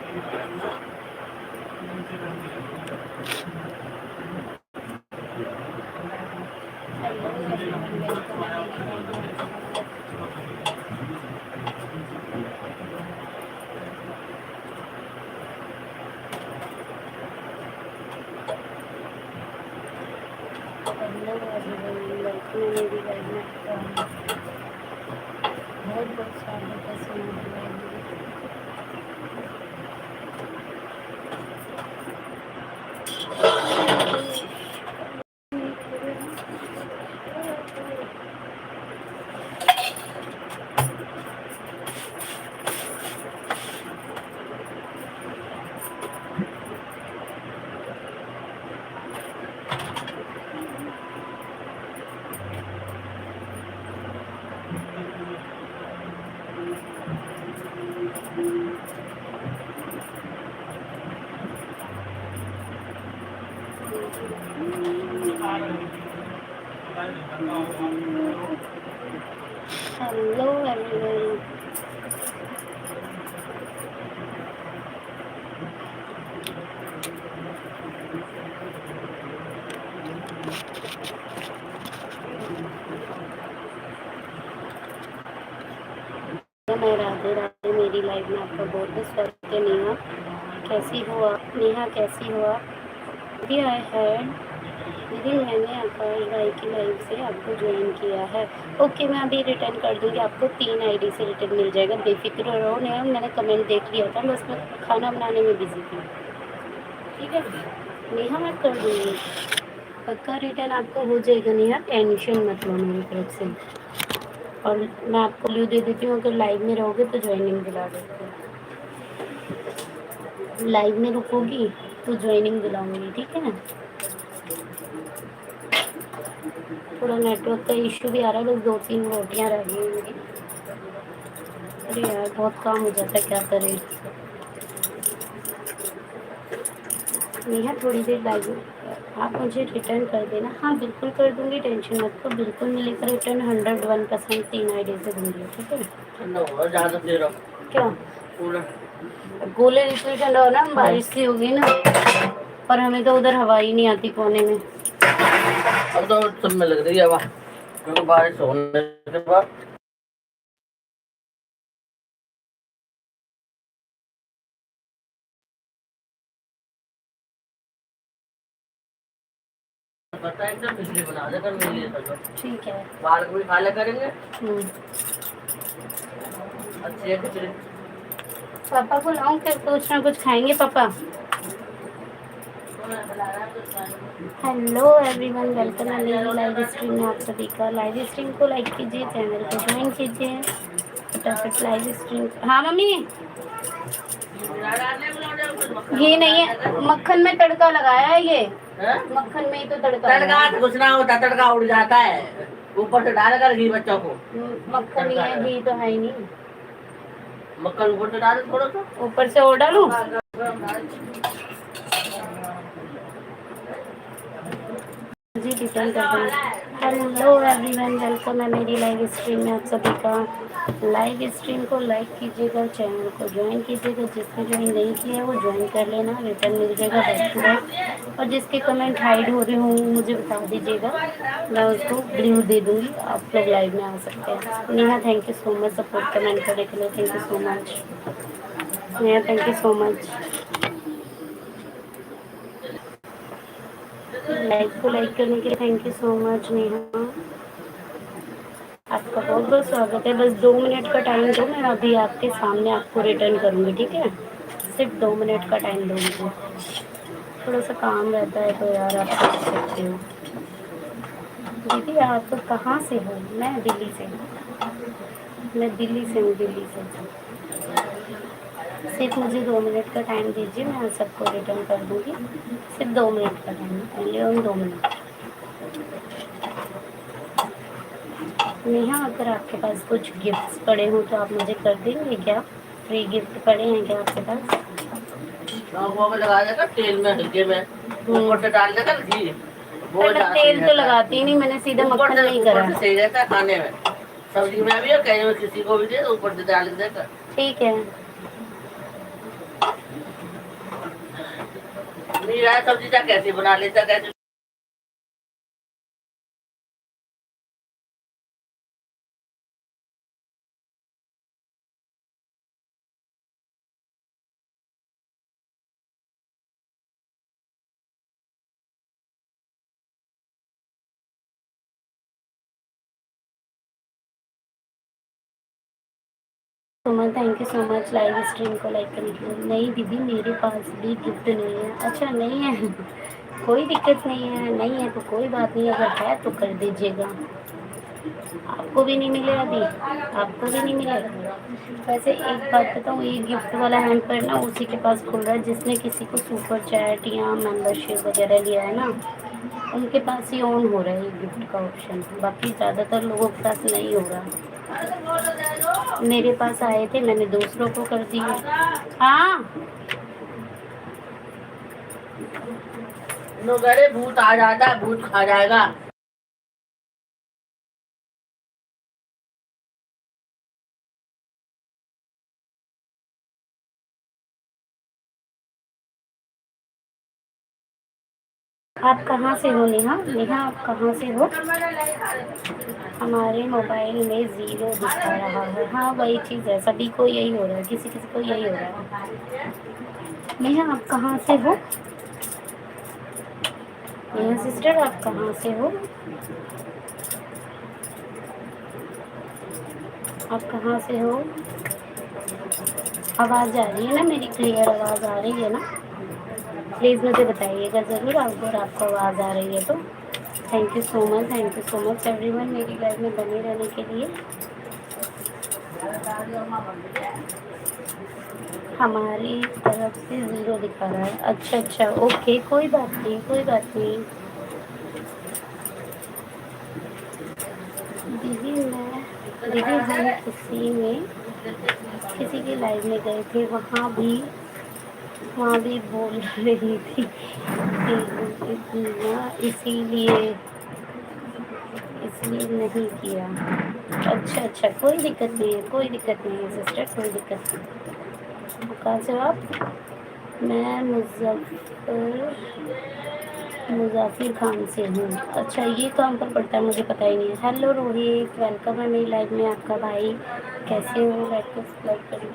बहुत बहुत स्वागत है सुना। हेलो एवरीवन, मैं राधे राधे। मेरी लाइफ में आपका बहुत बहुत स्वागत है। नेहा कैसी हो आप? नेहा कैसी हो आप? दीदी आई हैड दीदी मैंने आकाश भाई की लाइव से आपको ज्वाइन किया है। ओके, मैं अभी रिटर्न कर दूंगी आपको। 3 आईडी से रिटर्न मिल जाएगा, बेफिक्र रहो। नेहा मैंने कमेंट देख लिया था, बस मैं खाना बनाने में बिजी थी। ठीक है नेहा, मैं कर दूंगी पक्का रिटर्न आपको हो जाएगा। नेहा टेंशन मत लो मेरी तरफ से। और मैं आपको ल्यू दे देती हूँ, अगर लाइव में रहोगे तो ज्वाइनिंग दिला देती हूँ। लाइव में रुकोगी तो ज्वाइनिंग दिलाऊंगी, ठीक है ना। थोड़ा नेटवर्क का इश्यू भी आ रहा है, बस 2-3 रोटियाँ रह गई मेरी। अरे यार बहुत काम हो जाता है, क्या करें। नेहा थोड़ी देर लाइव आप मुझे रिटर्न कर देना। हाँ बिल्कुल कर दूंगी, टेंशन मत लो, बिल्कुल मिलेगा रिटर्न। 101% 3 आईडी से दूंगी, ठीक है। क्या गोले ऋतु ठंडा हो ना, बारिश सी होगी ना, पर हमें तो उधर हवा ही नहीं आती कोने में। अब तो सब में लग रही है हवा, क्योंकि बारिश होने के बाद बिजली बना देकर मेरे लिए तो ठीक है। बाल को भी खा ले करेंगे। अच्छी है खिचड़ी। पापा को लाऊं फिर, कुछ ना कुछ खाएंगे पापा। हेलो एवरीवन, वेलकम है मेरी लाइव स्ट्रीम में आप सभी का। लाइव स्ट्रीम को लाइक कीजिए, चैनल को ज्वाइन कीजिए फटाफट। Live stream. हाँ मम्मी, घी नहीं है, मक्खन में तड़का लगाया है ये। मक्खन में ही तो तड़का कुछ ना होता, तड़का उड़ जाता है ऊपर से डालकर घी बच्चों को। मक्खन नहीं है, घी तो है ही नहीं। मक्खन ऊपर से डाल, थोड़ा सा ऊपर से और डालूं। जी रिटर्न कर दूँगी। हेलो एवरीवन, वेलकम है मेरी लाइव स्ट्रीम में आप सभी का। लाइव स्ट्रीम को लाइक कीजिएगा, चैनल को ज्वाइन कीजिएगा। जिसने ज्वाइन नहीं किया है वो ज्वाइन कर लेना, रिटर्न मिल जाएगा बैक टू बैक। और जिसके कमेंट हाइड हो रहे होंगे मुझे बता दीजिएगा, मैं उसको ब्लू दे दूँगी। आप लोग लाइव में आ सकते हैं। Neha thank you so much support comment करने के लिए, thank you so much Neha, thank you so much. Like को लाइक करने के लिए thank you so much Neha, आपका बहुत बहुत स्वागत है। बस 2 मिनट का टाइम दो, मैं अभी आपके सामने आपको रिटर्न करूँगी, ठीक है। सिर्फ 2 मिनट का टाइम दूँगी, थोड़ा सा काम रहता है तो यार आप समझ सकते हो। दीदी आप कहाँ से हो? मैं दिल्ली से हूँ, मैं दिल्ली से हूँ, दिल्ली से। सिर्फ मुझे 2 मिनट का टाइम दीजिए, मैं सबको रिटर्न कर दूँगी। सिर्फ 2 मिनट का time, only on 2 minute. Neha अगर आपके पास कुछ गिफ्ट्स पड़े हों तो आप मुझे कर देंगे क्या? फ्री गिफ्ट पड़े हैं क्या आपके पास? वो लगा देगा तेल में, हल्के में ऊपर से डाल देगा घी। वो तेल तो लगाती नहीं, मैंने सीधा मक्खन नहीं करा। सही रहता है खाने में, सब्जी में भी और कहीं में किसी को भी दे ऊपर से डाल देगा। ठीक है नीरा सब्जी का कैसे बना लेता कैसे। Suman thank you so much live stream को लाइक करने के लिए। नहीं दीदी मेरे पास भी गिफ्ट नहीं है। अच्छा नहीं है कोई दिक्कत नहीं है तो कोई बात नहीं, अगर है तो कर दीजिएगा। आपको भी नहीं मिले अभी, आपको भी नहीं मिले। वैसे एक बात बताऊँ, ये गिफ्ट वाला हैंड पर ना उसी के पास खुल रहा है जिसने किसी को सुपर चैट या मेंबरशिप वगैरह लिया है ना, उनके पास ही ऑन हो रहा है ये गिफ्ट का ऑप्शन। बाकी ज़्यादातर लोगों के पास नहीं हो रहा। मेरे पास आए थे, मैंने दूसरों को कर दिए। हाँ नोगरे भूत आ जाता, भूत खा जाएगा। आप कहाँ से हो नेहा? नेहा आप कहाँ से हो? हमारे मोबाइल में ज़ीरो दिखा रहा है। हाँ वही चीज़ है, सभी को यही हो रहा है, किसी किसी को यही हो रहा है। नेहा आप कहाँ से हो? नेहा सिस्टर आप कहाँ से हो? आप कहाँ से हो? आवाज़ आ रही है ना मेरी? क्लियर आवाज़ आ रही है ना? प्लीज़ मुझे बताइएगा ज़रूर अगर आपको आवाज़ आ रही है तो। Thank you so much everyone मेरी लाइफ में बने रहने के लिए। हमारी तरफ से ज़ीरो दिखा रहा है। अच्छा अच्छा ओके, कोई बात नहीं कोई बात नहीं। दीदी हम किसी के लाइव में गए थे, वहाँ भी बोल रही थी ना, इसलिए नहीं किया। अच्छा अच्छा कोई दिक्कत नहीं है, कोई दिक्कत नहीं है सिस्टर, कोई दिक्कत नहीं। कहाँ से हो आप? मैं मुज़फ़्फ़र खान से हूँ। अच्छा ये कहाँ पर पड़ता है मुझे पता ही नहीं है। हेलो रोहित, वेलकम है मेरी लाइफ में आपका भाई। कैसे हो? लाइक को सब्सक्राइब करिए।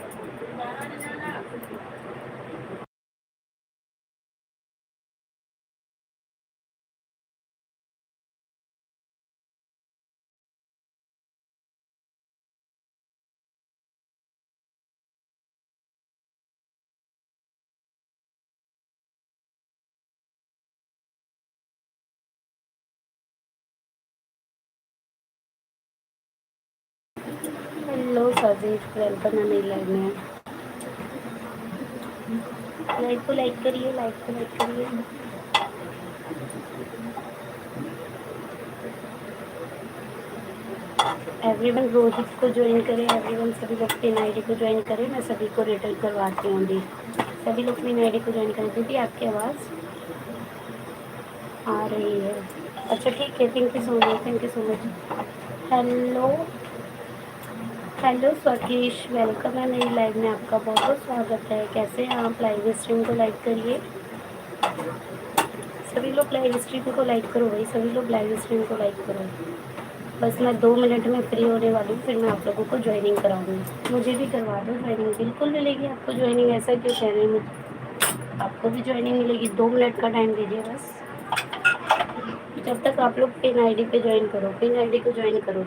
हेलो साजिद, वेलकम है मेरी लाइफ में। लाइक को लाइक करिए, लाइक को लाइक करिए। एवरीवन रोहित को ज्वाइन करें, एवरीवन सभी लोग पिन आईडी को ज्वाइन करें। मैं सभी को रिटर्न करवाती हूँ अभी। सभी लोग पिन आईडी को ज्वाइन करें। दीदी आपकी आवाज़ आ रही है? अच्छा ठीक है, thank you so much, thank you so much. Hello hello Swakish, welcome है मेरी लाइव में, आपका बहुत बहुत स्वागत है। कैसे हैं आप? लाइव स्ट्रीम को लाइक करिए, सभी लोग लाइव स्ट्रीम को लाइक करो भाई, सभी लोग लाइव स्ट्रीम को लाइक करो। बस मैं 2 मिनट में फ्री होने वाली हूँ, फिर मैं आप लोगों को ज्वाइनिंग कराऊंगी। मुझे भी करवा दो ज्वाइनिंग, बिल्कुल मिलेगी आपको ज्वाइनिंग। ऐसा क्यों कह रहे हैं मुझे? आपको भी ज्वाइनिंग मिलेगी, 2 मिनट का टाइम दीजिए बस। जब तक आप लोग पिन आईडी पे ज्वाइन करो, पिन आईडी को ज्वाइन करो,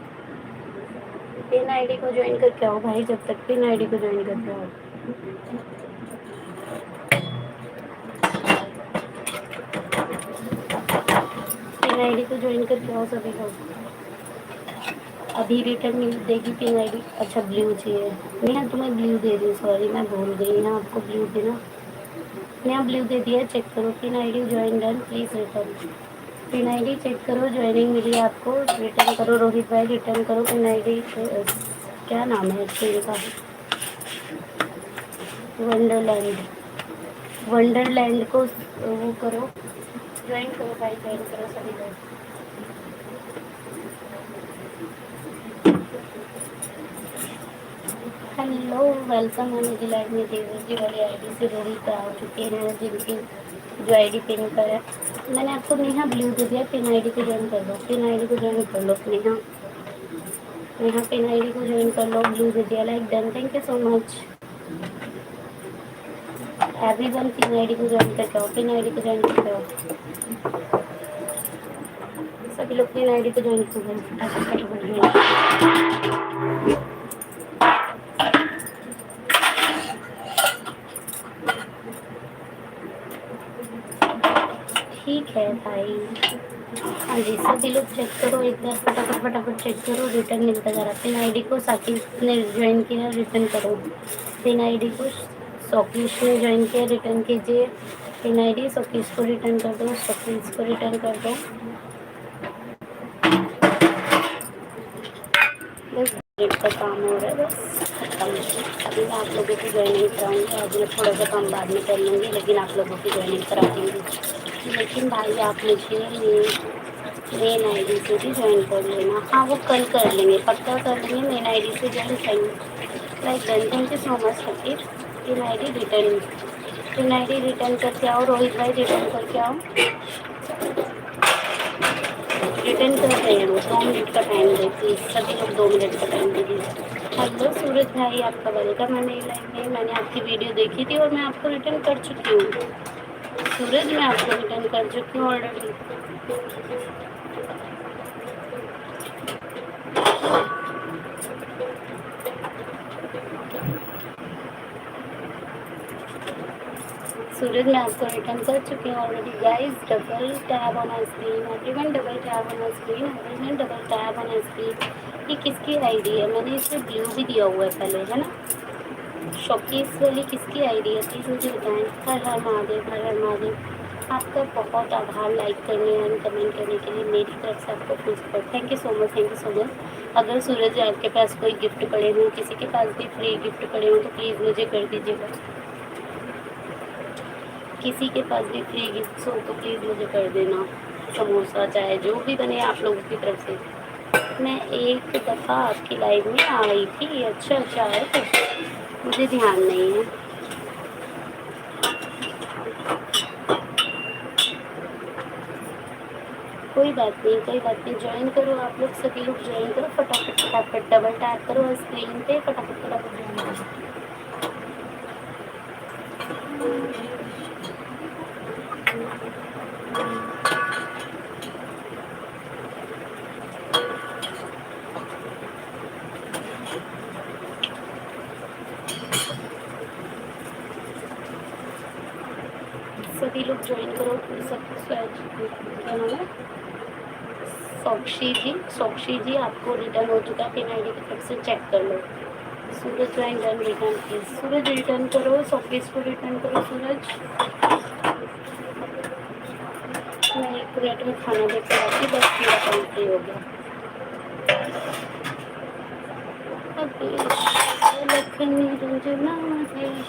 पिन आईडी को ज्वाइन करके आओ भाई, जब तक पिन आईडी को ज्वाइन करके आओ। पिन आईडी को ज्वाइन करके आओ सभी लोग। अभी रिटर्न मिल देगी पिन आईडी। अच्छा ब्लू चाहिए? नेहा तुम्हें ब्लू दे दी, सॉरी मैं भूल गई ना आपको ब्लू देना। नेहा ब्लू दे दिया, चेक करो। Pin ID join done, please return. Pin ID check करो, ज्वाइनिंग मिली आपको, रिटर्न करो। रोहित भाई रिटर्न करो पिन आईडी। क्या नाम है इसके इनका? वंडरलैंड, वंडरलैंड को वो करो, ज्वाइन करो भाई, ज्वाइन करो सभी लोग। हेलो वेलकम है मेरी लाइफ में। देवर जी वाली आईडी से रोहित आ चुके हैं, जिनकी जो आईडी पिन पर है। मैंने आपको नेहा ब्लू दे दिया, पिन आईडी को ज्वाइन कर लो, पिन आईडी को ज्वाइन कर लो नेहा। नेहा पिन आईडी को ज्वाइन कर लो, ब्लू दे दिया, like done, thank you so much. Everyone pin ID को ज्वाइन करके आओ, पिन आईडी को ज्वाइन करके आओ, सभी लोग पिन आईडी को ज्वाइन कर लो, फटाफट फटाफट ज्वाइन। ठीक है भाई। हाँ जी, सभी लोग चेक करो एक बार, फटाफट फटाफट चेक करो, रिटर्न मिलता जा रहा है। पिन आईडी को साकिब ने ज्वाइन किया, रिटर्न करो। पिन आईडी को सौकीश ने ज्वाइन किया, रिटर्न कीजिए। पिन आईडी सौकीश को रिटर्न कर दो, सौकीश को रिटर्न कर दो। बस मिनट का काम हो रहा है, बस खत्म। अभी मैं आप लोगों की ज्वाइनिंग कराऊंगी, आज मैं थोड़ा सा काम बाद में कर लूँगी, लेकिन आप लोगों की ज्वाइनिंग करा दूँगी। लेकिन भाई आप मुझे मेन आईडी से भी ज्वाइन कर लेना। हाँ, वो कल कर लेंगे, पक्का कर लेंगे, मेन आईडी से ज्वाइन करेंगे। Like done, thank you so much Sakib. Pin ID return, pin ID return करके आओ, रोहित भाई रिटर्न करके आओ। रिटर्न कर रहे हैं वो, 2 मिनट का टाइम दे प्लीज़, सभी लोग 2 मिनट का टाइम दे दीजिए। हेलो सूरज भाई, आपका वेलकम है मेरी लाइफ में। मैंने आपकी वीडियो देखी थी और मैं आपको रिटर्न कर चुकी हूँ। सूरज, मैं आपको रिटर्न कर चुकी हूँ ऑलरेडी। सूरज, मैं आपको रिटर्न कर चुकी हूँ already. Guys, double tab on screen, everyone double tab on screen, everyone double tab on screen. ये किसकी आईडी है? मैंने इसमें ब्लू भी दिया हुआ है पहले, है ना? शॉकीस वाली किसकी आईडी है, प्लीज़ मुझे बताएं। हर हर महादेव, हर हर महादेव। आपका बहुत आभार लाइक करने एंड कमेंट करने के लिए, मेरी तरफ से आपको full support. Thank you so much, thank you so much. अगर सूरज आपके पास कोई गिफ्ट पड़े हों, किसी के पास भी फ्री गिफ्ट पड़े हों, तो प्लीज़ मुझे कर दीजिएगा। किसी के पास भी फ्री गिफ्ट हो तो प्लीज़ मुझे कर देना। समोसा चाहे जो भी बने आप लोगों की तरफ से। मैं एक दफ़ा आपकी लाइव में आई थी। अच्छा अच्छा है, तो मुझे ध्यान नहीं है। कोई बात नहीं, कोई बात नहीं, ज्वाइन करो आप लोग, सभी लोग ज्वाइन करो, फटाफट फटाफट डबल टैप करो स्क्रीन पे, फटाफट फटाफट ज्वाइन करो। सभी लोग ज्वाइन करो, सब क्या नाम है? सोक्षी जी आपको रिटर्न हो चुका है, पिन आईडी की तरफ से चेक कर लो। Suraj join done, return please. Suraj return करो, सोक्षी को रिटर्न करो सूरज। मैं एक प्लेट में खाना देकर आती, बस मेरा काम फ्री हो गया। लखनी रंजना देश।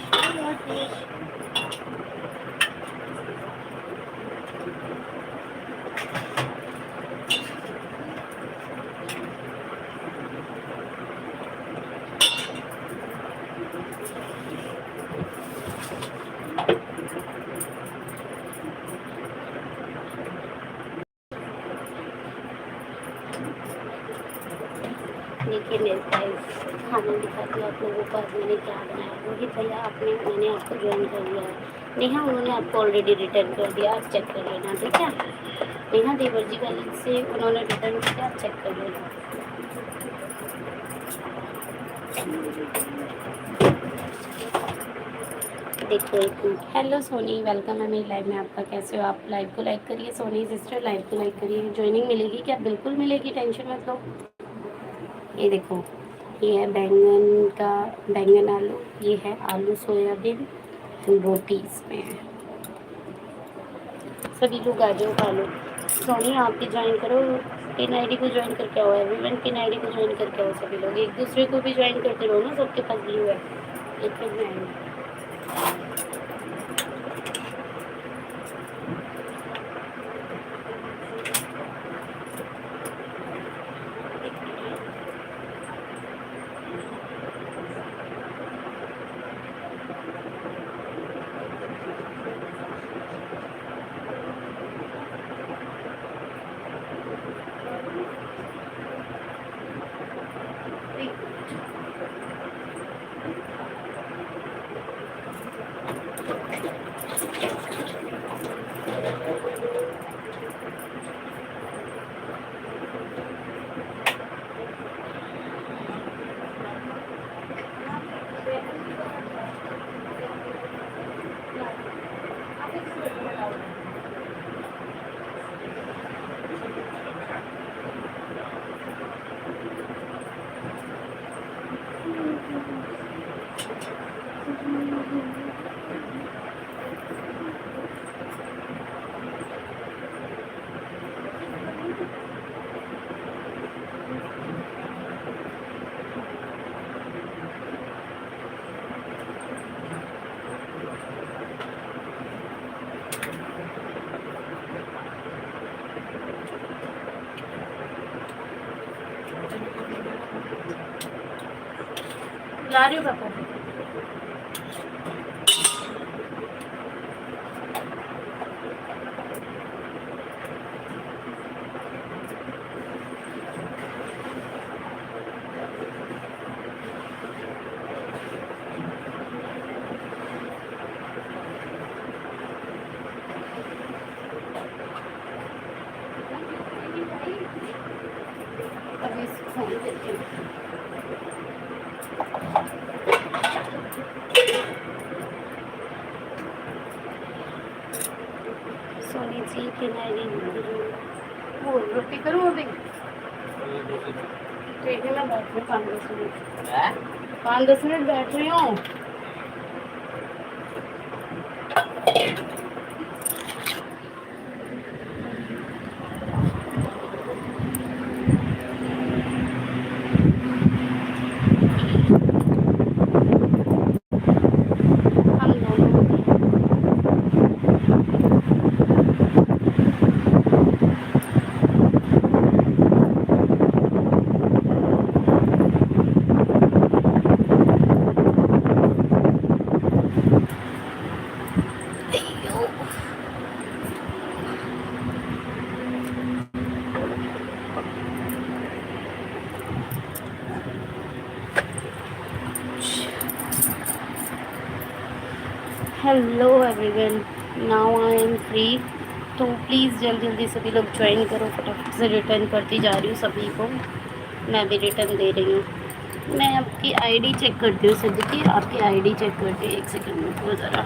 देखिए मेरे पास खाना दिखा दिया आप लोगों को, आज मैंने क्या बनाया। रोहित भैया मैंने आपको ज्वाइन कर लिया है। नेहा, उन्होंने आपको ऑलरेडी रिटर्न कर दिया, आप चेक कर लेना, ठीक है। नेहा देवर जी वाली से उन्होंने रिटर्न किया, आप चेक कर लेना। देखो एक मिनट। हेलो सोनी, वेलकम है मेरी लाइव में आपका। कैसे हो आप? लाइव को लाइक करिए सोनी सिस्टर, लाइव को लाइक करिए। ज्वाइनिंग मिलेगी क्या? बिल्कुल मिलेगी, टेंशन मत लो। ये देखो, ये है बैंगन आलू, ये है आलू सोयाबीन, रोटी इसमें है। सभी लोग आ जाओ, खा लो। सोनी आप भी ज्वाइन करो, पिन आईडी को ज्वाइन करके आओ। एवरीवन पिन आईडी को ज्वाइन करके आओ। सभी लोग एक दूसरे को भी ज्वाइन करते रहो ना, सबके पास ब्लू है। एक मिनट में आएंगे। ला रही हूँ पापा। अभी इसको खाने देती हूँ। सोनी जी फिनाइल वो रोटी करूँ अभी। ठीक है मैं बैठ रही हूँ 5-10 मिनट। हैं? 5-10 मिनट बैठ रही हूँ। हम दोनों hello everyone, now I am free. तो प्लीज़ जल्दी जल्दी सभी लोग ज्वाइन करो। फटाफट से रिटर्न करती जा रही हूँ सभी को। मैं भी रिटर्न दे रही हूँ। मैं आपकी आईडी चेक करती हूँ सिद्दीकी, आपकी आईडी चेक करती हूँ। एक सेकंड में तो ज़रा।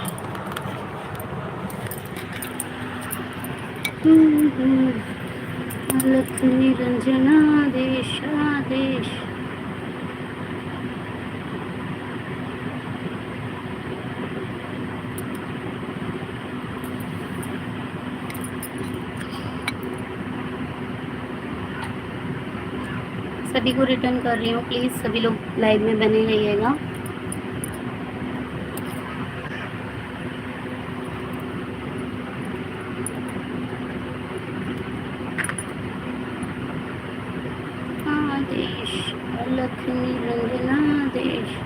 अलख निरंजना देश आदेश। सभी को रिटर्न कर रही हूँ। प्लीज़ सभी लोग लाइव में बने रहिएगा। आदेश अलख निरंजना देश।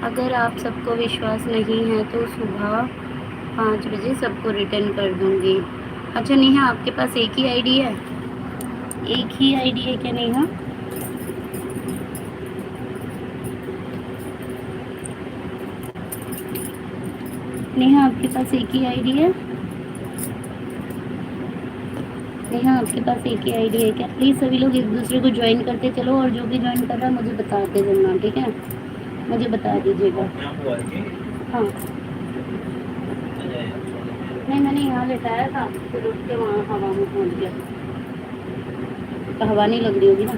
अगर आप सबको विश्वास नहीं है तो सुबह 5 बजे सबको रिटर्न कर दूंगी। अच्छा नेहा, आपके पास एक ही आईडी है? एक ही आईडी है क्या नेहा? नेहा आपके पास एक ही आईडी है? नेहा आपके पास एक ही आईडी है क्या? प्लीज़ सभी लोग एक दूसरे को ज्वाइन करते चलो, और जो भी ज्वाइन कर रहा है मुझे बताते चलना, ठीक है? मुझे बता दीजिएगा। हाँ नहीं, मैंने यहाँ लेटाया था, फिर उठ के वहाँ हवा में पहुँच गया। तो हवा नहीं लग रही होगी ना।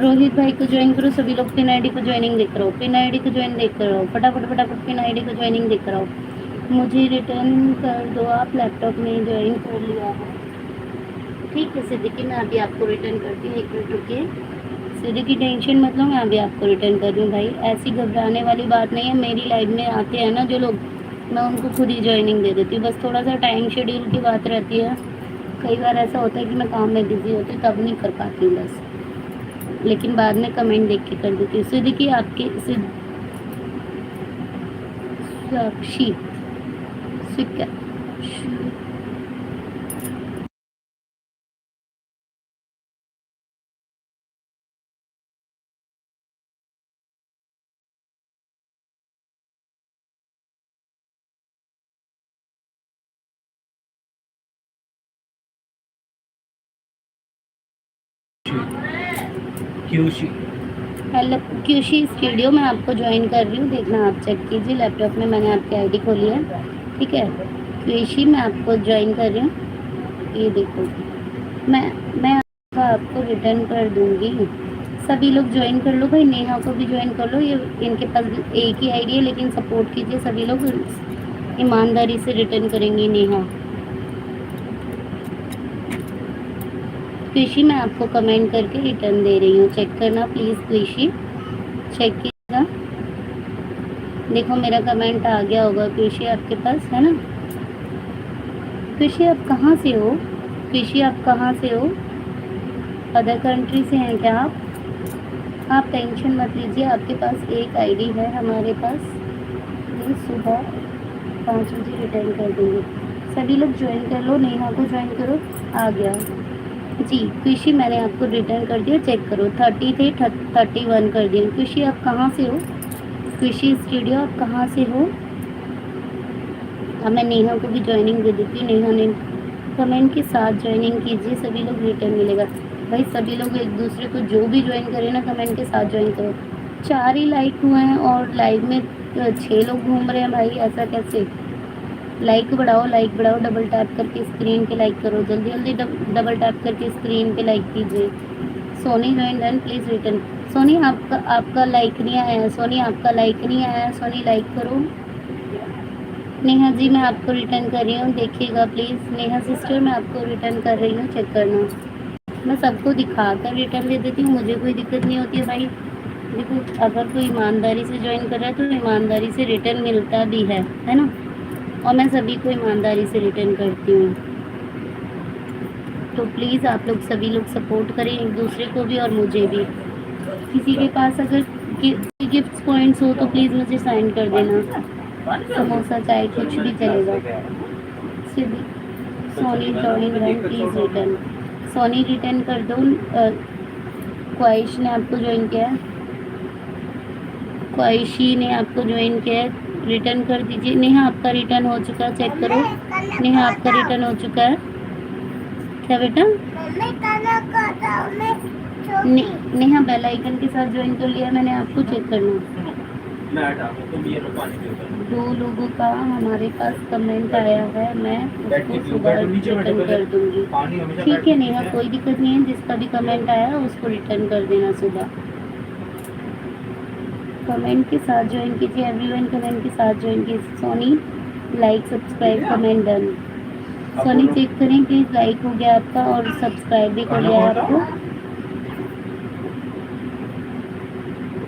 रोहित भाई को ज्वाइन करो सभी लोग। पिन आईडी को ज्वाइनिंग देख रहो, पिन आईडी को ज्वाइन देख करो, फटाफट फटाफट पिन आईडी को ज्वाइनिंग देख रहो। मुझे रिटर्न कर दो, आप लैपटॉप में ज्वाइन कर लिया है। ठीक है सिद्दीकी, मैं अभी आपको रिटर्न करती हूँ। 1 मिनट रुकिए सिद्दीकी, टेंशन मत लो, मैं अभी आपको रिटर्न कर दूँ। भाई ऐसी घबराने वाली बात नहीं है। मेरी लाइव में आते हैं ना जो लोग, मैं उनको खुद ही ज्वाइनिंग दे देती हूँ। बस थोड़ा सा टाइम शेड्यूल की बात रहती है। कई बार ऐसा होता है कि मैं काम में बिजी होती हूँ, तब नहीं कर पाती हूँ बस, लेकिन बाद में कमेंट देख के कर देती हूँ। सिद्दीकी आपके साक्षी सिक्का क्यूशी क्यूशी हेलो क्यूशी स्टूडियो में आपको ज्वाइन कर रही हूँ, देखना आप चेक कीजिए लैपटॉप में मैंने आपकी आईडी खोली है, ठीक है। क्यूशी मैं आपको ज्वाइन कर रही हूँ, ये देखो मैं आपको रिटर्न कर दूँगी। सभी लोग ज्वाइन कर लो भाई, नेहा को भी ज्वाइन कर लो, ये इनके पास एक ही आईडी है लेकिन सपोर्ट कीजिए सभी लोग, ईमानदारी से रिटर्न करेंगी नेहा। क्विशी मैं आपको कमेंट करके रिटर्न दे रही हूँ, चेक करना प्लीज़ क्विशी, चेक कीजिएगा। देखो मेरा कमेंट आ गया होगा क्विशी आपके पास, है ना। क्विशी आप कहाँ से हो? क्विशी आप कहाँ से हो? अदर कंट्री से हैं क्या आप टेंशन मत लीजिए, आपके पास एक आईडी है हमारे पास, ये सुबह 5 बजे रिटर्न कर देंगे। सभी लोग ज्वाइन कर लो, नेहा को ज्वाइन करो, आ गया जी। क्विशी मैंने आपको रिटर्न कर दिया, चेक करो 30 थे 31 कर दिए। क्विशी आप कहाँ से हो? क्विशी स्टूडियो आप कहाँ से हो? अब मैं नेहा को भी ज्वाइनिंग दे देती हूँ, नेहा ने कमेंट के साथ ज्वाइनिंग कीजिए, सभी लोग रिटर्न मिलेगा। भाई सभी लोग एक दूसरे को जो भी ज्वाइन करे ना कमेंट के साथ ज्वाइन करो। 4 ही लाइक हुए हैं और लाइव में 6 लोग घूम रहे हैं भाई, ऐसा कैसे? लाइक बढ़ाओ, लाइक बढ़ाओ, डबल टैप करके स्क्रीन पे लाइक करो, जल्दी जल्दी डबल टैप करके स्क्रीन पे लाइक कीजिए। Soni join done, please return. Soni आपका लाइक नहीं आया है, सोनी आपका लाइक नहीं आया है, सोनी लाइक करो। नेहा जी मैं आपको रिटर्न कर रही हूँ, देखिएगा प्लीज़। नेहा सिस्टर मैं आपको रिटर्न कर रही हूँ, चेक करना। मैं सबको दिखा कर रिटर्न दे देती हूँ, मुझे कोई दिक्कत नहीं होती है भाई। देखो अगर कोई ईमानदारी से ज्वाइन कर रहा है तो ईमानदारी से रिटर्न मिलता भी है ना। और मैं सभी को ईमानदारी से रिटर्न करती हूँ, तो प्लीज़ आप लोग सभी लोग सपोर्ट करें एक दूसरे को भी और मुझे भी। किसी के पास अगर गिफ्ट पॉइंट्स हो तो प्लीज़ मुझे साइन कर देना, समोसा चाय कुछ भी चलेगा। Soni join run please return, Soni return कर दो। ख्वाहिश ने आपको ज्वाइन किया है, ख्वाहिशी ने आपको ज्वाइन किया है, रिटर्न कर दीजिए। नेहा आपका रिटर्न हो चुका है, चेक करो। नेहा आपका रिटर्न हो चुका है क्या बेटा? नेहा बेल आइकन के साथ ज्वाइन कर लिया मैंने आपको, चेक करना। 2 लोगों का हमारे पास कमेंट आया है, मैं उसको सुबह रिटर्न कर दूंगी, ठीक है नेहा कोई दिक्कत नहीं है, जिसका भी कमेंट आया उसको रिटर्न कर देना सुबह। कमेंट के साथ ज्वाइन कीजिए एवरीवन, कमेंट के साथ ज्वाइन कीजिए। Soni like subscribe comment done. Soni check करें प्लीज़, लाइक हो गया आपका और सब्सक्राइब भी कर लिया आपको।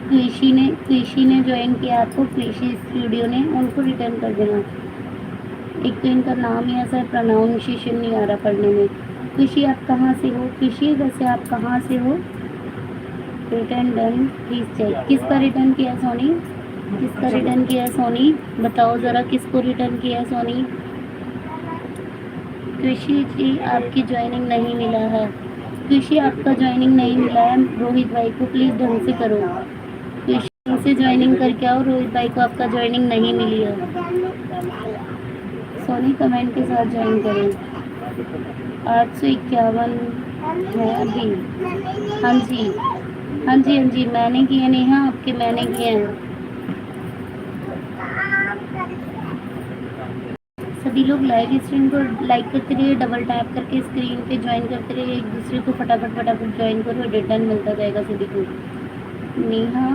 क्विशी ने ज्वाइन किया आपको, क्विशी स्टूडियो ने, उनको रिटर्न कर देना। एक तो इनका नाम ही ऐसा है, प्रोनाउंसिएशन नहीं आ रहा पढ़ने में। क्विशी आप कहाँ से हो? क्विशी वैसे आप कहाँ से हो? Return done please check. किसका रिटर्न किया है सोनी? किसका रिटर्न किया है सोनी? बताओ ज़रा किसको रिटर्न किया है सोनी? क्विशी जी आपकी ज्वाइनिंग नहीं मिला है, क्विशी आपका ज्वाइनिंग नहीं मिला है। रोहित भाई को प्लीज़ ढंग से करो, क्विशी से ज्वाइनिंग करके आओ, रोहित भाई को आपका ज्वाइनिंग नहीं मिली है। सोनी कमेंट के साथ ज्वाइन करें। 851 है अभी। हाँ जी हाँ जी हाँ जी मैंने किए नेहा, आपके मैंने किए हैं। सभी लोग लाइव स्ट्रीम को लाइक करते रहिए, डबल टैप करके स्क्रीन पे ज्वाइन करते रहिए, एक दूसरे को फटाफट ज्वाइन करो, रिटर्न मिलता जाएगा सभी को। नेहा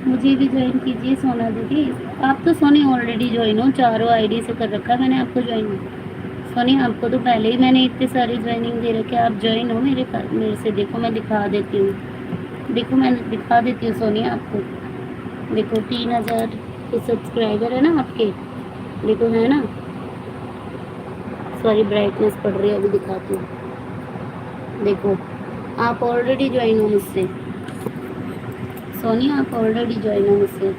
मुझे भी ज्वाइन कीजिए सोना दीदी। आप तो सोनी ऑलरेडी ज्वाइन हो, चारों आईडी से कर रखा है मैंने आपको ज्वाइन। सोनी आपको तो पहले ही मैंने इतने सारे ज्वाइनिंग दे रखे, आप ज्वाइन हो मेरे से। देखो मैं दिखा देती हूँ, देखो मैं दिखा देती हूँ सोनी आपको। देखो 3000 के सब्सक्राइबर है ना आपके, देखो है ना। सॉरी ब्राइटनेस पड़ रही है, अभी दिखाती हूँ। देखो आप ऑलरेडी ज्वाइन हो मुझसे, सोनी आप ऑलरेडी ज्वाइन हो मुझसे।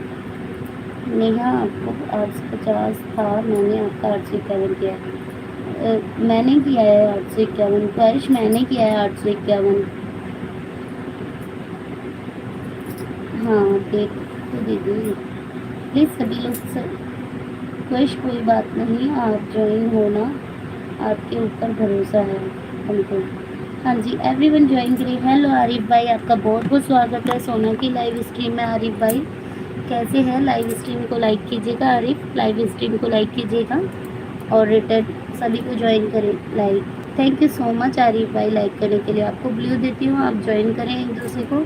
नेहा आपको 850 था, मैंने आपका 851 किया है। मैंने किया है 851, ख्वाहिश मैंने किया है 851। हाँ देख तो दीदी प्लीज़ सभी लोग ख्वाहिश कोई बात नहीं, आप ज्वाइन होना, आपके ऊपर भरोसा है हमको। हाँ जी, एवरीवन ज्वाइन करिए। हेलो आरिफ भाई, आपका बहुत बहुत स्वागत है सोना की लाइव स्ट्रीम में। आरिफ भाई कैसे हैं? लाइव स्ट्रीम को लाइक कीजिएगा आरिफ, लाइव स्ट्रीम को लाइक कीजिएगा और रिटर्न सभी को ज्वाइन करें like. Thank you so much Arif भाई लाइक करने के लिए। आपको ब्लू देती हूँ, आप ज्वाइन करें एक दूसरे को।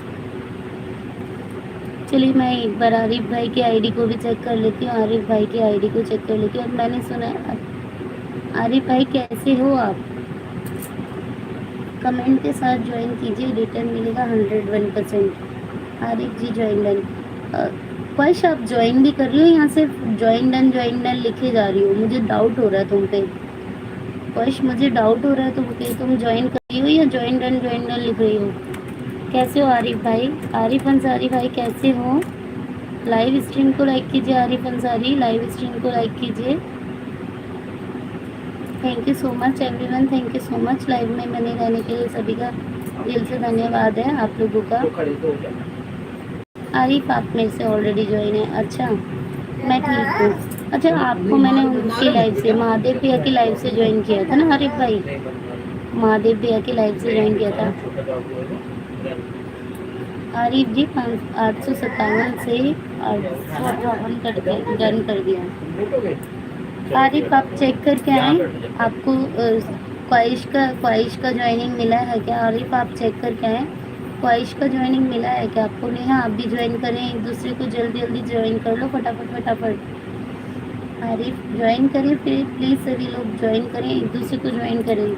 चलिए मैं एक बार आरिफ भाई की आईडी को भी चेक कर लेती हूँ। आरिफ भाई की आईडी को चेक कर लेती हूँ। और मैंने सुना, आरिफ भाई कैसे हो आप? कमेंट के साथ ज्वाइन कीजिए, रिटर्न मिलेगा 101%। आरिफ जी ज्वाइन डन। ख्वाहिश आप ज्वाइन भी कर रही हो? यहाँ से ज्वाइन डन लिखे जा रही हो, मुझे डाउट हो रहा है तुम पे। ख्वाहिश मुझे डाउट हो रहा है तुम पे, तुम ज्वाइन कर रही हो या ज्वाइन डन लिख रही हो? कैसे हो आरिफ भाई? आरिफ अंसारी भाई कैसे हो? लाइव स्ट्रीम को लाइक कीजिए आरिफ अंसारी, लाइव स्ट्रीम को लाइक कीजिए। Thank you so much everyone, thank you so much live में बने रहने के लिए सभी का दिल से धन्यवाद है आप लोगों का। आरिफ आप मेरे से ऑलरेडी ज्वाइन है? अच्छा मैं ठीक हूँ। अच्छा आपको मैंने उनकी लाइव से, महादेव भैया की लाइव से ज्वाइन किया था ना आरिफ भाई? महादेव भैया की लाइव से ज्वाइन किया था। आरिफ जी 857 से 858 डन कर दिया। आरिफ आप चेक करके आए, आपको ख्वाहिश का ज्वाइनिंग मिला है क्या? आरिफ आप चेक करके आए, ख्वाहिश का ज्वाइनिंग मिला है क्या आपको? नेहा आप भी ज्वाइन करें, एक दूसरे को जल्दी जल्दी ज्वाइन कर लो फटाफट। आरिफ ज्वाइन करें फिर प्लीज़, सभी लोग ज्वाइन करें, एक दूसरे को ज्वाइन करें।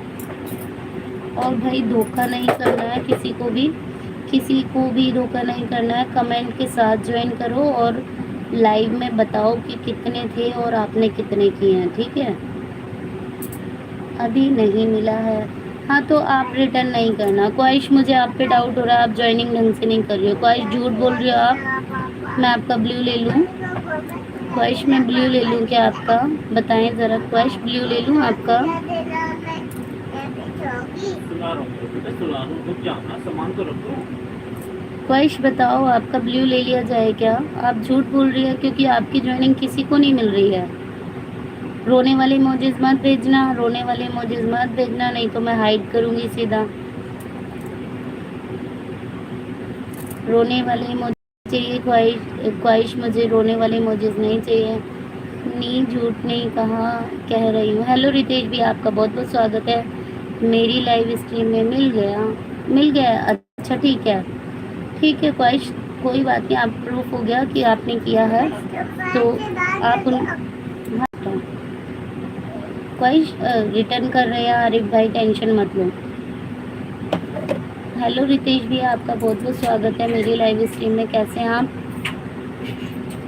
और भाई धोखा नहीं करना है किसी को भी धोखा नहीं करना है। कमेंट के साथ ज्वाइन करो और लाइव में बताओ कि कितने थे और आपने कितने किए हैं, ठीक है? अभी नहीं मिला है, हाँ तो आप रिटर्न नहीं करना। ख्वाहिश मुझे आप पे डाउट हो रहा है, आप ज्वाइनिंग ढंग से नहीं कर रही हो। ख्वाहिश झूठ बोल रही हो आप। मैं आपका ब्लू ले लूँ? ख्वाहिश मैं ब्लू ले लूँ क्या आपका? बताएं ज़रा ख्वाहिश, ब्लू ले लूँ आपका? ख्वाहिश बताओ आपका ब्लू ले लिया जाए क्या? आप झूठ बोल रही है क्योंकि आपकी ज्वाइनिंग किसी को नहीं मिल रही है। रोने वाले इमोजीज मत भेजना, रोने वाले इमोजीज मत भेजना, नहीं तो मैं हाइड करूँगी सीधा। रोने वाले इमोजी चाहिए ख्वाहिश मुझे रोने वाले इमोजीज नहीं चाहिए। नहीं झूठ नहीं कहा, कह रही हूँ। हेलो रितेश भी आपका बहुत बहुत स्वागत है मेरी लाइव स्ट्रीम में। मिल गया अच्छा ठीक है ख्वाहिश, कोई बात नहीं, आप प्रूफ हो गया कि आपने किया है तो आप ख्वाहिश रिटर्न कर रहे हैं आरिफ भाई, टेंशन मत लो। हेलो रितेश भी आपका बहुत बहुत स्वागत है मेरी लाइव स्ट्रीम में। कैसे हैं आप?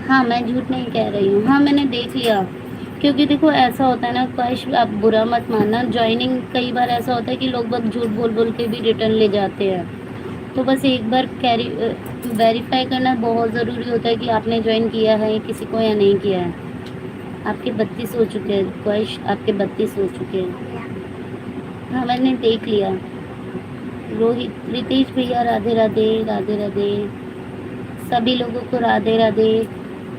हाँ मैं झूठ नहीं कह रही हूँ, हाँ मैंने देख लिया। क्योंकि देखो ऐसा होता है ना ख्वाहिश, आप बुरा मत मानना, ज्वाइनिंग कई बार ऐसा होता है कि लोग बस झूठ बोल के भी रिटर्न ले जाते हैं। तो बस एक बार वेरीफाई करना बहुत ज़रूरी होता है कि आपने ज्वाइन किया है किसी को या नहीं किया है। आपके 32 हो चुके हैं ख्वाहिश, आपके 32 हो चुके हैं। हाँ मैंने देख लिया। रोहित रितेश भैया राधे राधे सभी लोगों को राधे राधे।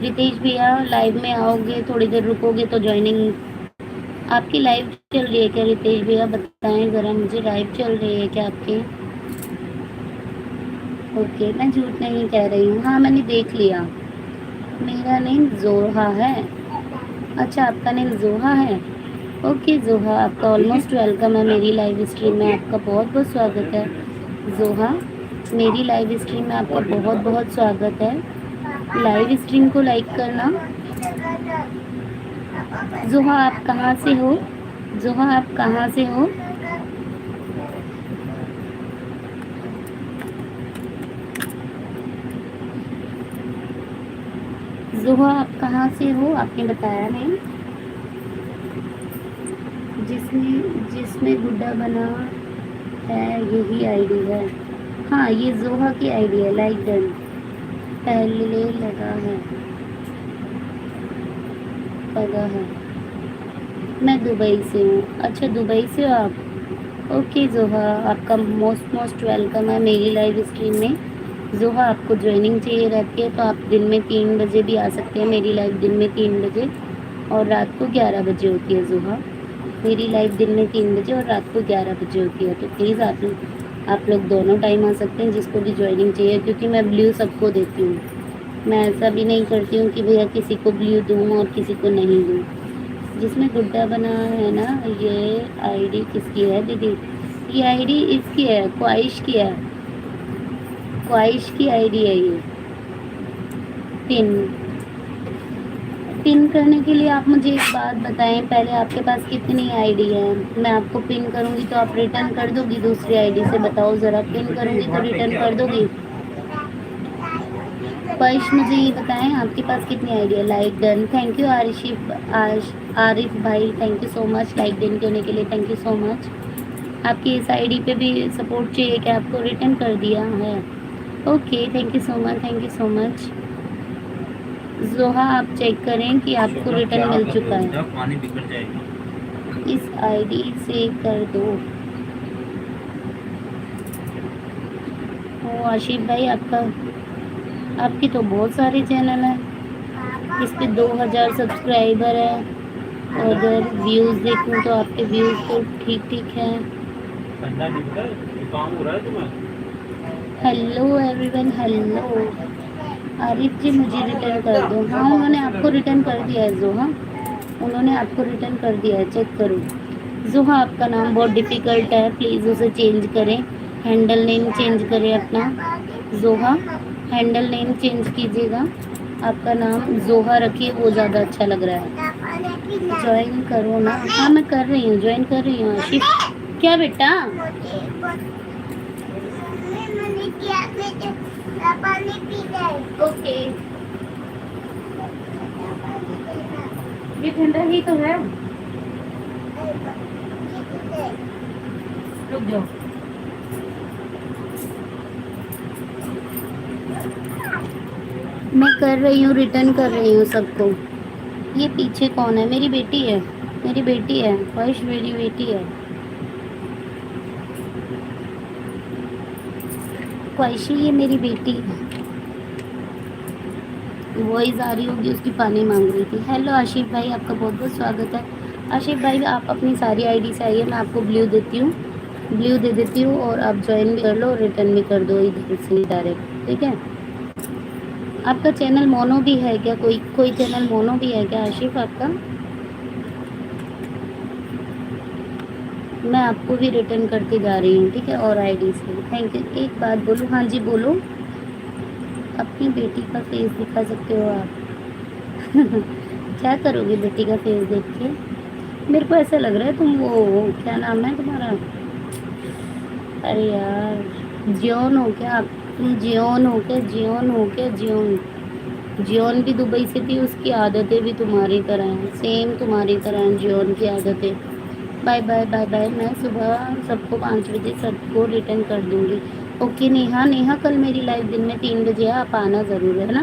रितेश भैया लाइव में आओगे, थोड़ी देर रुकोगे तो ज्वाइनिंग। आपकी लाइव चल रही है क्या रितेश भैया? बताएं ज़रा मुझे, लाइव चल रही है क्या आपकी? ओके मैं झूठ नहीं कह रही हूँ, हाँ मैंने देख लिया। मेरा नेम जोहा है। अच्छा आपका नेम जोहा है? ओके जोहा आपका ऑलमोस्ट वेलकम है मेरी लाइव स्ट्रीम में, आपका बहुत बहुत स्वागत है। जोहा मेरी लाइव स्ट्रीम में आपका बहुत बहुत स्वागत है। लाइव स्ट्रीम को लाइक करना। जोहा आप कहाँ से हो? जोहा आप कहाँ से हो? जोहा आप कहाँ से हो? आपने बताया नहीं। जिसमें गुड्डा बना है यही आईडी है। हाँ ये जोहा की आईडी है, लाइक डन पहले लगा है। मैं दुबई से हूँ। अच्छा दुबई से हो आप? ओके जोहा आपका मोस्ट वेलकम है मेरी लाइव स्ट्रीम में। जोहा आपको ज्वाइनिंग चाहिए रहती है तो आप दिन में 3 बजे भी आ सकते हैं। मेरी लाइव दिन में 3 बजे और रात को 11 बजे होती है जोहा। मेरी लाइव दिन में 3 बजे और रात को 11 बजे होती है, तो प्लीज़ आप लोग दोनों टाइम आ सकते हैं जिसको भी ज्वाइनिंग चाहिए, क्योंकि मैं ब्लू सबको देती हूँ। मैं ऐसा भी नहीं करती हूँ कि भैया किसी को ब्लू दूँ और किसी को नहीं दूँ। जिसमें गुड्डा बना है ना, ये आईडी किसकी है दीदी? ये आईडी इसकी है, ख्वाहिश की है, ख्वाहिश की आईडी है ये। पिन पिन करने के लिए आप मुझे एक बात बताएं, पहले आपके पास कितनी आईडी है? मैं आपको पिन करूंगी तो आप रिटर्न कर दोगी दूसरी आईडी से? बताओ ज़रा, पिन करूंगी तो रिटर्न कर दोगी? ख्वाहिश मुझे ये बताएं आपके पास कितनी आईडी है? Like done, thank you Arif भाई, thank you so much like done करने के लिए, थैंक यू सो मच। आपकी इस आईडी पे भी सपोर्ट चाहिए कि आपको रिटर्न कर दिया है? Okay, thank you so much, thank you so much. जोहा आप चेक करें कि आपको रिटर्न मिल चुका है। पानी बिगड़ जाएगा। इस आईडी से कर दो। ओ आशिफ भाई, आपकी तो बहुत सारे चैनल हैं, इस पे 2000 सब्सक्राइबर है, और अगर व्यूज़ देखूं तो आपके व्यूज़ तो ठीक ठीक हैं। Hello everyone, hello. Arif ji मुझे रिटर्न कर दो। हाँ, उन्होंने आपको रिटर्न कर दिया है जोहा, उन्होंने आपको रिटर्न कर दिया है, चेक करो। जोहा आपका नाम बहुत डिफ़िकल्ट है, प्लीज़ उसे चेंज करें, हैंडल नेम चेंज करें अपना। जोहा हैंडल नेम चेंज कीजिएगा, आपका नाम जोहा रखिए, वो ज़्यादा अच्छा लग रहा है। ज्वाइन करो ना। हाँ मैं कर रही हूँ, ज्वाइन कर रही हूँ आशिफ। क्या बेटा? ओके, ये ठंडा ही तो है, रुक जाओ। मैं कर रही हूँ, रिटर्न कर रही हूँ सबको। ये पीछे कौन है? मेरी बेटी है, मेरी बेटी है ख्वाहिश, मेरी बेटी है ख्वाहिशी, ये मेरी बेटी है। वॉइस आ रही होगी उसकी, पानी मांग रही थी। हेलो आशिफ भाई, आपका बहुत बहुत स्वागत है। आशिफ भाई आप अपनी सारी आईडी से आइए, मैं आपको ब्लू देती हूँ, ब्लू दे देती हूँ, और आप ज्वाइन भी कर लो और रिटर्न भी कर दो इधर से डायरेक्ट, ठीक है? आपका चैनल मोनो भी है क्या? कोई चैनल मोनो भी है क्या आशिफ आपका? मैं आपको भी रिटर्न करके जा रही हूँ, ठीक है, और आईडी से। Thank you. एक बात बोलूँ? हाँ जी बोलो। अपनी बेटी का फेस दिखा सकते हो आप? क्या करोगे बेटी का फेस देख के? मेरे को ऐसा लग रहा है तुम वो, क्या नाम है तुम्हारा? अरे यार, जियोन हो क्या आप? तुम जियोन हो क्या? जियोन हो क्या? जियोन जियोन भी दुबई से थी, उसकी आदतें भी तुम्हारी तरह हैं, सेम तुम्हारी तरह हैं जियोन की आदतें। Bye bye bye bye. मैं सुबह सबको 5 बजे सबको रिटर्न कर दूँगी। ओके नेहा, नेहा कल मेरी लाइव दिन में 3 बजे है, आप आना ज़रूर, है ना?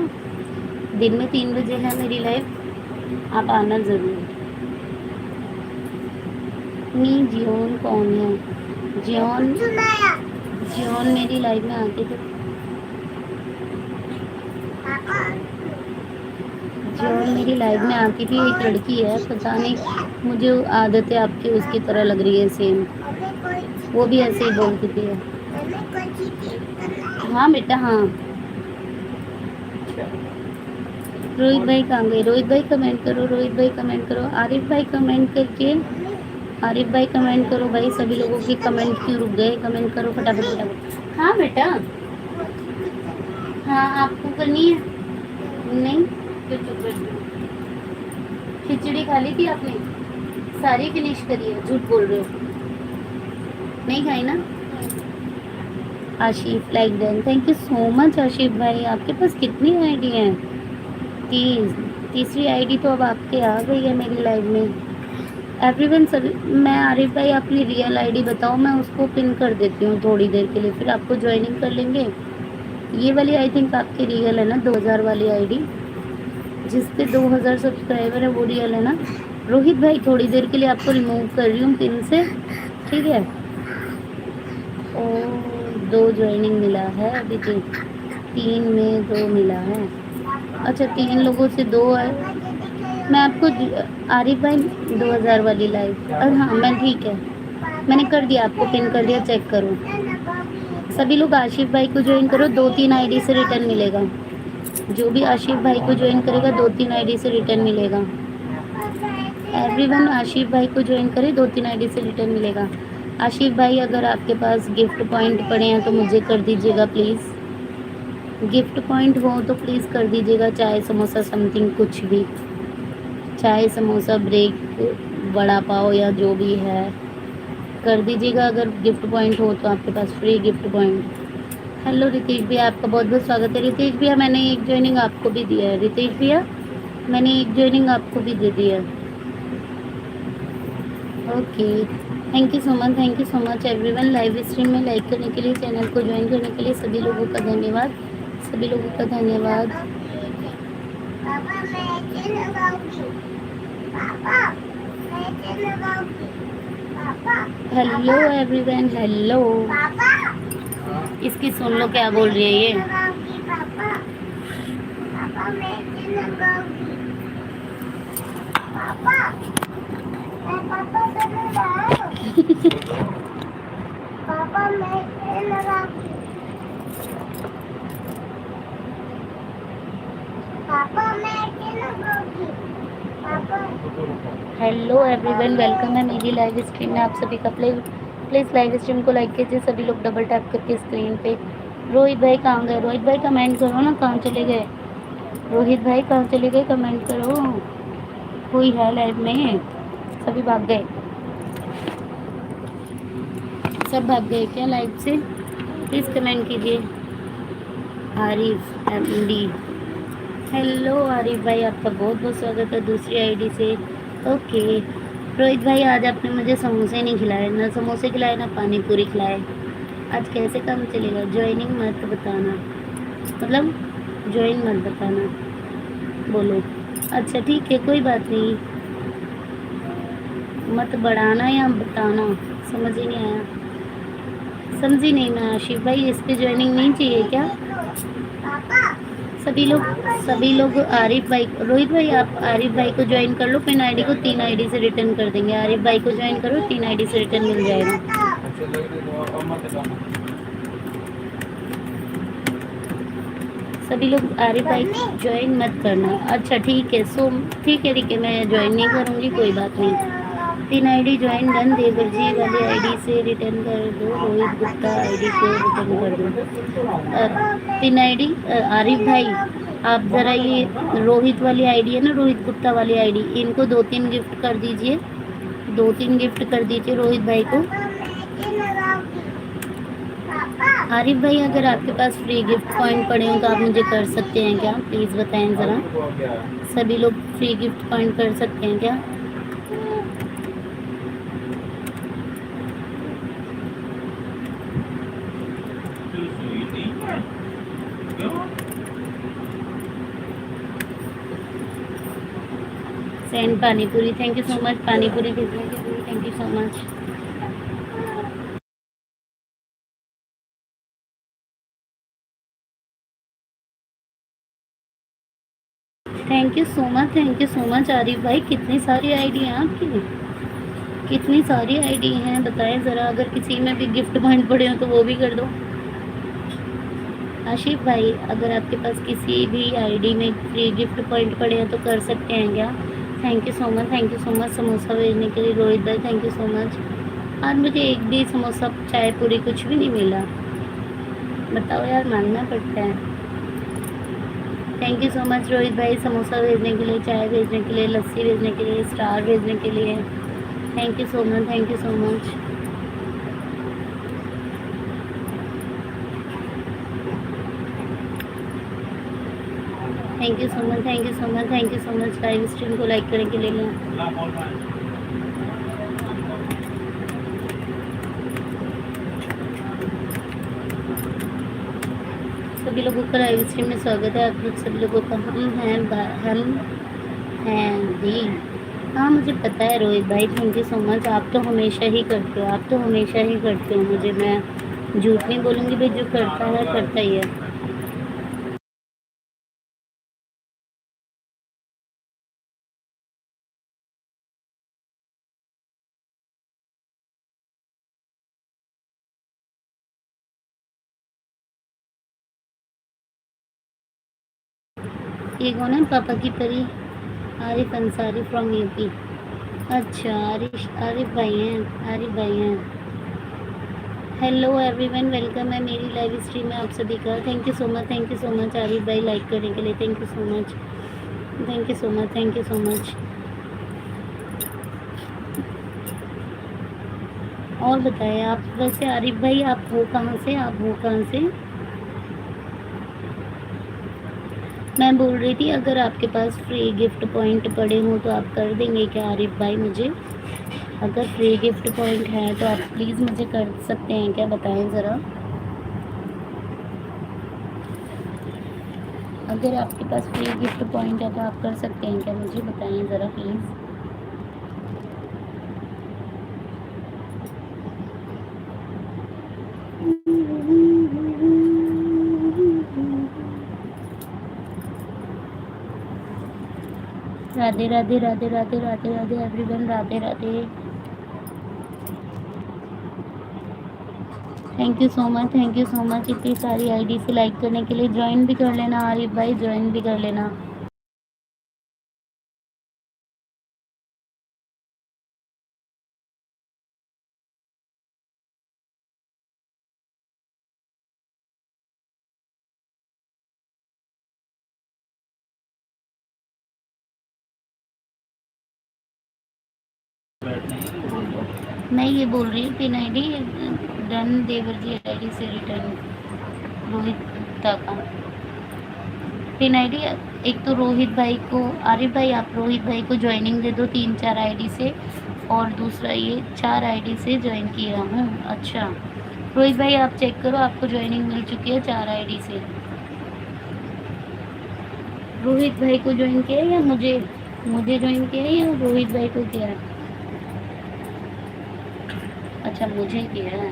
दिन में 3 बजे है मेरी लाइव, आप आना ज़रूर। नी जियोन कौन है? जियोन जियोन मेरी लाइव में आती थी। जियोन मेरी लाइव में आती थी, एक लड़की है, पता नहीं मुझे आदतें आपकी उसकी तरह लग रही है सेम, वो भी ऐसे ही बोलती थी। हाँ बेटा हाँ। रोहित भाई कहाँ गए? रोहित भाई कमेंट करो, रोहित भाई कमेंट करो। आरिफ भाई कमेंट करके, आरिफ भाई कमेंट करो भाई। सभी लोगों के कमेंट क्यों रुक गए? कमेंट करो फटाफट फटाफट। हाँ बेटा हाँ, आपको करनी है? नहीं तो चुप कर दो। खिचड़ी खा ली थी आपने? सारी फिनिश करी है? झूठ बोल रहे हो, नहीं खाई ना? Ashif like done, thank you so much Ashif भाई। आपके पास कितनी आईडी है? तीसरी आईडी तो अब आपके आ गई है मेरी लाइव में। एवरीवन सभी, मैं आरिफ भाई अपनी रियल आईडी बताओ, मैं उसको पिन कर देती हूँ थोड़ी देर के लिए, फिर आपको ज्वाइनिंग कर लेंगे। ये वाली आई थिंक आपकी रियल है ना, 2000 वाली आईडी जिस पे 2000 सब्सक्राइबर है, वो रियल है ना? रोहित भाई थोड़ी देर के लिए आपको रिमूव कर रही हूँ पिन से, ठीक है? और 2 ज्वाइनिंग मिला है अभी तक, 3 में 2 मिला है। अच्छा 3 लोगों से 2 है, मैं आपको आरिफ भाई 2000 वाली लाइव, हाँ मैं ठीक है, मैंने कर दिया, आपको पिन कर दिया, चेक करो। सभी लोग आशिफ भाई को ज्वाइन करो, 2-3 आईडी से रिटर्न मिलेगा। जो भी आशिफ भाई को ज्वाइन करेगा 2-3 आईडी से रिटर्न मिलेगा। एवरीवन आशिफ भाई को ज्वाइन करे, 2-3 आईडी से रिटर्न मिलेगा। आशिफ भाई अगर आपके पास गिफ्ट पॉइंट पड़े हैं तो मुझे कर दीजिएगा प्लीज़। गिफ्ट पॉइंट हो तो प्लीज़ कर दीजिएगा, चाय समोसा समथिंग कुछ भी, चाय समोसा ब्रेक वड़ा पाव या जो भी है कर दीजिएगा अगर गिफ्ट पॉइंट हो तो आपके पास free gift point. Hello Ritesh भैया, आपका बहुत बहुत स्वागत है। रितेश भैया मैंने एक ज्वाइनिंग आपको भी दिया है। रितेश भैया मैंने एक ज्वाइनिंग आपको भी दे दिया है। Okay, thank you so much everyone. Live stream में लाइक करने के लिए, चैनल को ज्वाइन करने के लिए सभी लोगों का धन्यवाद, सभी लोगों का धन्यवाद। Hello everyone, hello. इसकी सुन लो क्या बोल रही है ये। हेलो एवरीवन, वेलकम है मेरी लाइव स्ट्रीम में आप सभी का। प्लीज़ लाइव स्ट्रीम को लाइक कीजिए सभी लोग, डबल टैप करके स्क्रीन पे। रोहित भाई कहाँ गए? रोहित भाई कमेंट करो ना, कहाँ चले गए? रोहित भाई कहाँ चले गए? कमेंट करो, कोई है लाइव में? सभी भाग गए? सब भाग गए क्या लाइव से? प्लीज़ कमेंट कीजिए। आरिफ एमडी, हेलो आरिफ भाई, आपका बहुत बहुत स्वागत है दूसरी आईडी से। ओके रोहित भाई, आज आपने मुझे समोसे नहीं खिलाए, ना समोसे खिलाए ना पानी पूरी खिलाए। आज कैसे काम चलेगा? ज्वाइनिंग मत बताना, मतलब ज्वाइन मत बताना, बोलो। अच्छा ठीक है, कोई बात नहीं, मत बढ़ाना या बताना, समझ ही नहीं आया, समझी नहीं मैं। आशिफ भाई इस पे ज्वाइनिंग नहीं चाहिए क्या? सभी लोग आरिफ भाई, रोहित भाई आप आरिफ भाई को ज्वाइन कर लो, पिन आईडी को 3 आईडी से रिटर्न कर देंगे। आरिफ भाई को ज्वाइन करो, 3 आईडी से रिटर्न मिल जाएगा। सभी लोग आरिफ भाई ज्वाइन मत करना। अच्छा ठीक है, ठीक है मैं ज्वाइन नहीं करूँगी, कोई बात नहीं। 3 आईडी ज्वाइन डन। देवर जी वाली आईडी से रिटर्न कर दो, रोहित गुप्ता आईडी को रिटर्न कर दो। 3 आईडी आरिफ भाई आप ज़रा ये रोहित वाली आईडी है ना, रोहित गुप्ता वाली आईडी, इनको 2-3 गिफ्ट कर दीजिए, 2-3 गिफ्ट कर दीजिए रोहित भाई को। आरिफ भाई अगर आपके पास फ्री गिफ्ट पॉइंट पड़े हो तो आप मुझे कर सकते हैं क्या? प्लीज़ बताएं ज़रा, सभी लोग फ्री गिफ्ट पॉइंट कर सकते हैं क्या? Send panipuri, thank you so much panipuri भेजने के लिए, thank you so much. Thank you so much Arif भाई। कितनी सारी आईडी हैं आपकी, कितनी सारी आईडी हैं बताएं ज़रा, अगर किसी में भी गिफ्ट पॉइंट पड़े हो तो वो भी कर दो। आशिफ भाई अगर आपके पास किसी भी आईडी में फ्री गिफ्ट पॉइंट पड़े हैं तो कर सकते हैं क्या? Thank you so much samosa भेजने के लिए रोहित भाई, थैंक यू सो मच। आज मुझे एक भी समोसा चाय पूरी कुछ भी नहीं मिला, बताओ यार, मानना पड़ता है। Thank you so much Rohit भाई, समोसा भेजने के लिए, चाय भेजने के लिए, लस्सी भेजने के लिए, स्टार भेजने के लिए, thank you so much, thank you so much. Thank you so much, thank you so much, thank you so much live stream को लाइक करने के लिए। सभी लोगों का लाइव स्ट्रीम में स्वागत है, आप लोग सभी लोगों का। हम हैं जी, हाँ मुझे पता है रोहित भाई, थैंक यू सो मच। आप तो हमेशा ही करते हो, आप तो हमेशा ही करते हो, मुझे, मैं झूठ नहीं बोलूँगी भाई, जो करता ही है। ये कौन है पापा की परी? Arif Ansari from UP. अच्छा, आरिफ भाई हैं, आरिफ भाई हैं। हेलो एवरीवन, वेलकम है मेरी लाइव स्ट्रीम में आप सभी का। Thank you so much, thank you so much Arif भाई लाइक करने के लिए। Thank you so much, thank you so much, thank you so much. और बताएं आप, वैसे आरिफ भाई आप हो कहाँ से, आप हो कहाँ से? मैं बोल रही थी अगर आपके पास फ्री गिफ्ट पॉइंट पड़े हों तो आप कर देंगे क्या आरिफ भाई मुझे? अगर फ्री गिफ्ट पॉइंट है तो आप प्लीज़ मुझे कर सकते हैं क्या, बताएं ज़रा। अगर आपके पास फ्री गिफ्ट पॉइंट है तो आप कर सकते हैं क्या, मुझे बताएं ज़रा please. Radhe Radhe Radhe Radhe Radhe Radhe everyone, Radhe Radhe. Thank you so much, thank you so much इतनी सारी आईडी से लाइक करने के लिए। ज्वाइन भी कर लेना आरिफ भाई, ज्वाइन भी कर लेना। मैं ये बोल रही हूँ पिन आईडी डन देवर जी आईडी से रिटर्न रोहित गुप्ता का पिन आईडी। एक तो रोहित भाई को, आरिफ भाई आप रोहित भाई को ज्वाइनिंग दे दो 3-4 आईडी से, और दूसरा ये 4 आईडी से ज्वाइन किया हूँ। अच्छा रोहित भाई आप चेक करो, आपको ज्वाइनिंग मिल चुकी है 4 आईडी से। रोहित भाई को ज्वाइन किया या मुझे ज्वाइन किया या रोहित भाई को किया? अच्छा मुझे किया है,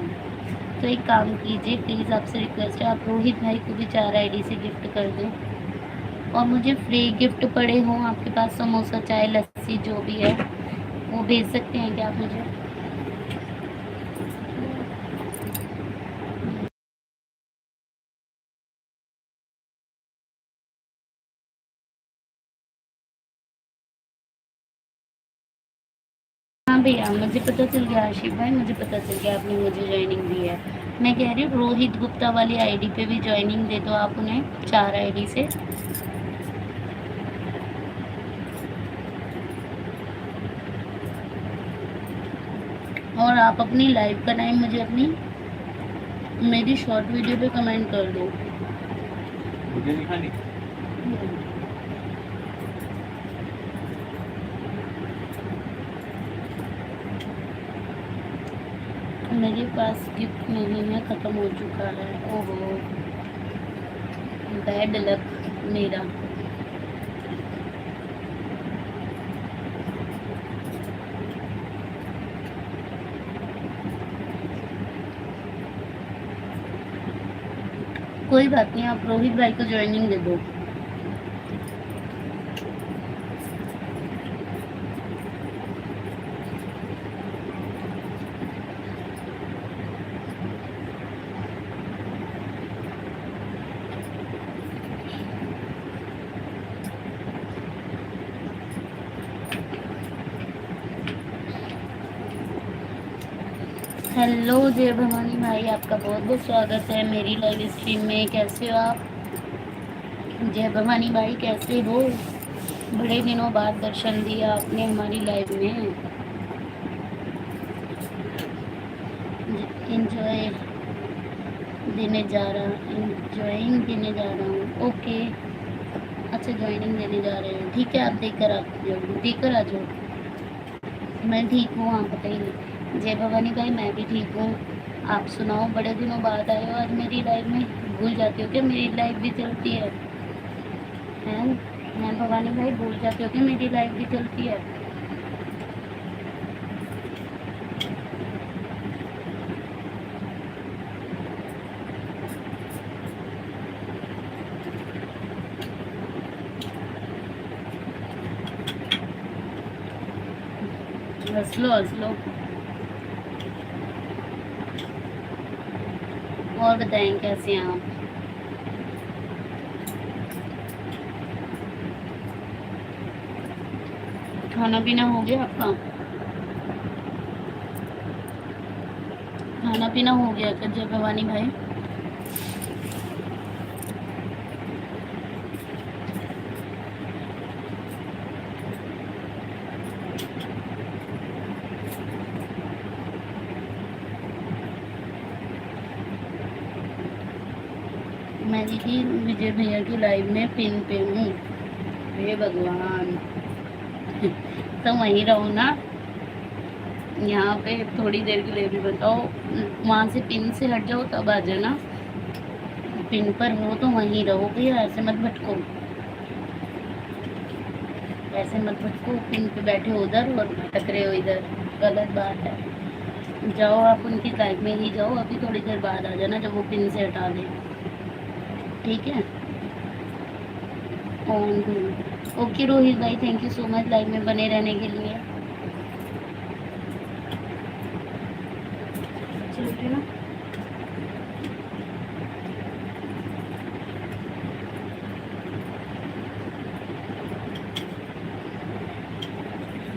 तो एक काम कीजिए प्लीज़, आपसे रिक्वेस्ट है आप रोहित भाई को भी 4 आईडी से गिफ्ट कर दें। और मुझे फ्री गिफ्ट पड़े हों आपके पास, समोसा चाय लस्सी जो भी है वो भेज सकते हैं क्या आप मुझे? हाँ भैया मुझे पता चल गया, आशिफ भाई मुझे पता चल गया आपने मुझे ज्वाइनिंग दी है। मैं कह रही हूँ रोहित गुप्ता वाली आईडी पे भी ज्वाइनिंग दे दो आप उन्हें 4 आईडी से। और आप अपनी लाइव का टाइम मुझे अपनी मेरी शॉर्ट वीडियो पे कमेंट कर दो। मुझे नहीं खानी। मेरे पास गिफ्ट नहीं है, ख़त्म हो चुका है। ओहो बैड लक मेरा। कोई बात नहीं, आप रोहित भाई को ज्वाइनिंग दे दो। हेलो जय भवानी भाई, आपका बहुत बहुत स्वागत है मेरी लाइव स्ट्रीम में। कैसे हो आप जय भवानी भाई, कैसे हो? बड़े दिनों बाद दर्शन दिया आपने हमारी लाइव में। इंजॉय देने जा रहा इंजॉइंग देने जा रहा हूँ। ओके अच्छा ज्वाइनिंग देने जा रहे हैं, ठीक है आप देकर आ जाओ। मैं ठीक हूँ, आप बताइए। जय भवानी भाई मैं भी ठीक हूँ, आप सुनाओ? बड़े दिनों बाद आए हो आज मेरी लाइव में, भूल जाते हो क्या मेरी लाइव भी चलती है? हैं भवानी भाई भूल जाते हो क्या मेरी लाइव भी चलती है? हंस लो हंस लो। और बताएं कैसे हैं आप? खाना पीना हो गया आपका? खाना पीना हो गया क्या जय भवानी भाई? मैं देखी विजय भैया की लाइव में पिन पे हूँ। हे भगवान तो वहीं रहो ना, यहाँ पे थोड़ी देर के लिए भी बताओ, वहाँ से पिन से हट जाओ तब आ जाना। पिन पर हो तो वहीं रहो भैया, ऐसे मत भटको, ऐसे मत भटको। पिन पे बैठे हो उधर और भटक रहे हो इधर, गलत बात है। जाओ आप उनकी लाइफ में ही जाओ, अभी थोड़ी देर बाद आ जाना जब वो पिन से हटा दें, ठीक है? On do. ओके रोहित भाई, thank you so much live में बने रहने के लिए। चलिए ना,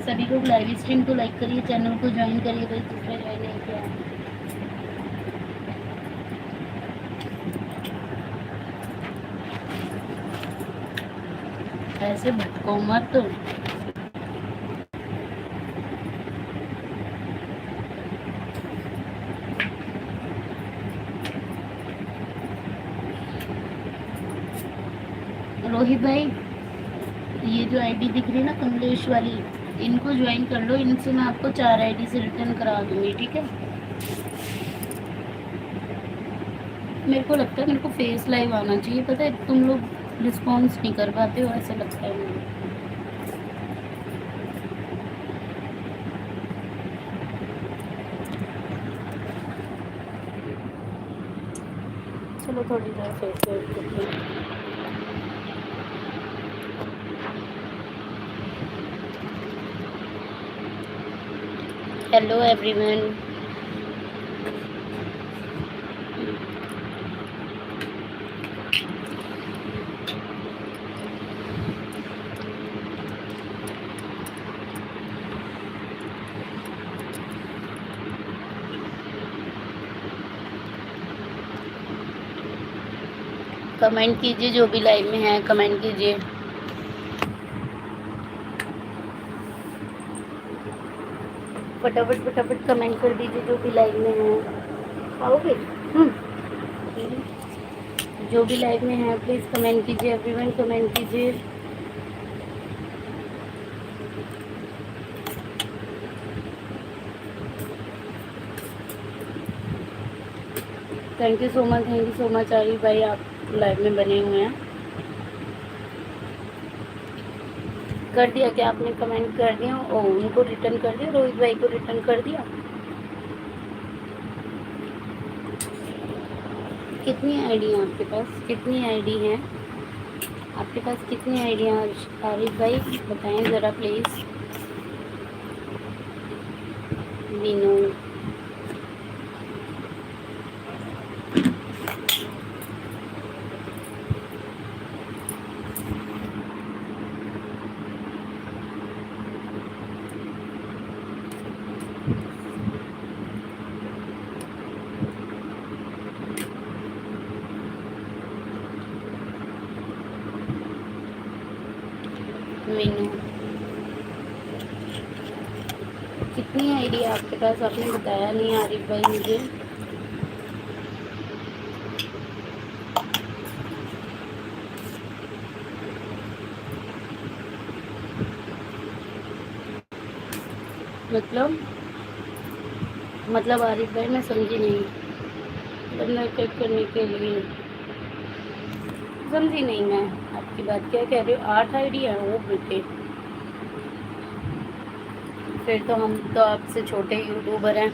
सभी लोग लाइव स्ट्रीम को लाइक करिए, चैनल को ज्वाइन करिए भाई, दूसरा ज्वाइन नहीं किया। ऐसे भटको मत। रोहित भाई, ये जो आईडी दिख रही है ना कमलेश वाली, इनको ज्वाइन कर लो, इनसे मैं आपको 4 आईडी से रिटर्न करा दूंगी, ठीक है? मेरे को लगता है मेरे को फेस लाइव आना चाहिए, पता है तुम लोग रिस्पॉन्स नहीं कर पाते हो, ऐसा लगता है मुझे। चलो थोड़ी देर फेस लाइव करते हैं। हेलो एवरीवन, कमेंट कीजिए, जो भी लाइव में है कमेंट कीजिए। फटाफट फटाफट कमेंट कर दीजिए जो भी लाइव में है। आओगे? जो भी लाइव में है प्लीज़ कमेंट कीजिए, एवरीवन कमेंट कीजिए। Thank you so much Arif भाई, आप लाइव में बने हुए हैं। कर दिया क्या आपने? कमेंट कर दिया? ओ उनको रिटर्न कर दिया, रोहित भाई को रिटर्न कर दिया। कितनी आईडी है आपके पास? कितनी आईडी है आपके पास? कितनी आईडी है आरिफ भाई बताएं ज़रा प्लीज़। मीनू, मीनू, कितनी आईडी है आपके पास? आपने बताया नहीं आरिफ भाई मुझे। मतलब आरिफ भाई मैं समझी नहीं। बंदा चेक करने के लिए समझी नहीं मैं आपकी बात, क्या कह रहे हो? 8 आईडी है वो बेटे, फिर तो हम तो आपसे छोटे यूट्यूबर हैं।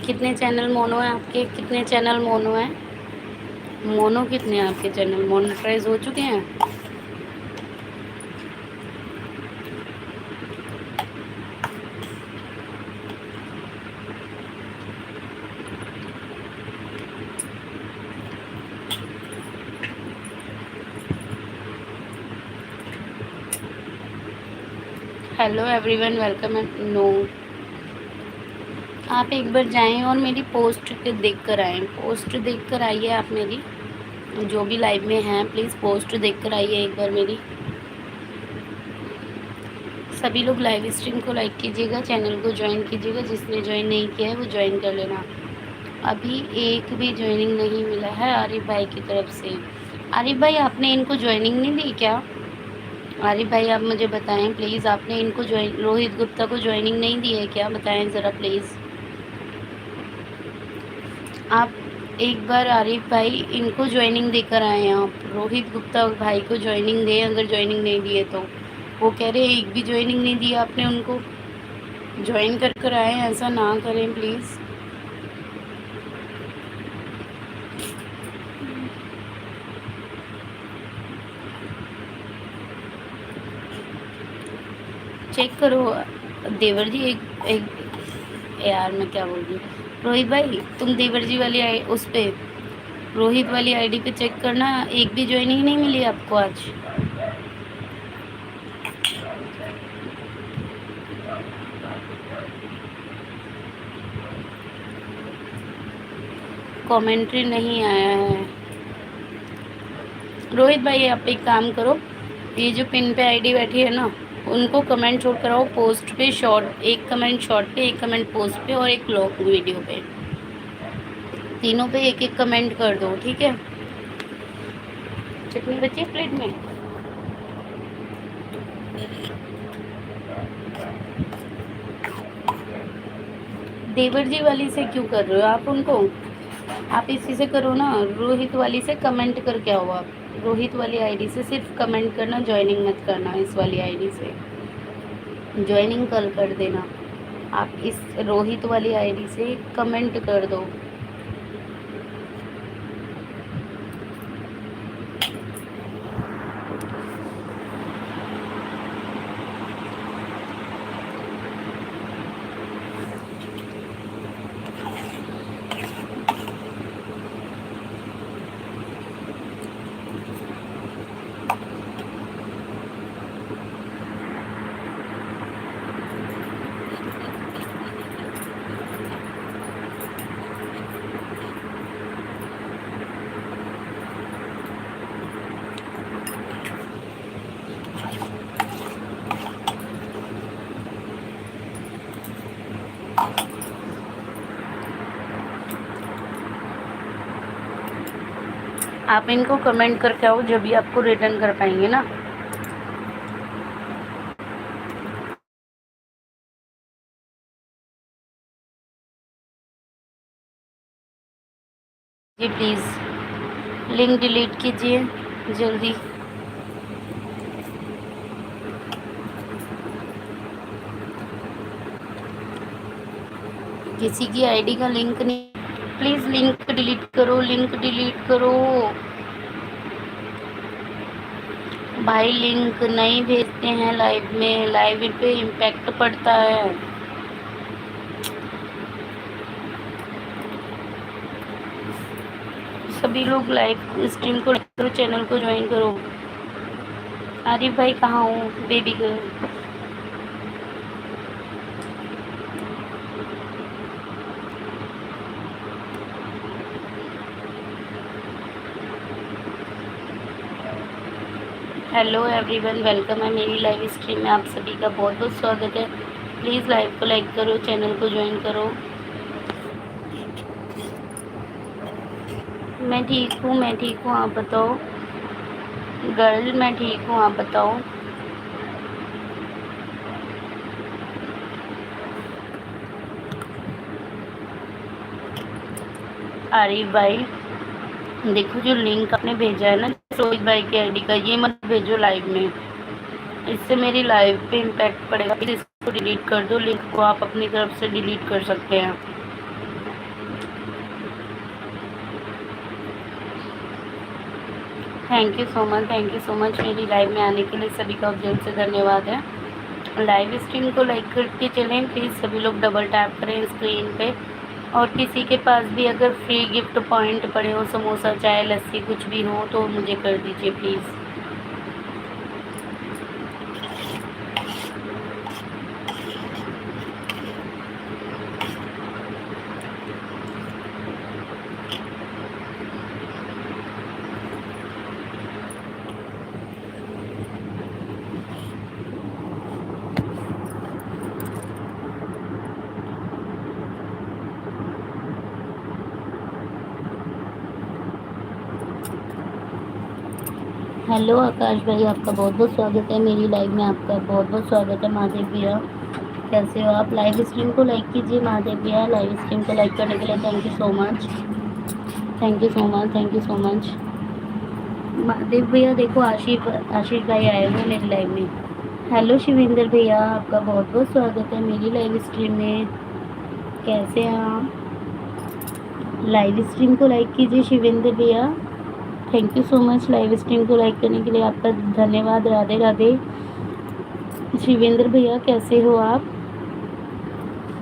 कितने चैनल मोनो हैं आपके? कितने चैनल मोनो हैं? मोनो कितने हैं आपके चैनल? मोनेटाइज हो चुके हैं? Hello everyone, welcome. नो, आप एक बार जाएं और मेरी पोस्ट के देख कर आएँ। पोस्ट देख कर आइए आप मेरी, जो भी लाइव में हैं प्लीज़ पोस्ट देख कर आइए एक बार मेरी। सभी लोग लाइव स्ट्रीम को लाइक कीजिएगा, चैनल को ज्वाइन कीजिएगा। जिसने ज्वाइन नहीं किया है वो ज्वाइन कर लेना। अभी एक भी ज्वाइनिंग नहीं मिला है आरिफ भाई की तरफ से। आरिफ भाई, आपने इनको ज्वाइनिंग नहीं दी क्या? आरिफ भाई, आप मुझे बताएं प्लीज़, आपने इनको ज्वाइन, रोहित गुप्ता को ज्वाइनिंग नहीं दी है क्या? बताएं ज़रा प्लीज़। आप एक बार आरिफ भाई इनको ज्वाइनिंग देकर आए हैं। आप रोहित गुप्ता भाई को ज्वाइनिंग दें, अगर ज्वाइनिंग नहीं दी है तो। वो कह रहे हैं एक भी ज्वाइनिंग नहीं दी आपने उनको। ज्वाइन कर आए, ऐसा ना करें प्लीज़। चेक करो देवर जी। एक यार, मैं क्या बोल रही हूँ। रोहित भाई, तुम देवर जी वाली उस पे रोहित वाली आईडी पे चेक करना, एक भी ज्वाइनिंग नहीं मिली आपको आज। कमेंट्री नहीं आया है। रोहित भाई, आप एक काम करो, ये जो पिन पे आईडी बैठी है ना, उनको कमेंट छोड़ कराओ पोस्ट पे। शॉर्ट, एक कमेंट शॉर्ट पे, एक कमेंट पोस्ट पे और एक लॉक वीडियो पे। तीनों पे एक एक कमेंट कर दो, ठीक है? चटनी बची है प्लेट में। देवर जी वाली से क्यों कर रहे हो आप उनको? आप इसी से करो ना, रोहित वाली से कमेंट करके आओ आप। रोहित वाली आईडी से सिर्फ कमेंट करना, ज्वाइनिंग मत करना। इस वाली आईडी से ज्वाइनिंग कल कर देना। आप इस रोहित वाली आईडी से कमेंट कर दो। आप इनको कमेंट करके आओ, जब भी आपको रिटर्न कर पाएंगे ना। जी प्लीज़ लिंक डिलीट कीजिए जल्दी। किसी की आईडी का लिंक नहीं, प्लीज़ लिंक डिलीट करो, लिंक डिलीट करो भाई। लिंक नहीं भेजते हैं लाइव में, लाइव पे इम्पैक्ट पड़ता है। सभी लोग लाइव स्ट्रीम को करो, चैनल को ज्वाइन करो। आरिफ भाई कहाँ हो baby girl? Hello everyone, welcome है मेरी लाइव स्ट्रीम में। आप सभी का बहुत बहुत स्वागत है। प्लीज़ लाइव को लाइक करो, चैनल को ज्वाइन करो। मैं ठीक हूँ, मैं ठीक हूँ, आप बताओ। गर्ल, मैं ठीक हूँ, आप बताओ। आरिफ भाई, देखो जो लिंक आपने भेजा है ना रोहित भाई की आईडी का, ये मत भेजो लाइव में। इससे मेरी लाइव पे इम्पैक्ट पड़ेगा। प्लीज़ इसको डिलीट कर दो। लिंक को आप अपनी तरफ से डिलीट कर सकते हैं। Thank you so much, thank you so much मेरी लाइव में आने के लिए सभी का दिल से धन्यवाद है। लाइव स्ट्रीम को लाइक करके चलें प्लीज़। सभी लोग डबल टैप करें स्क्रीन पे। और किसी के पास भी अगर फ्री गिफ्ट पॉइंट पड़े हो, समोसा, चाय, लस्सी कुछ भी हो, तो मुझे कर दीजिए प्लीज़। हेलो आकाश भाई, आपका बहुत बहुत स्वागत है मेरी लाइव में। आपका बहुत बहुत स्वागत है। महादेव भैया कैसे हो आप? लाइव स्ट्रीम को लाइक कीजिए महादेव भैया। लाइव स्ट्रीम को लाइक करने के लिए thank you so much, thank you so much, thank you so much. Mahadev भैया देखो, आशीष भाई आए हुए मेरी लाइव में। हेलो शिवेंद्र भैया, आपका बहुत बहुत स्वागत है मेरी लाइव स्ट्रीम में। कैसे हैं आप? लाइव स्ट्रीम को लाइक कीजिए शिवेंद्र भैया। Thank you so much live stream को लाइक करने के लिए आपका धन्यवाद। राधे राधे। शिवेंद्र भैया कैसे हो आप?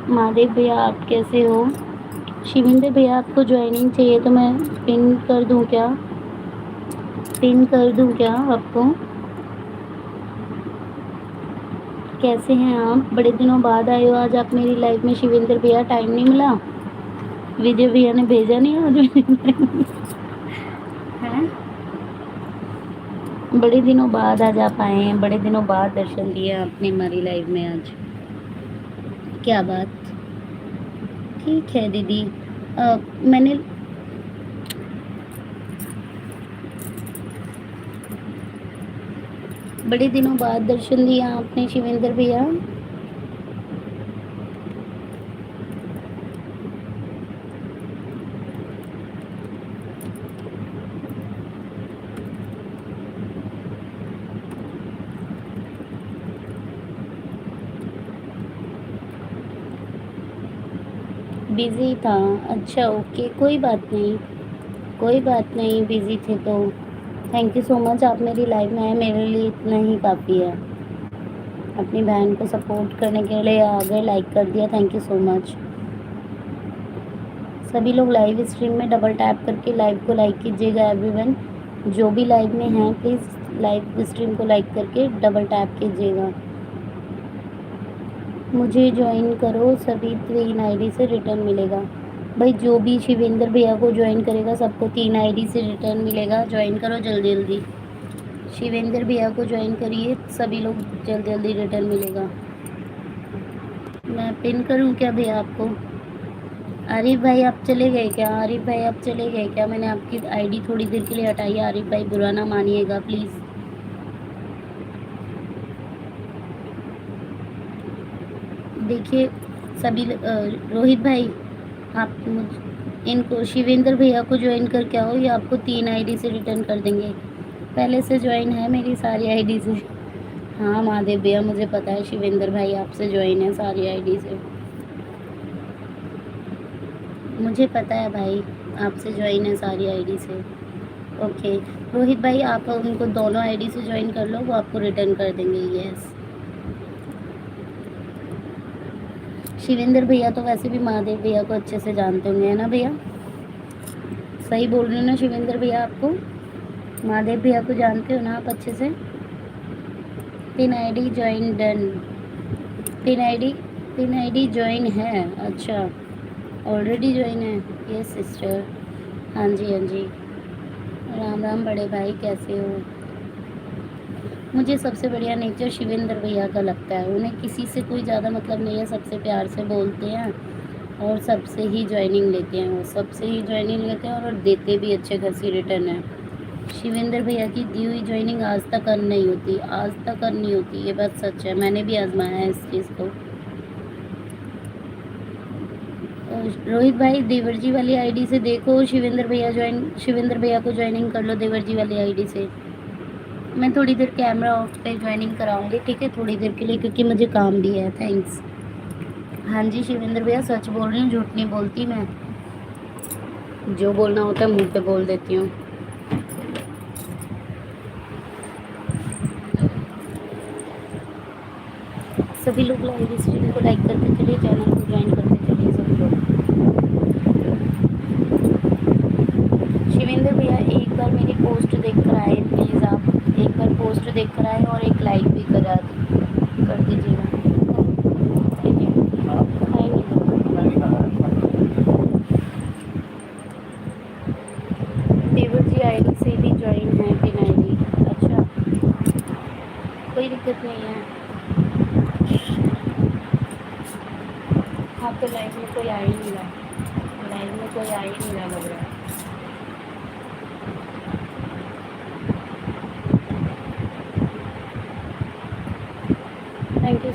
महादेव भैया आप कैसे हो? शिवेंद्र भैया आपको ज्वाइनिंग चाहिए तो मैं पिन कर दूं क्या? पिन कर दूं क्या आपको? कैसे हैं आप? बड़े दिनों बाद आए हो आज आप मेरी लाइफ में शिवेंद्र भैया। टाइम नहीं मिला? विजय भैया ने भेजा नहीं आज मेरी live में? हैं? बड़े दिनों बाद आज आप आए हैं, बड़े दिनों बाद दर्शन दिए आपने हमारी लाइव में आज। क्या बात। ठीक है दीदी। मैंने बड़े दिनों बाद दर्शन दिया आपने शिवेंद्र भैया। बिजी था? अच्छा ओके, कोई बात नहीं, कोई बात नहीं, बिजी थे तो। थैंक यू सो मच, आप मेरी लाइव में आए, मेरे लिए इतना ही काफ़ी है। अपनी बहन को सपोर्ट करने के लिए आ गए, लाइक कर दिया, थैंक यू सो मच। सभी लोग लाइव स्ट्रीम में डबल टैप करके लाइव को लाइक कीजिएगा। एवरीवन जो भी लाइव में हैं प्लीज़ लाइव स्ट्रीम को लाइक करके डबल टैप कीजिएगा। मुझे ज्वाइन करो, सभी 3 आईडी से रिटर्न मिलेगा। भाई जो भी शिवेंद्र भैया को ज्वाइन करेगा सबको 3 आईडी से रिटर्न मिलेगा। ज्वाइन करो जल्दी जल्दी, शिवेंद्र भैया को ज्वाइन करिए, सभी लोग जल्दी जल्दी रिटर्न मिलेगा। मैं पिन करूं क्या भैया आपको? आरिफ भाई आप चले गए क्या? आरिफ भाई आप चले गए क्या? मैंने आपकी आईडी थोड़ी देर के लिए हटाई है। आरिफ भाई बुरा ना मानिएगा प्लीज़। देखिए सभी रोहित भाई आप इनको शिवेंद्र भैया को ज्वाइन करके आओ, ये आपको 3 आईडी से रिटर्न कर देंगे। पहले से ज्वाइन है मेरी सारी आईडी से। हाँ महादेव भैया मुझे पता है शिवेंद्र भाई आपसे ज्वाइन है सारी आईडी से, मुझे पता है भाई आपसे ज्वाइन है सारी आईडी से। ओके रोहित भाई आप उनको दोनों आईडी से ज्वाइन कर लो, वो आपको रिटर्न कर देंगे। यस शिवेंद्र भैया तो वैसे भी महादेव भैया को अच्छे से जानते होंगे, है ना भैया? सही बोल रही हूँ ना शिवेंद्र भैया? आपको महादेव भैया को जानते हो ना आप अच्छे से? Pin ID join done. Pin ID join है? अच्छा ऑलरेडी ज्वाइन है। यस सिस्टर, हाँ जी हाँ जी। राम राम बड़े भाई कैसे हो? मुझे सबसे बढ़िया नेचर शिवेंद्र भैया का लगता है, उन्हें किसी से कोई ज़्यादा मतलब नहीं है, सबसे प्यार से बोलते हैं और सबसे ही ज्वाइनिंग लेते हैं। वो सबसे ही ज्वाइनिंग लेते हैं और देते भी अच्छे खासी रिटर्न है। शिवेंद्र भैया की दी हुई ज्वाइनिंग आज तक अर्न नहीं होती, आज तक अर्न नहीं होती, ये बात सच है। मैंने भी आजमाया है इस चीज़ को। रोहित भाई देवर जी वाली आईडी से देखो, शिवेंद्र भैया को ज्वाइनिंग कर लो देवर जी वाली आईडी से। मैं थोड़ी देर कैमरा ऑफ पे ज्वाइनिंग कराऊंगी, ठीक है, थोड़ी देर के लिए, क्योंकि मुझे काम भी है। थैंक्स। हाँ जी शिवेंद्र भैया सच बोल रही हूँ, झूठ नहीं बोलती मैं, जो बोलना होता है मुंह पे बोल देती हूँ। सभी लोग लाइव स्ट्रीम को लाइक करते चलिए, चैनल को ज्वाइन करते चलिए सभी लोग। शिवेंद्र भैया एक बार मेरी पोस्ट देख कर आए प्लीज़, आप एक बार पोस्ट देख कर आए और एक लाइक भी कर दीजिएगा। देवर जी आईडी से भी ज्वाइन है पिन आईडी। अच्छा कोई दिक्कत नहीं है। हाँ तो लाइव में कोई आ ही नहीं रहा, लाइव में कोई आ ही नहीं रहा लग रहा है।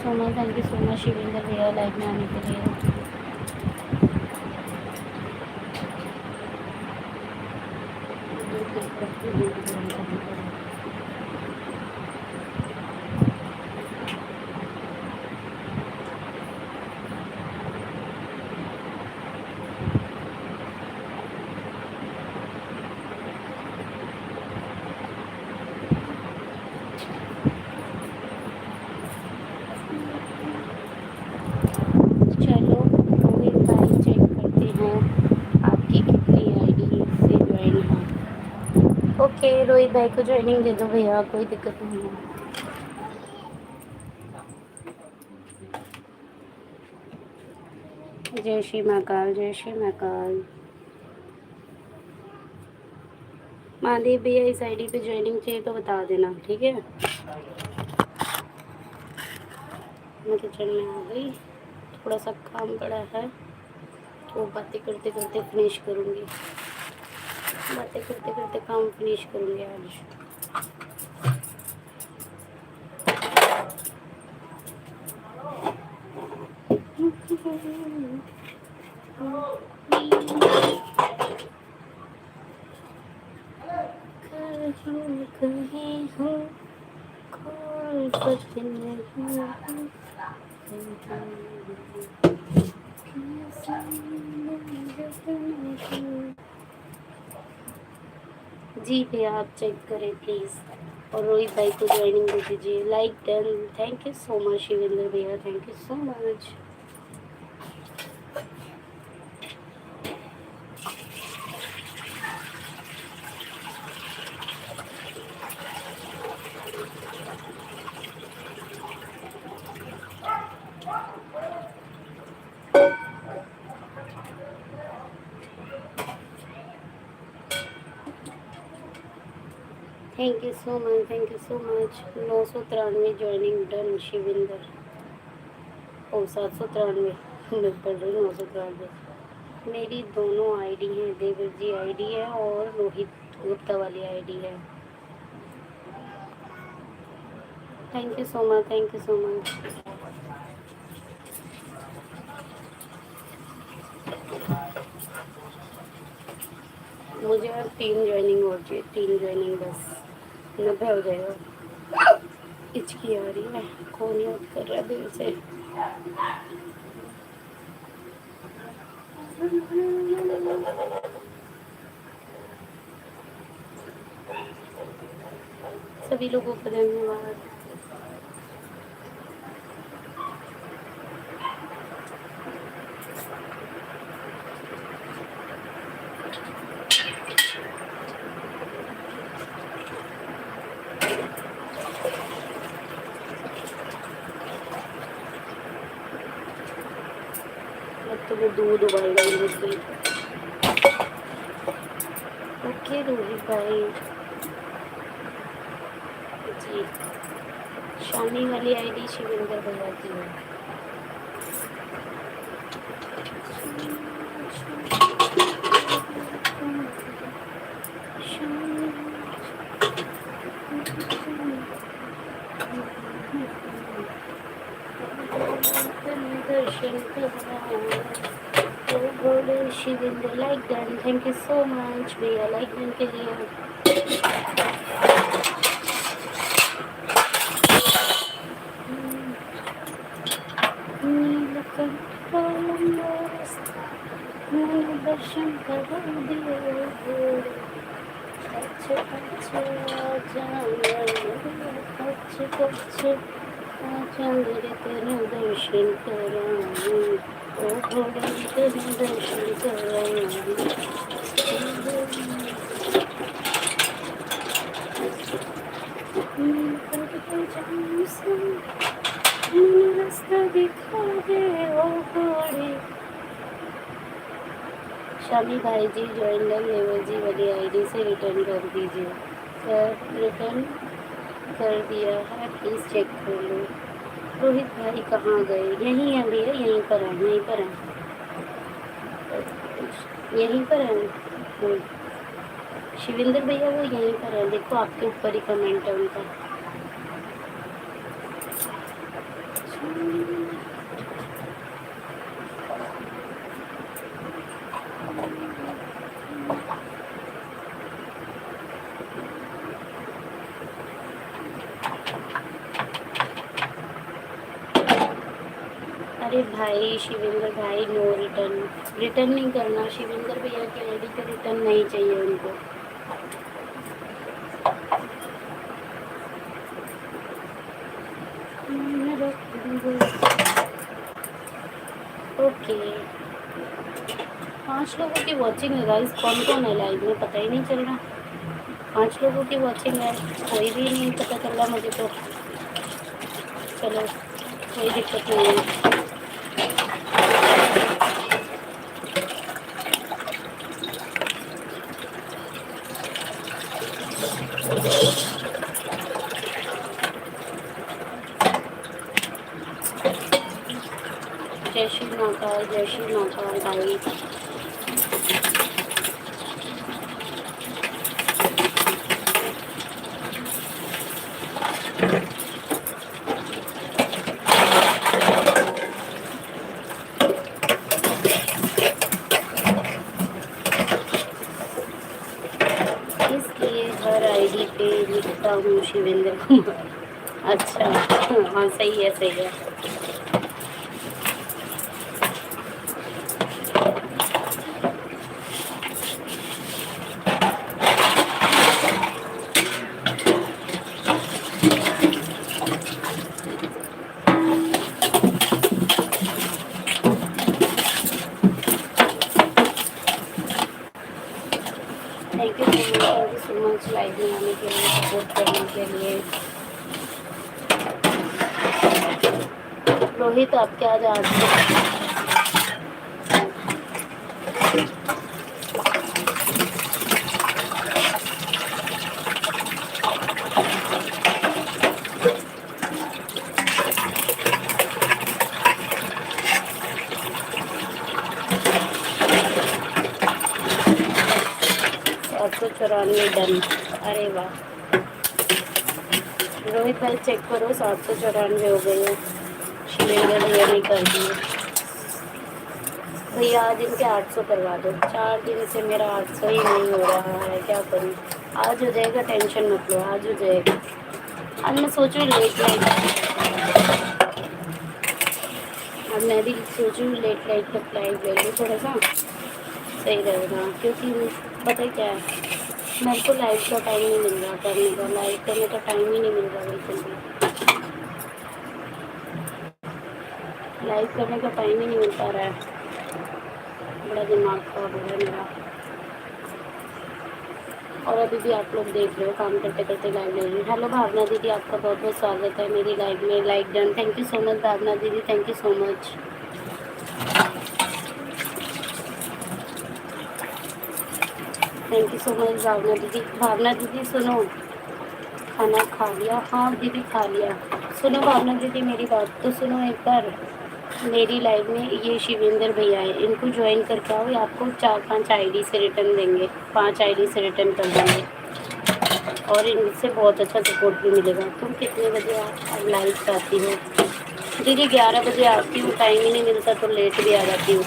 सो much, thank you so much Shivendra भैया लाइव में आने के लिए। चलो रोहित भाई चेक करते हैं आपकी कितनी आईडी से ज्वाइन है। ओके रोहित भाई को ज्वाइनिंग दे दो भैया, कोई दिक्कत नहीं है। जय श्री महाकाल, जय श्री महाकाल। महादेव भैया इस आईडी पे ज्वाइनिंग चाहिए तो बता देना, ठीक है। मैं किचन में आ गई, थोड़ा सा काम पड़ा है तो बातें करते करते फिनिश करूँगी, बातें करते करते काम फिनिश करूँगी आज। कहीं हो कोई पता नहीं, जी भैया आप चेक करें प्लीज़, और रोहित भाई को ज्वाइनिंग दे दीजिए। Like done, thank you so much Shivendra भैया, thank you so much. Thank you so much, thank you so much. 993 joining done Shivinder, ओ 793 मैं पढ़ रही हूँ 993। मेरी दोनों आईडी हैं, देवर जी आईडी है और रोहित गुप्ता वाली आईडी है। Thank you so much, thank you so much. मुझे अब 3 ज्वाइनिंग और चाहिए, 3 ज्वाइनिंग बस 90 हो जाएगा। हिचकी आ रही है, कौन याद कर रहा है दिल से। सभी लोगों को धन्यवाद। तो वो दूध उबाल रही। ओके रोहित भाई जी, शामी वाली आईडी शिविंदर भैया की है। दर्शन तो Shivinder like done, thank you so much भैया लाइक डन के लिए। दर्शन करो दिए अच्छे अच्छे चंद्र तेरा दर्शन कराऊं, ओ भोले तेरा दर्शन कराऊं। रास्ता दिखा दे ओ घोड़े। शामी भाई जी ज्वाइन लेवर जी वाली आईडी से रिटर्न कर दीजिए। सर रिटर्न कर दिया है, प्लीज़ चेक कर लो। रोहित भाई कहाँ गए? यहीं हैं भैया, यहीं पर हैं, यहीं पर हैं, यहीं पर हैं। शिविंदर भैया वो यहीं पर है, देखो आपके ऊपर ही कमेंट है उनका। अरे भाई शिवेंद्र भाई, नो रिटर्न, रिटर्न नहीं करना। शिवेंद्र भैया की आईडी पे रिटर्न नहीं चाहिए उनको। ओके, 5 लोगों की वॉचिंग है गाइस। कौन कौन है लाइव में पता ही नहीं चल रहा। 5 लोगों की वॉचिंग है, कोई भी नहीं पता चल रहा मुझे तो। चलो कोई दिक्कत नहीं है। जय श्री महाकाल, जय श्री महाकाल भाई। इसलिए हर आईडी पे लिखता हूँ शिवेंद्र कुमार। अच्छा हाँ, सही है सही है। Thank you so much live में आने के लिए, सपोर्ट करने के लिए। रोहित आपके आज $794 डन। अरे वाह रोहित भाई, चेक करो 794 हो गए हैं। शिवेंद्र भैया नहीं कर दिए। भैया आज इनके 800 करवा दो। 4 दिन से मेरा 800 ही नहीं हो रहा है, क्या करूँ। आज हो जाएगा, टेंशन मत लो, आज हो जाएगा। आज मैं सोचूँ लेट नाइट, अब मैं भी सोचूँ लेट नाइट तक लाइव ले लूँ, थोड़ा सा सही रहेगा। क्योंकि पता है क्या है, मेरे को लाइव का टाइम नहीं मिल रहा करने का। लाइव करने का टाइम ही नहीं मिल रहा बिल्कुल भी। लाइव करने का टाइम ही नहीं मिल पा रहा है। बड़ा दिमाग खराब हो रहा है मेरा। और अभी भी आप लोग देख रहे हो, काम करते करते लाइव ले रही हूँ। हेलो भावना दीदी, आपका बहुत बहुत स्वागत है मेरी लाइव में। Like done, thank you so much Bhavna दीदी, thank you so much. Thank you so much Bhavna दीदी। भावना दीदी सुनो, खाना खा लिया? हाँ दीदी खा लिया। सुनो भावना दीदी, मेरी बात तो सुनो एक बार। मेरी लाइव में ये शिवेंद्र भैया है, इनको ज्वाइन करके आओ। ये आपको 4-5 आईडी से रिटर्न देंगे, 5 आईडी से रिटर्न कर देंगे। और इनसे बहुत अच्छा सपोर्ट भी मिलेगा। तुम कितने बजे आप लाइव आती हो? दीदी 11 बजे आती हूँ, टाइम ही नहीं मिलता तो लेट भी आ जाती हूँ।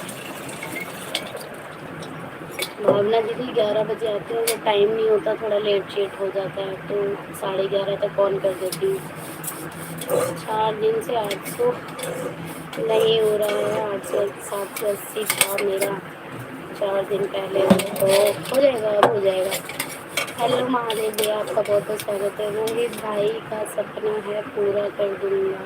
भावना दीदी 11 बजे आती हूँ, जब टाइम नहीं होता थोड़ा लेट शेट हो जाता है तो 11:30 तक ऑन कर देती हूँ। 4 दिन से 800 नहीं हो रहा है। 800 780 था मेरा 4 दिन पहले, तो हो जाएगा, अब हो जाएगा। हेलो महादेव भैया, आपका बहुत बहुत स्वागत है। रोहित भाई का सपना है पूरा कर दूंगा,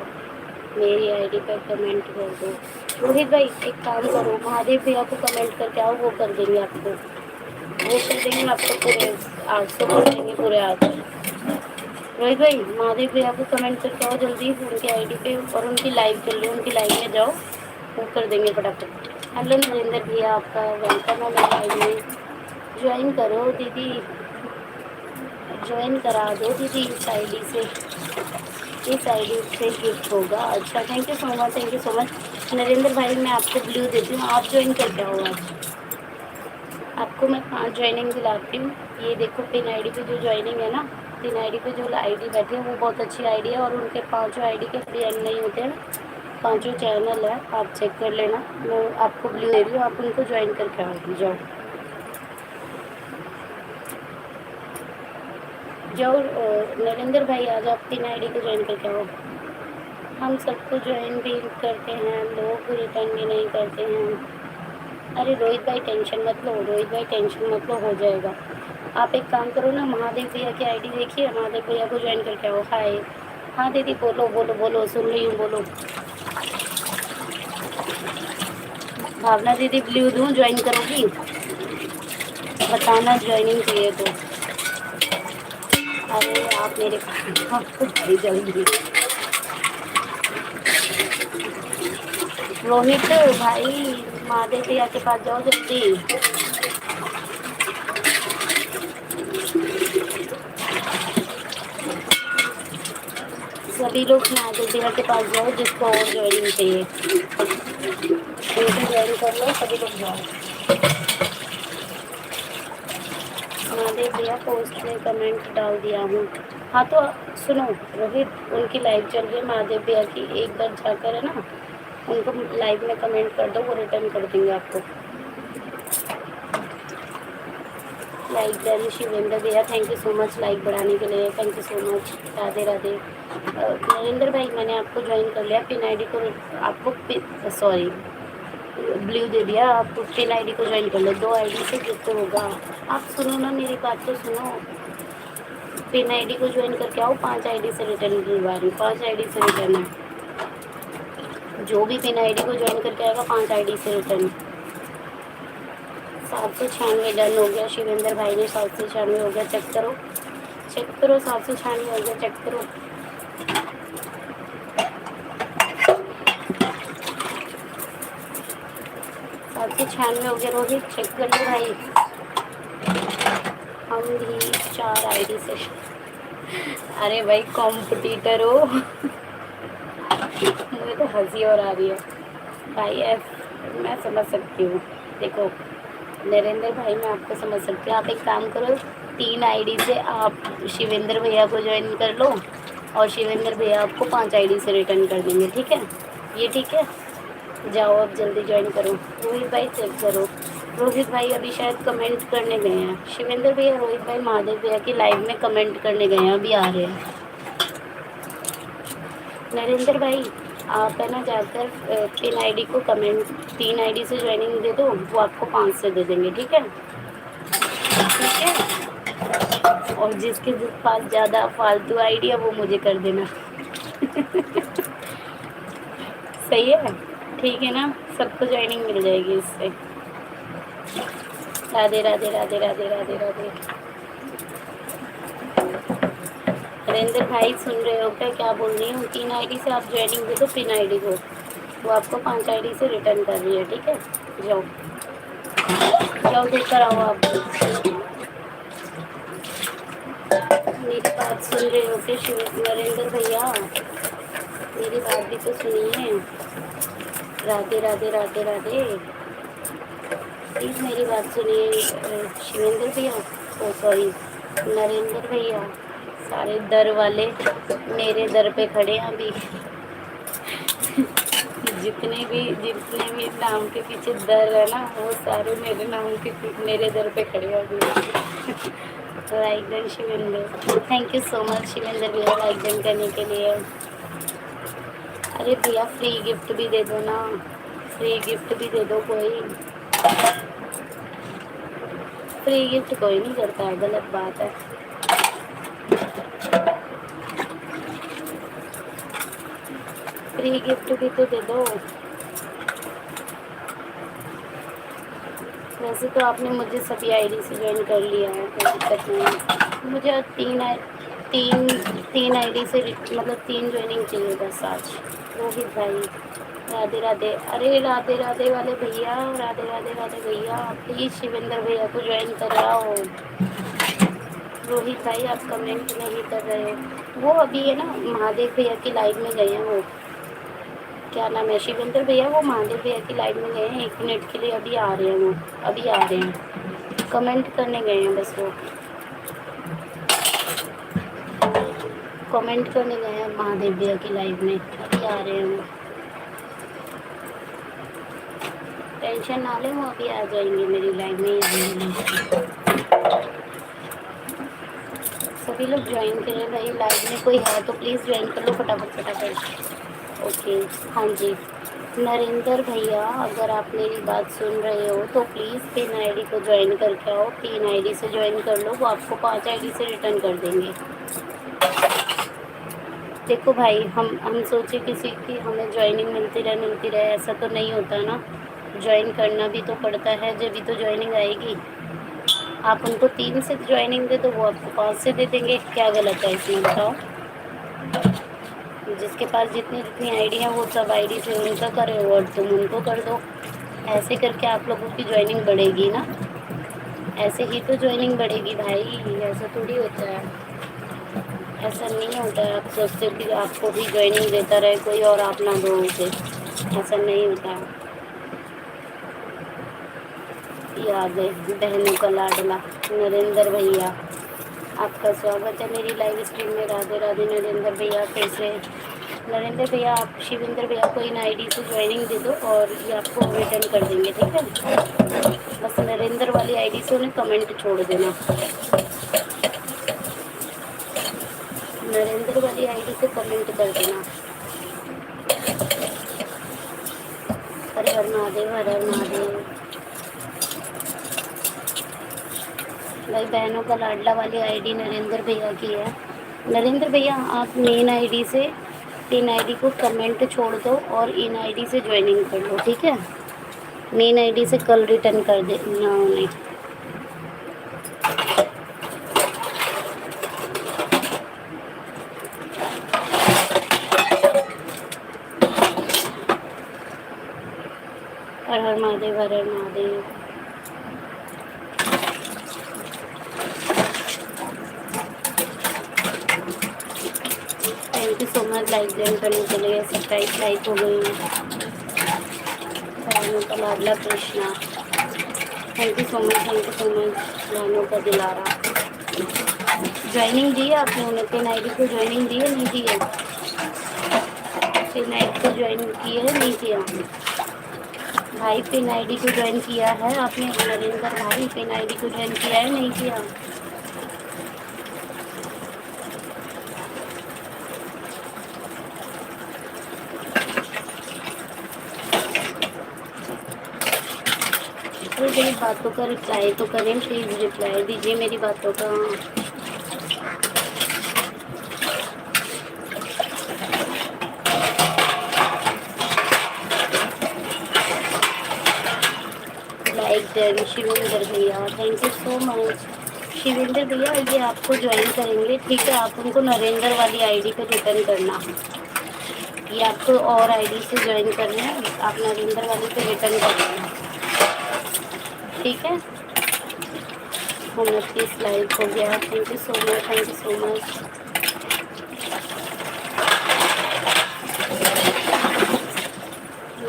मेरी आईडी पर कमेंट कर दो। रोहित भाई एक काम करो, महादेव भैया को कमेंट करके आओ, वो कर देंगे आपको, वो कर देंगे आपको पूरे 800 कर देंगे पूरे 8। रोहित भाई महादेव भैया को कमेंट करके आओ जल्दी उनकी आईडी पे, और उनकी लाइव कर लो, उनकी लाइव में जाओ, वो कर देंगे फटाफट। हेलो नरेंद्र भैया, आपका वेलकम है मेरी लाइव में। ज्वाइन करो दीदी, ज्वाइन करा दो दीदी इस आईडी से, इस आईडी से गिफ्ट होगा। अच्छा thank you so much, thank you so much Narendra भाई। मैं आपको ब्लू देती हूँ, आप ज्वाइन करके आओ। आज आपको मैं 5 ज्वाइनिंग दिलाती हूँ। ये देखो पिन आईडी पे जो ज्वाइनिंग है ना, पिन आईडी पे जो आईडी बैठी है वो बहुत अच्छी आईडी है, और उनके 5 आईडी के फ्री एंड नहीं होते हैं। पांचों चैनल है, आप चेक कर लेना। मैं आपको ब्लू दे रही हूँ, आप उनको ज्वाइन करके आओ। जाओ जाओ नरेंद्र भाई आज आप 3 आईडी को ज्वाइन करके आओ। हम सबको ज्वाइन भी करते हैं, लोग रिटर्न भी नहीं करते हैं। अरे रोहित भाई टेंशन मत लो, रोहित भाई टेंशन मत लो, हो जाएगा। आप एक काम करो ना, महादेव भैया की आईडी देखिए, महादेव भैया को ज्वाइन करके आओ। हाय, हाँ दीदी बोलो बोलो बोलो, सुन रही हूँ, बोलो। भावना दीदी ब्लू दूँ, ज्वाइन करोगी? बताना ज्वाइनिंग चाहिए तो। अरे आप मेरे आपको भाई जल्दी। रोहित भाई महादेव भैया के पास जाओ जल्दी। सभी लोग महादेव भैया के पास जाओ जिसको और ज्वाइनिंग चाहिए, उनको ज्वाइन कर लो, सभी लोग जाओ। महादेव भैया पोस्ट में कमेंट डाल दिया हूँ। हाँ तो सुनो रोहित, उनकी लाइव चल रही है महादेव भैया की, एक बार जाकर है ना उनको लाइव में कमेंट कर दो, वो रिटर्न कर देंगे आपको। लाइक डन शिवेंद्र भैया, thank you so much like बढ़ाने के लिए, thank you so much. Radhe Radhe. Narendra भाई मैंने आपको ज्वाइन कर लिया, पिन आईडी को आपको सॉरी ब्लू दे दिया, आप पिन आईडी को ज्वाइन कर लो, 2 आईडी से जितने होगा। आप सुनो ना मेरी बात तो सुनो, पिन आईडी को ज्वाइन करके आओ, 5 आईडी से रिटर्न दिलवा रही हूँ, 5 आईडी से रिटर्न है। जो भी पिन आईडी को ज्वाइन करके आएगा 5 आईडी से रिटर्न। 796 डन हो गया, शिवेंद्र भाई ने 796 हो गया, चेक करो चेक करो, 796 हो गया, चेक करो। सात सौ 96 हो गया रोहित, चेक कर लो भाई। हम भी 4 आईडी से। अरे भाई कॉम्पिटिटर हो। मुझे तो हंसी और आ रही है भाई। मैं समझ सकती हूँ, देखो नरेंद्र भाई मैं आपको समझ सकती हूँ। आप एक काम करो, 3 आईडी से आप शिवेंद्र भैया को ज्वाइन कर लो और शिवेंद्र भैया आपको 5 आईडी से रिटर्न कर देंगे, ठीक है? ये ठीक है, जाओ अब जल्दी ज्वाइन करो। रोहित भाई चेक करो, रोहित भाई अभी शायद कमेंट करने गए हैं। शिवेंद्र भैया रोहित भाई महादेव भैया की लाइव में कमेंट करने गए हैं, अभी आ रहे हैं। नरेंद्र भाई आप है ना जाकर पिन आईडी को कमेंट, 3 आईडी से ज्वाइनिंग दे दो, वो आपको 5 से दे देंगे, ठीक है? ठीक है, और जिसके पास ज़्यादा फालतू आईडी है वो मुझे कर देना। सही है, ठीक है ना? सबको ज्वाइनिंग मिल जाएगी इससे। राधे राधे राधे राधे राधे राधे। नरेंद्र भाई सुन रहे हो क्या बोल रही हूँ? 3 आईडी से आप ज्वाइनिंग दे दो पिन आईडी को, वो आपको 5 आईडी से रिटर्न कर रही है, ठीक है? जाओ जाओ देख कर आओ आप। मेरी बात सुन रहे हो क्या नरेंद्र भैया? मेरी बात भी तो सुनिए। राधे राधे राधे राधे, प्लीज़ मेरी बात सुनिए शिवेंद्र भैया, ओ सॉरी नरेंद्र भैया। सारे दर वाले मेरे दर पे खड़े हैं अभी। जितने भी नाम के पीछे दर है ना, वो सारे मेरे नाम के मेरे दर पे खड़े हैं अभी। Like done Shivendra, thank you so much Shivendra भैया लाइक डन करने के लिए। अरे भैया फ्री गिफ्ट भी दे दो ना, फ्री गिफ्ट भी दे दो कोई। फ्री गिफ्ट कोई नहीं करता है, गलत बात है। फ्री गिफ्ट भी तो दे दो। वैसे तो आपने मुझे सभी आईडी से ज्वाइन कर लिया है, कोई दिक्कत नहीं है। मुझे तीन आईडी से मतलब 3 ज्वाइनिंग चाहिए बस आज। रोहित भाई राधे राधे। अरे राधे राधे वाले भैया, राधे राधे वाले भैया प्लीज़ शिवेंद्र भैया को ज्वाइन कराओ। रोहित भाई आप कमेंट नहीं कर रहे हो, वो अभी है ना महादेव भैया की लाइव में गए हैं। वो क्या नाम है शिवेंद्र भैया, वो महादेव भैया की लाइव में गए हैं 1 मिनट के लिए, अभी आ रहे हैं। वो अभी आ रहे हैं, कमेंट करने गए हैं बस। वो कमेंट करने गए हैं महादेव भैया की लाइव में, अभी आ रहे हैं वो। टेंशन ना लें, वो अभी आ जाएंगे मेरी लाइव में ही आएंगे। सभी लोग ज्वाइन करें भाई, लाइव में कोई है तो प्लीज़ ज्वाइन कर लो फटाफट फटाफट। ओके, हाँ जी। नरेंद्र भैया, अगर आप मेरी बात सुन रहे हो तो प्लीज़ पिन आईडी को ज्वाइन करके आओ। पिन आईडी से ज्वाइन कर लो, वो आपको 5 आईडी से रिटर्न कर देंगे। देखो भाई, हम सोचे किसी की हमें ज्वाइनिंग मिलती रहे, ऐसा तो नहीं होता ना। ज्वाइन करना भी तो पड़ता है, जब भी तो ज्वाइनिंग आएगी। आप उनको 3 से ज्वाइनिंग दे तो वो आपको 5 से दे देंगे, क्या गलत है इसमें बताओ। जिसके पास जितनी जितनी आईडी है वो सब आईडी से उनका करे और तुम उनको कर दो। ऐसे करके आप लोगों की ज्वाइनिंग बढ़ेगी ना, ऐसे ही तो ज्वाइनिंग बढ़ेगी भाई, ऐसा थोड़ी होता है। ऐसा नहीं होता है, आप सोचते हो कि आपको भी ज्वाइनिंग देता रहे कोई और आप ना दो उसे, ऐसा नहीं होता है। याद है बहनों का लाडला नरेंद्र भैया, आपका स्वागत है मेरी लाइव स्ट्रीम में। राधे राधे नरेंद्र भैया, कैसे। नरेंद्र भैया, आप शिवेंद्र भैया को इन आईडी से ज्वाइनिंग दे दो और ये आपको रिटर्न कर देंगे, ठीक है। बस नरेंद्र वाली आईडी से उन्हें कमेंट छोड़ देना। नरेंद्र वाली आईडी से कमेंट कर देना। हर हर महादेव, हर हर महादेव। भाई बहनों का लाडला वाली आईडी नरेंद्र भैया की है। नरेंद्र भैया, आप मेन आईडी से इन आईडी को कमेंट छोड़ दो और इन आईडी से ज्वाइनिंग कर लो, ठीक है। मेन आईडी से कल रिटर्न कर देना उन्हें। हर हर महादेव, हर हर Mahadev. Thank you so much like join करने के लिए। 27 लाइक हो गई हैं। बहनों का लाडला Krishna, thank you so much, thank you so much. बहनों का दिलारा, ज्वाइनिंग दी है आपने उन्हें? पिन आईडी को ज्वाइनिंग दी है, नहीं दी है? पिन आईडी को ज्वाइन किया है, नहीं किया? भाई पिन आईडी को ज्वाइन किया है आपने? नरेंद्र भाई, पिन आईडी को ज्वाइन किया है, नहीं किया? अरे मेरी बातों का रिप्लाई तो करें प्लीज़, रिप्लाई दीजिए मेरी बातों का। लाइक डन शिवेंद्र भैया, thank you so much. Shivendra भैया, ये आपको ज्वाइन करेंगे, ठीक है। आप उनको नरेंद्र वाली आईडी पे रिटर्न करना। ये आपको और आईडी से ज्वाइन करना है, आप नरेंद्र वाली पे रिटर्न कर देना, ठीक है। 29 लाइक हो गया, thank you so much, thank you so much.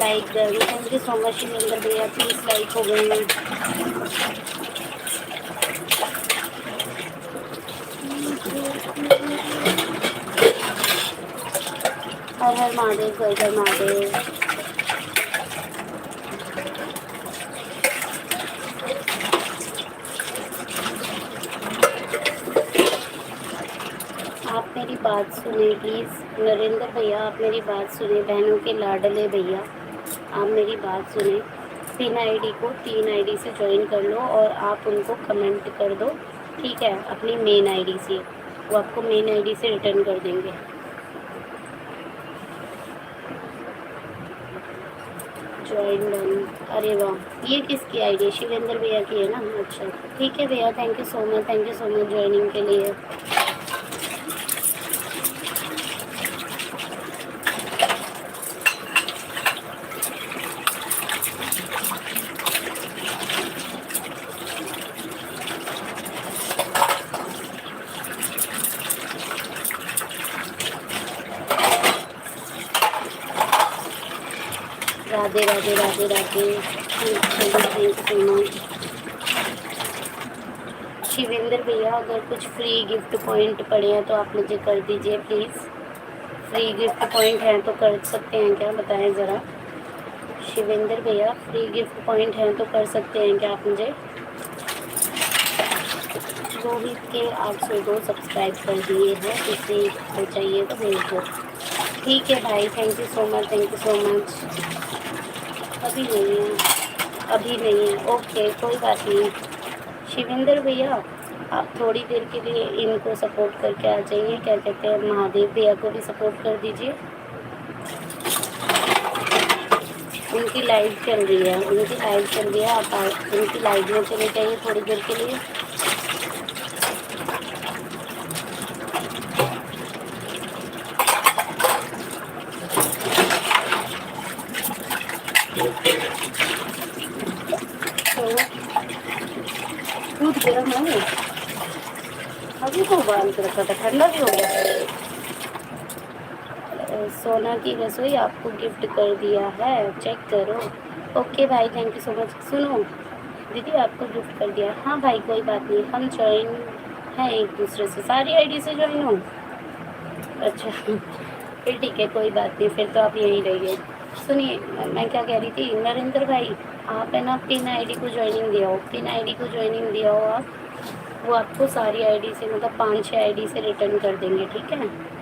Like done, thank you so much Shivendra भैया, 30 लाइक हो गए हैं। हर हर महादेव, हर हर महादेव। आप मेरी बात सुने प्लीज़ नरेंद्र भैया, आप मेरी बात सुने। बहनों के लाडले भैया, आप मेरी बात सुने। पिन आईडी को 3 आईडी से ज्वाइन कर लो और आप उनको कमेंट कर दो, ठीक है, अपनी मेन आईडी से। वो आपको मेन आईडी से रिटर्न कर देंगे। Join done. अरे वाह, ये किसकी आईडी है? शिवेंद्र भैया की है ना? अच्छा ठीक है भैया, thank you so much, thank you so much joining के लिए। Radhe Radhe Radhe Radhe, thank you so much. Shivendra भैया, अगर कुछ फ्री गिफ्ट पॉइंट पड़े हैं तो आप मुझे कर दीजिए प्लीज़। फ्री गिफ्ट पॉइंट हैं तो कर सकते हैं क्या, बताएं ज़रा। शिवेंद्र भैया फ्री गिफ्ट पॉइंट हैं तो कर सकते हैं क्या आप मुझे? रोहित के 802 सब्सक्राइब कर दिए हैं, किसी को चाहिए तो भेज दो। ठीक है भाई, thank you so much, thank you so much. अभी नहीं है, अभी नहीं है, ओके कोई बात नहीं। शिवेंद्र भैया आप थोड़ी देर के लिए इनको सपोर्ट करके आ जाइए, क्या कहते हैं, महादेव भैया को भी सपोर्ट कर दीजिए। उनकी लाइव चल रही है, उनकी लाइव चल रही है, आप उनकी लाइव में चले जाइए थोड़ी देर के लिए। तो दूध गर्म है, अभी तो उबाल के रखा था, ठंडा भी हो गया। सोना की रसोई आपको गिफ्ट कर दिया है, चेक करो। ओके भाई, थैंक यू सो मच। सुनो दीदी, आपको गिफ्ट कर दिया। हाँ भाई कोई बात नहीं, हम ज्वाइन हैं एक दूसरे से, सारी आईडी से ज्वाइन हो। अच्छा फिर ठीक है, कोई बात नहीं, फिर तो आप यहीं रहिए। सुनिए मैं क्या कह रही थी, नरेंद्र भाई आप है ना पिन आईडी को ज्वाइनिंग दिया हो, पिन आईडी को ज्वाइनिंग दिया हो आप, वो आपको सारी आईडी से मतलब 5-6 आईडी से रिटर्न कर देंगे, ठीक है।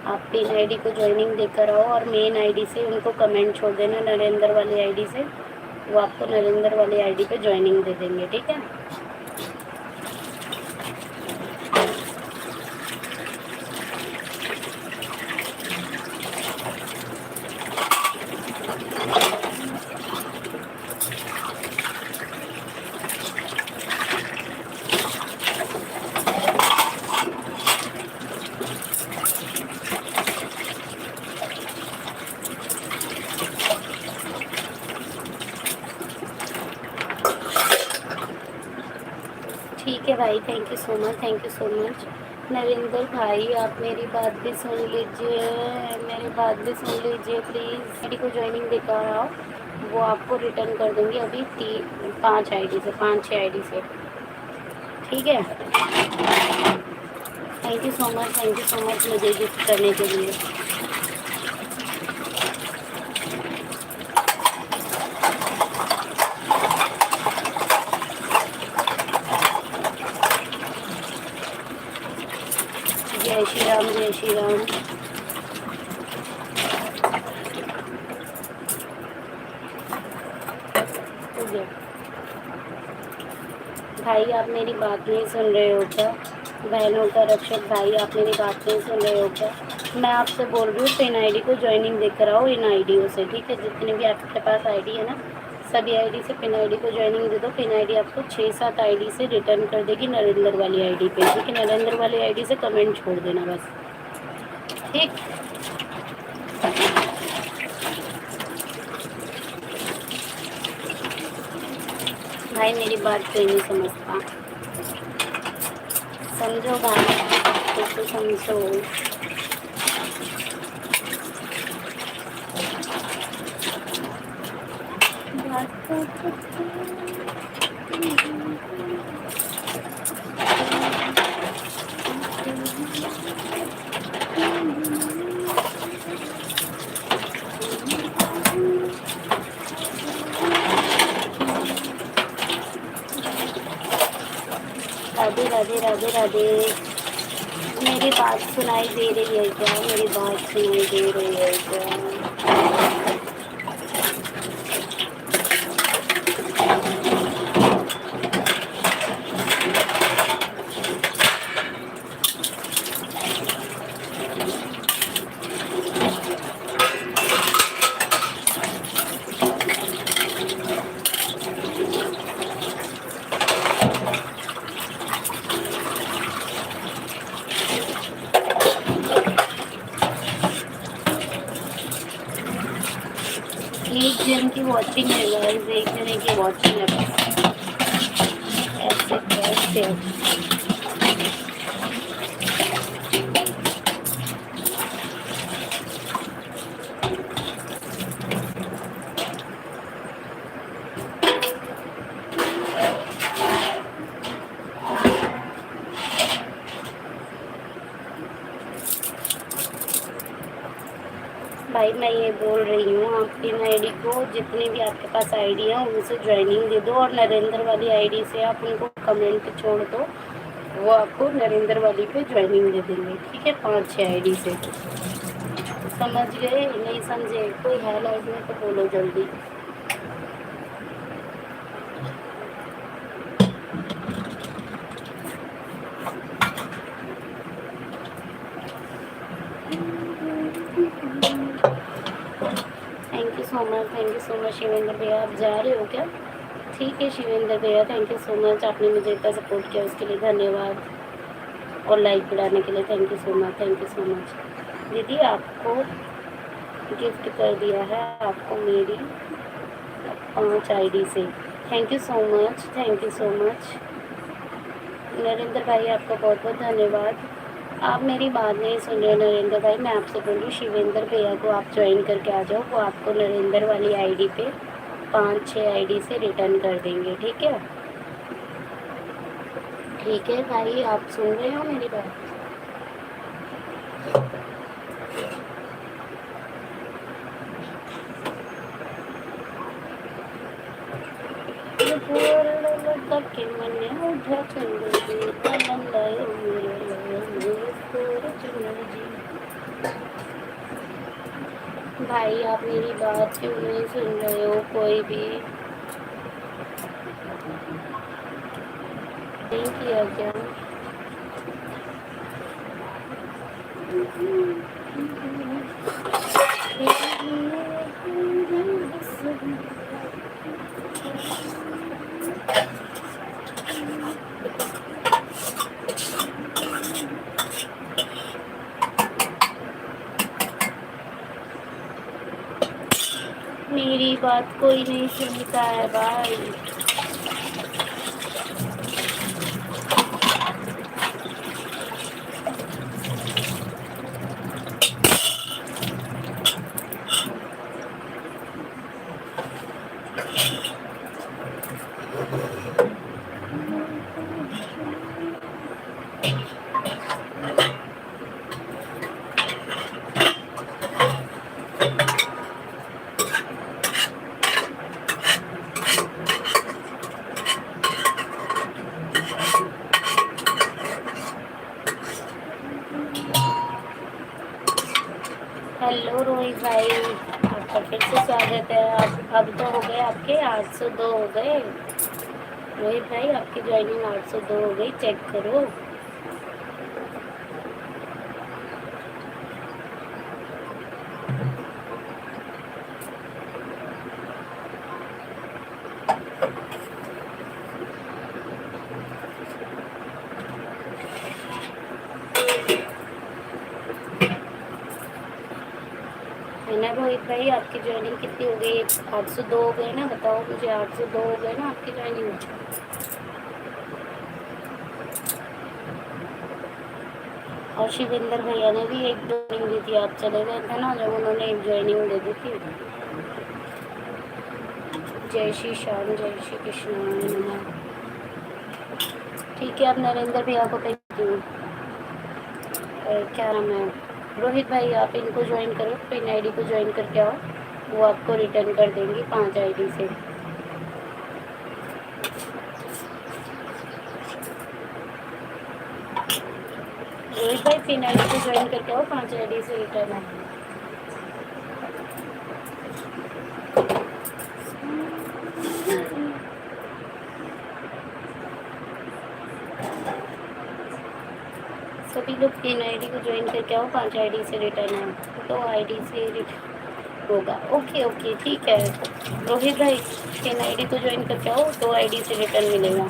आप पिन आईडी को ज्वाइनिंग देकर आओ और मेन आईडी से उनको कमेंट छोड़ देना नरेंद्र वाली आईडी से, वो आपको नरेंद्र वाली आईडी पे ज्वाइनिंग दे देंगे, ठीक है। ठीक है भाई, thank you so much, thank you so much. Narendra भाई आप मेरी बात भी सुन लीजिए, मेरी बात भी सुन लीजिए प्लीज़। आईडी को ज्वाइनिंग देकर आओ, वो आपको रिटर्न कर देंगे अभी 5 आईडी से, 5-6 आईडी से, ठीक है। Thank you so much, thank you so much मुझे गिफ्ट करने के लिए। जय श्री राम, जय श्री राम। भाई आप मेरी बात नहीं सुन रहे हो क्या? बहनों का रक्षक भाई आप मेरी बात नहीं सुन रहे हो क्या? मैं आपसे बोल रही हूँ पिन आईडी को ज्वाइनिंग देकर आओ इन आईडियों से, ठीक है। जितने भी आपके पास आईडी है ना, सभी आईडी से पिन आईडी को ज्वाइनिंग दे दो। पिन आईडी आपको 6-7 आईडी से रिटर्न कर देगी नरेंद्र वाली आईडी पे, ठीक है। नरेंद्र वाली आईडी से कमेंट छोड़ देना बस, ठीक। भाई मेरी बात कोई नहीं समझता, समझो भाई, कुछ तो समझो। राधे राधे राधे राधे। मेरी बात सुनाई दे रही है क्या? मेरी बात सुनाई दे रही है क्या? एक जन की वॉचिंग है गाइस, एक जने की वॉचिंग है बस। ऐसे कैसे? भाई मैं ये बोल रही हूँ, आप इन आईडी को जितने भी आपके पास आईडी है उनसे ज्वाइनिंग दे दो, और नरेंद्र वाली आईडी से आप उनको कमेंट छोड़ दो, वो आपको नरेंद्र वाली पे ज्वाइनिंग दे देंगे। ठीक है, 5-6 आईडी से। समझ गए? नहीं समझे? कोई है लाइफ में तो बोलो जल्दी। Thank you so much Shivendra भैया। आप जा रहे हो क्या? ठीक है शिवेंद्र भैया, थैंक यू सो मच। आपने मुझे इतना सपोर्ट किया उसके लिए धन्यवाद, और लाइक बढ़ाने के लिए थैंक यू सो मच। दीदी आपको गिफ्ट कर दिया है, आपको मेरी 5 आईडी से। Thank you so much Narendra भाई, आपका बहुत बहुत धन्यवाद। आप मेरी बात नहीं सुन रहे नरेंद्र भाई, मैं आपसे बोल रही हूँ शिवेंद्र भैया को आप ज्वाइन करके आ जाओ, वो आपको नरेंद्र वाली आईडी पे 5-6 आईडी से रिटर्न कर देंगे। ठीक है? ठीक है भाई, आप सुन रहे हो मेरी बात? भाई आप मेरी बात क्यों नहीं सुन रहे हो? कोई भी नहीं किया क्या? मेरी बात कोई नहीं सुनता है भाई। हेलो रोहित भाई, आपका फिर से स्वागत है। अब तो हो गए आपके 802 हो गए रोहित भाई, आपकी ज्वाइनिंग 802 हो गई, चेक करो। है ना रोहित भाई, आपकी ज्वाइनिंग कितनी हो गई? 802 हो गए ना? बताओ मुझे, 802 हो गए ना आपकी ज्वाइनिंग? और शिवेंद्र भैया ने भी एक ज्वाइनिंग दी थी, आप चले गए थे ना जब उन्होंने एक ज्वाइनिंग दे दी थी। जय श्री श्याम, जय श्री कृष्ण। ठीक है, अब नरेंद्र भैया को थैंक यू। क्या नाम है रोहित भाई, आप इनको ज्वाइन करो, पिन आईडी को ज्वाइन करके आओ, वो आपको रिटर्न कर देंगे 5 आईडी से। रोहित भाई पिन आईडी को ज्वाइन करके आओ, 5 आईडी से रिटर्न है। सभी लोग 3 आईडी को ज्वाइन करके आओ, 5 आईडी से रिटर्न है, 2 आईडी से रिटर्न होगा। ओके ओके ठीक है रोहित भाई, 3 आईडी को ज्वाइन करके आओ, 2 आईडी से रिटर्न मिलेगा।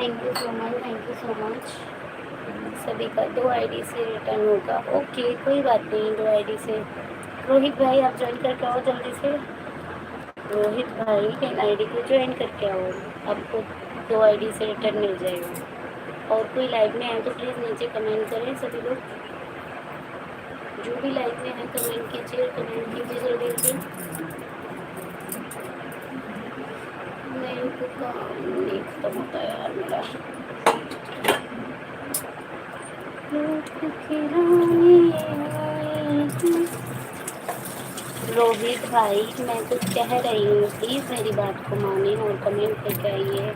Thank you so much. सभी का 2 आईडी से रिटर्न होगा। ओके कोई बात नहीं, 2 आईडी से रोहित भाई आप ज्वाइन करके आओ जल्दी से। रोहित भाई इन आईडी को ज्वाइन करके आओ, आपको 2 आईडी से रिटर्न मिल जाएगा। और कोई लाइव में आए तो प्लीज़ नीचे कमेंट करें सभी लोग, जो भी लाइव में है कमेंट कीजिए जल्दी जल्दी। मेरे को काम नहीं खत्म होता यार मेरा। रोहित भाई मैं कुछ कह रही हूँ, प्लीज़ मेरी बात को मानिए और कमेंट करके आइए।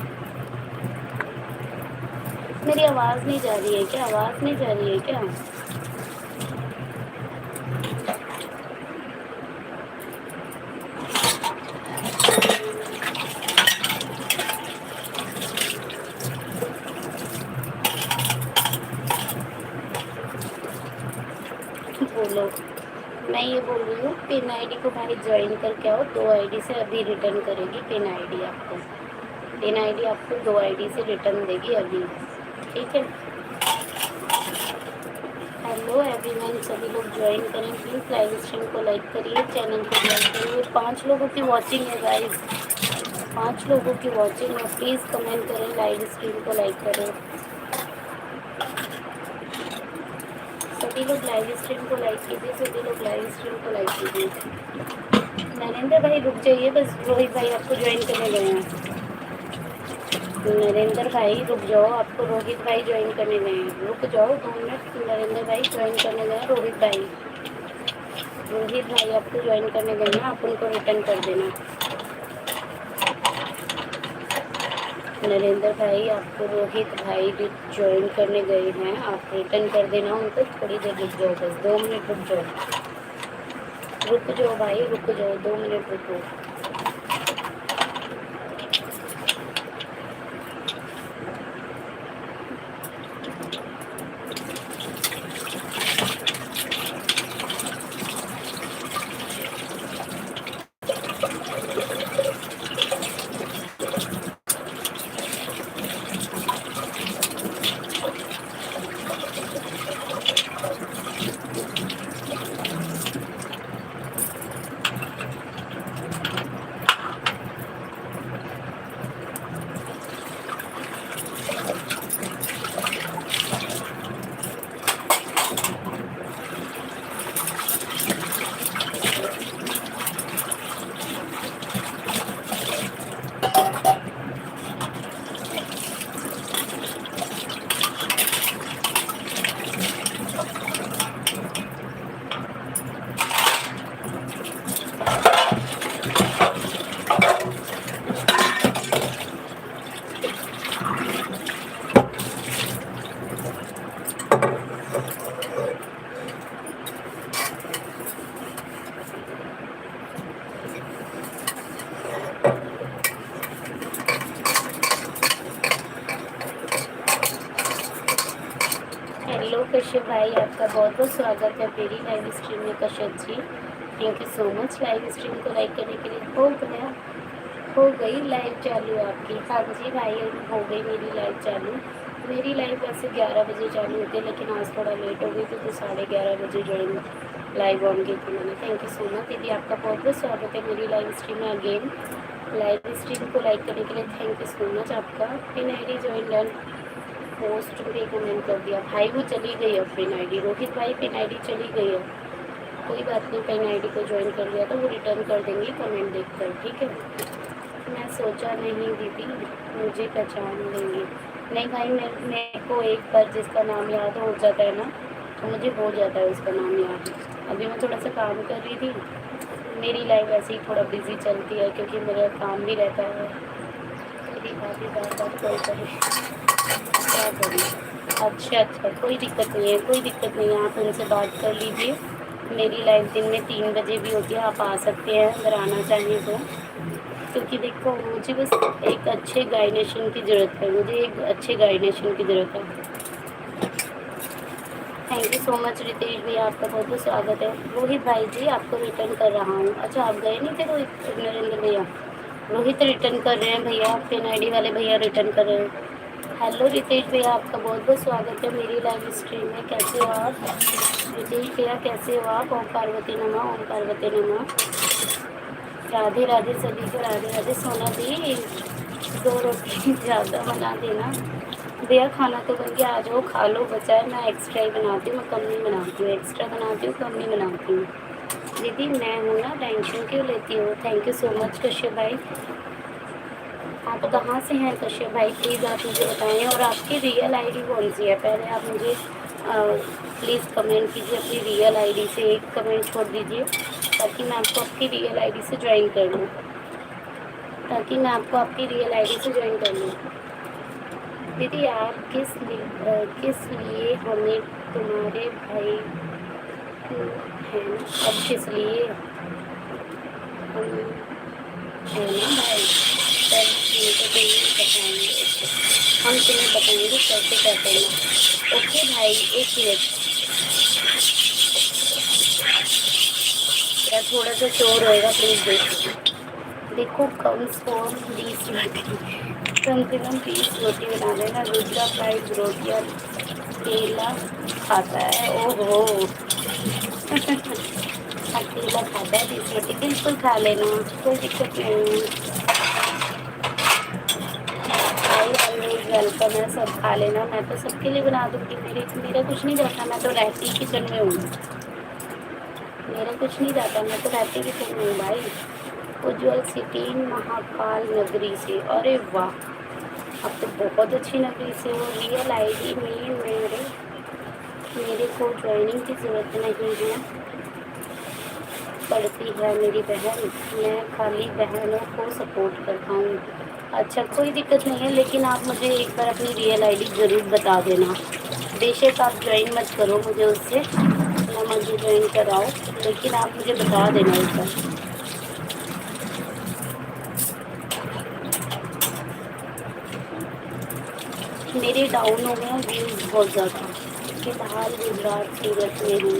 मेरी आवाज़ नहीं जा रही है क्या? आवाज़ नहीं जा रही है क्या? बोलो। मैं ये बोल रही हूँ पिन आईडी को भाई ज्वाइन करके आओ, 2 आईडी से अभी रिटर्न करेगी पिन आईडी आपको। पिन आईडी आपको 2 आईडी से रिटर्न देगी अभी, ठीक है। हेलो एवरीवन, सभी लोग ज्वाइन करें प्लीज़, लाइव स्ट्रीम को लाइक करिए, चैनल को लाइक करिए। 5 लोगों की वॉचिंग है गाइस, 5 लोगों की वॉचिंग है, प्लीज़ कमेंट करें, लाइव स्ट्रीम को लाइक करें। सभी लोग लाइव स्ट्रीम को लाइक कीजिए, सभी लोग लाइव स्ट्रीम को लाइक कीजिए। नरेंद्र भाई रुक जाइए बस, रोहित भाई आपको ज्वाइन करने गए हैं। नरेंद्र भाई रुक जाओ, आपको रोहित भाई ज्वाइन करने गए हैं, रुक जाओ 2 मिनट। नरेंद्र भाई ज्वाइन करने गए हैं, रोहित भाई आपको ज्वाइन करने गए हैं, आप उनको रिटर्न कर देना। नरेंद्र भाई आपको रोहित भाई ज्वाइन करने गए हैं, आप रिटर्न कर देना उनको। थोड़ी देर रुक जाओ बस, 2 मिनट रुक जाओ भाई, रुक जाओ 2 मिनट रुको। हेलो कश्यप भाई, आपका बहुत बहुत स्वागत है मेरी लाइव स्ट्रीम में। Kashyap ji thank you so much live stream को लाइक करने के लिए। हो गई लाइव चालू आपकी? हाँ जी भाई, हो गई मेरी लाइव चालू। मेरी लाइव वैसे 11 बजे चालू होती है, लेकिन आज थोड़ा लेट हो गई थी तो 11:30 बजे ज्वाइन लाइव ऑन की थी मैंने। थैंक यू सो मच दीदी, आपका बहुत बहुत स्वागत है मेरी लाइव स्ट्रीम में अगेन। लाइव स्ट्रीम को लाइक करने के लिए थैंक यू सो मच आपका। Pin ID join done, post भी कमेंट कर दिया भाई, वो चली गई है पिन आईडी। रोहित भाई पिन आईडी चली गई है, कोई बात नहीं, पिन आईडी को ज्वाइन कर लिया तो वो रिटर्न कर देंगे कमेंट देखकर, ठीक है। मैं सोचा नहीं दीदी मुझे पहचान लेंगे। नहीं भाई, मेरे को एक बार जिसका नाम याद हो जाता है ना तो मुझे हो जाता है उसका नाम याद। अभी मैं थोड़ा सा काम कर रही थी, मेरी लाइफ ऐसे ही थोड़ा बिजी चलती है क्योंकि मेरा काम भी रहता है। मेरी भाभी बात कॉल करें, क्या करें। अच्छा कोई दिक्कत नहीं है, आप उनसे बात कर लीजिए। मेरी लाइफ दिन में 3 बजे भी होती है, आप आ सकते हैं अगर आना चाहें तो। क्योंकि देखो मुझे बस एक अच्छे गाइडेशन की ज़रूरत है, thank you so much Ritesh भैया, आपका बहुत बहुत स्वागत है। रोहित भाई जी आपको रिटर्न कर रहा हूँ। अच्छा आप गए नहीं थे रोहित? नरेंद्र भैया रोहित रिटर्न कर रहे हैं भैया, पिन आईडी वाले भैया रिटर्न कर रहे हैं। हेलो रितेश भैया, आपका बहुत बहुत स्वागत है मेरी लाइव स्ट्रीम में। कैसे हो आप? विजय भैया कैसे हो आप? ओम पार्वती नमः, ओम पार्वती नमः। राधे राधे सभी को, राधे राधे। सोना दी 2 रोटी ज़्यादा बना देना भैया। खाना तो बन गया, आ जाओ खा लो। बचा है मैं एक्स्ट्रा ही बनाती हूँ, मैं कम नहीं बनाती हूँ। एक्स्ट्रा बनाती हूँ, कम नहीं बनाती हूँ। दीदी मैं हूँ ना, टेंशन क्यों लेती हो? Thank you so much Kashyap भाई। आप कहाँ से हैं कश्यप भाई? प्लीज़ आप मुझे बताएं। और आपकी रियल आईडी कौन सी है? पहले आप मुझे प्लीज़ कमेंट कीजिए अपनी रियल आईडी से। एक कमेंट छोड़ दीजिए ताकि मैं आपको आपकी रियल आईडी से ज्वाइन कर लूँ, ताकि मैं आपको आपकी रियल आईडी से ज्वाइन कर लूँ। दीदी आप किस लिए हमें तुम्हारे भाई हैं ना? अब किस लिए हम है ना भाई? सर तुम्हें बताएंगे, कैसे क्या करना। ओके भाई, 1 मिनट। या थोड़ा सा शोर होएगा, प्लीज़ देखो। कम से कम 20 रोटी, कम से कम 30 रोटी बना देना। दूसरा फ्राइड रोटियाँ केला खाता है। ओहो अकेला खाता है 20 रोटी? बिल्कुल खा लेना, कोई दिक्कत नहीं है भाई। ऑलवेज वेलकम है, सब खा लेना। मैं तो सबके लिए बना दूँगी। मेरा कुछ नहीं जाता, मैं तो रहती किचन में हूँ। मेरा कुछ नहीं जाता, मैं तो रहती किचन में हूँ भाई। उज्जवल सिटी महाकाल नगरी से। अरे वाह, आप तो बहुत अच्छी नगरी से हो। रियल आईडी में मेरे को ज्वाइनिंग की ज़रूरत नहीं है पड़ती है मेरी बहन। मैं खाली बहनों को सपोर्ट करता हूँ। अच्छा कोई दिक्कत नहीं है, लेकिन आप मुझे एक बार अपनी रियल आईडी ज़रूर बता देना। बेशक आप ज्वाइन मत करो मुझे उससे, ना मुझे ज्वाइन कराओ, लेकिन आप मुझे बता देना एक बार। मेरे डाउन हो गए व्यूज़ बहुत ज़्यादा। फिलहाल गुजरात सूरत में हूँ,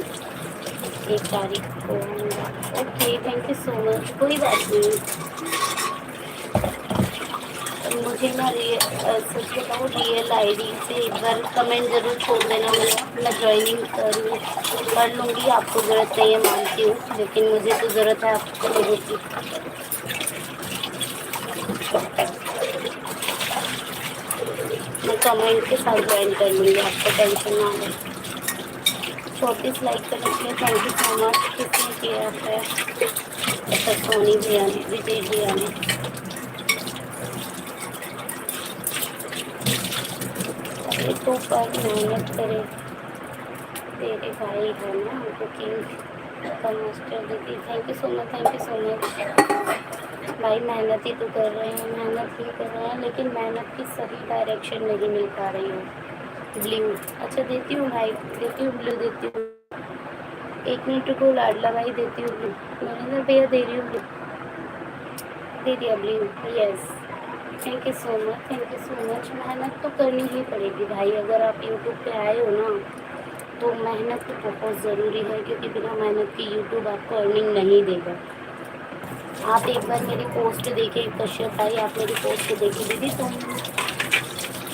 1 तारीख को आऊँगा। Okay thank you so much. कोई बात नहीं, मुझे ना सच बताऊँ रियल आईडी से एक बार कमेंट ज़रूर छोड़ देना। मैं ज्वाइनिंग कर लूँगी। आपको ज़रूरत नहीं है मानती हूँ, लेकिन मुझे तो ज़रूरत है आपको लोगों की। मैं कमेंट के साथ ज्वाइन कर लूँगी, आपको टेंशन ना हो। 34 लाइक करने के लिए थैंक यू सो मच। किसने किया है? अच्छा सोनी भैया ने, विजय भैया ने। तो पर मेहनत करे, तेरे भाई है ना कुकिंग का मास्टर। दीदी thank you so much, thank you so much. भाई मेहनत ही तो कर रहे हैं, मेहनत ही कर रहे हैं, लेकिन मेहनत की सही डायरेक्शन नहीं मिल पा रही है। ब्लू अच्छा देती हूँ भाई, देती हूँ ब्लू, देती हूँ। 1 मिनट रुको लाडला भाई, देती हूँ ब्लू। मैंने भैया दे रही हूँ ब्लू, दे दिया blue. Yes thank you so much, thank you so much. मेहनत तो करनी ही पड़ेगी भाई। अगर आप यूट्यूब पे आए हो ना, तो मेहनत तो बहुत ज़रूरी है, क्योंकि बिना मेहनत की यूट्यूब आपको अर्निंग नहीं देगा। आप एक बार मेरी पोस्ट देखिए कश्यप भाई, आप मेरी पोस्ट देखिए दीदी।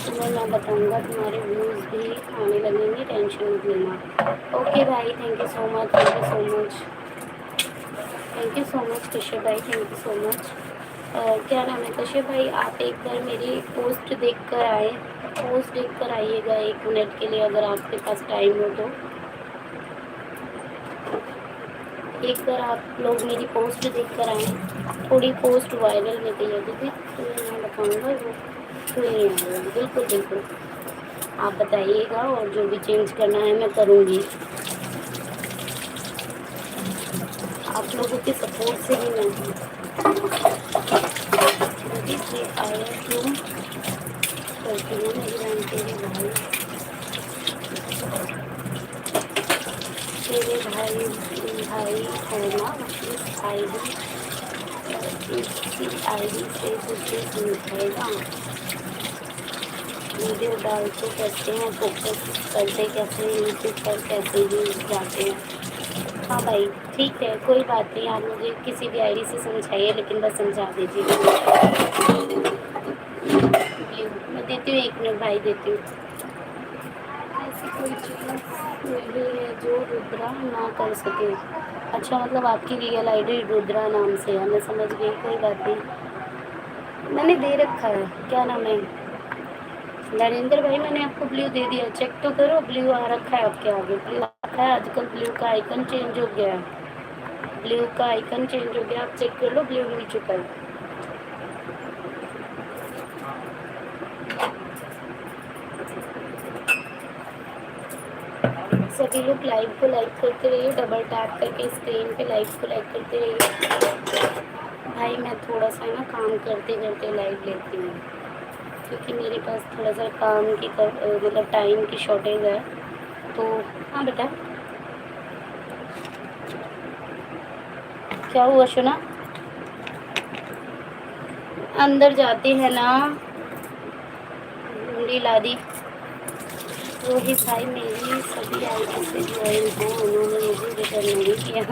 तुम्हें मैं बताऊंगा, तुम्हारे व्यूज़ भी आने लगेंगे, टेंशन मत लेना। ओके भाई thank you so much, thank you so much, thank you so much Kashyap भाई, थैंक यू सो मच। क्या नाम है कश्यप भाई? आप एक बार मेरी पोस्ट देख कर आए, पोस्ट देख कर आइएगा 1 मिनट के लिए, अगर आपके पास टाइम हो तो। एक बार आप लोग मेरी पोस्ट देख कर आए। थोड़ी पोस्ट वायरल में गई है दीदी, तो मैं बताऊँगा वो क्यों नहीं आ रहा। बिल्कुल बिल्कुल आप बताइएगा, और जो भी चेंज करना है मैं करूँगी। आप लोगों के सपोर्ट से ही मैं हूँ। ये आया क्यों करती हूँ मेरी बहन, तेरे भाई है ना इसी आईडी से कुछ मिलेगा। वीडियो डालते कैसे हैं, फोकस करते कैसे हैं, यूट्यूब पर कैसे ही जाते हैं। हाँ भाई ठीक है, कोई बात नहीं। आप मुझे किसी भी आईडी से समझाइए, लेकिन बस समझा दीजिए। मैं देती हूँ 1 मिनट भाई, देती हूँ। ऐसी कोई चीज़ नहीं है जो रुद्रा ना कर सके। अच्छा, मतलब आपकी रियल आईडी रुद्रा नाम से है, मैं समझ गई, कोई बात नहीं। मैंने दे रखा है, क्या नाम है, नरेंद्र भाई, मैंने आपको ब्लू दे दिया, चेक तो करो, ब्लू आ रखा है आपके आगे, ब्लू आ रखा है। आजकल ब्लू का आइकन चेंज हो गया है, ब्लू का आइकन चेंज हो गया, आप चेक कर लो, ब्लू मिल चुका है। सभी लोग लाइव को लाइक करते रहिए, डबल टैप करके स्क्रीन पे लाइव को लाइक करते रहिए। भाई मैं थोड़ा सा ना काम करते करते लाइव लेती हूँ, क्योंकि मेरे पास थोड़ा सा काम की मतलब टाइम की शॉर्टेज है, तो हाँ बेटा, क्या हुआ सुना, अंदर जाती है ना ढूंढी लादी। रोहित भाई मेरी सभी आईडी से ज्वाइन है, उन्होंने मुझे रिटर्न नहीं किया।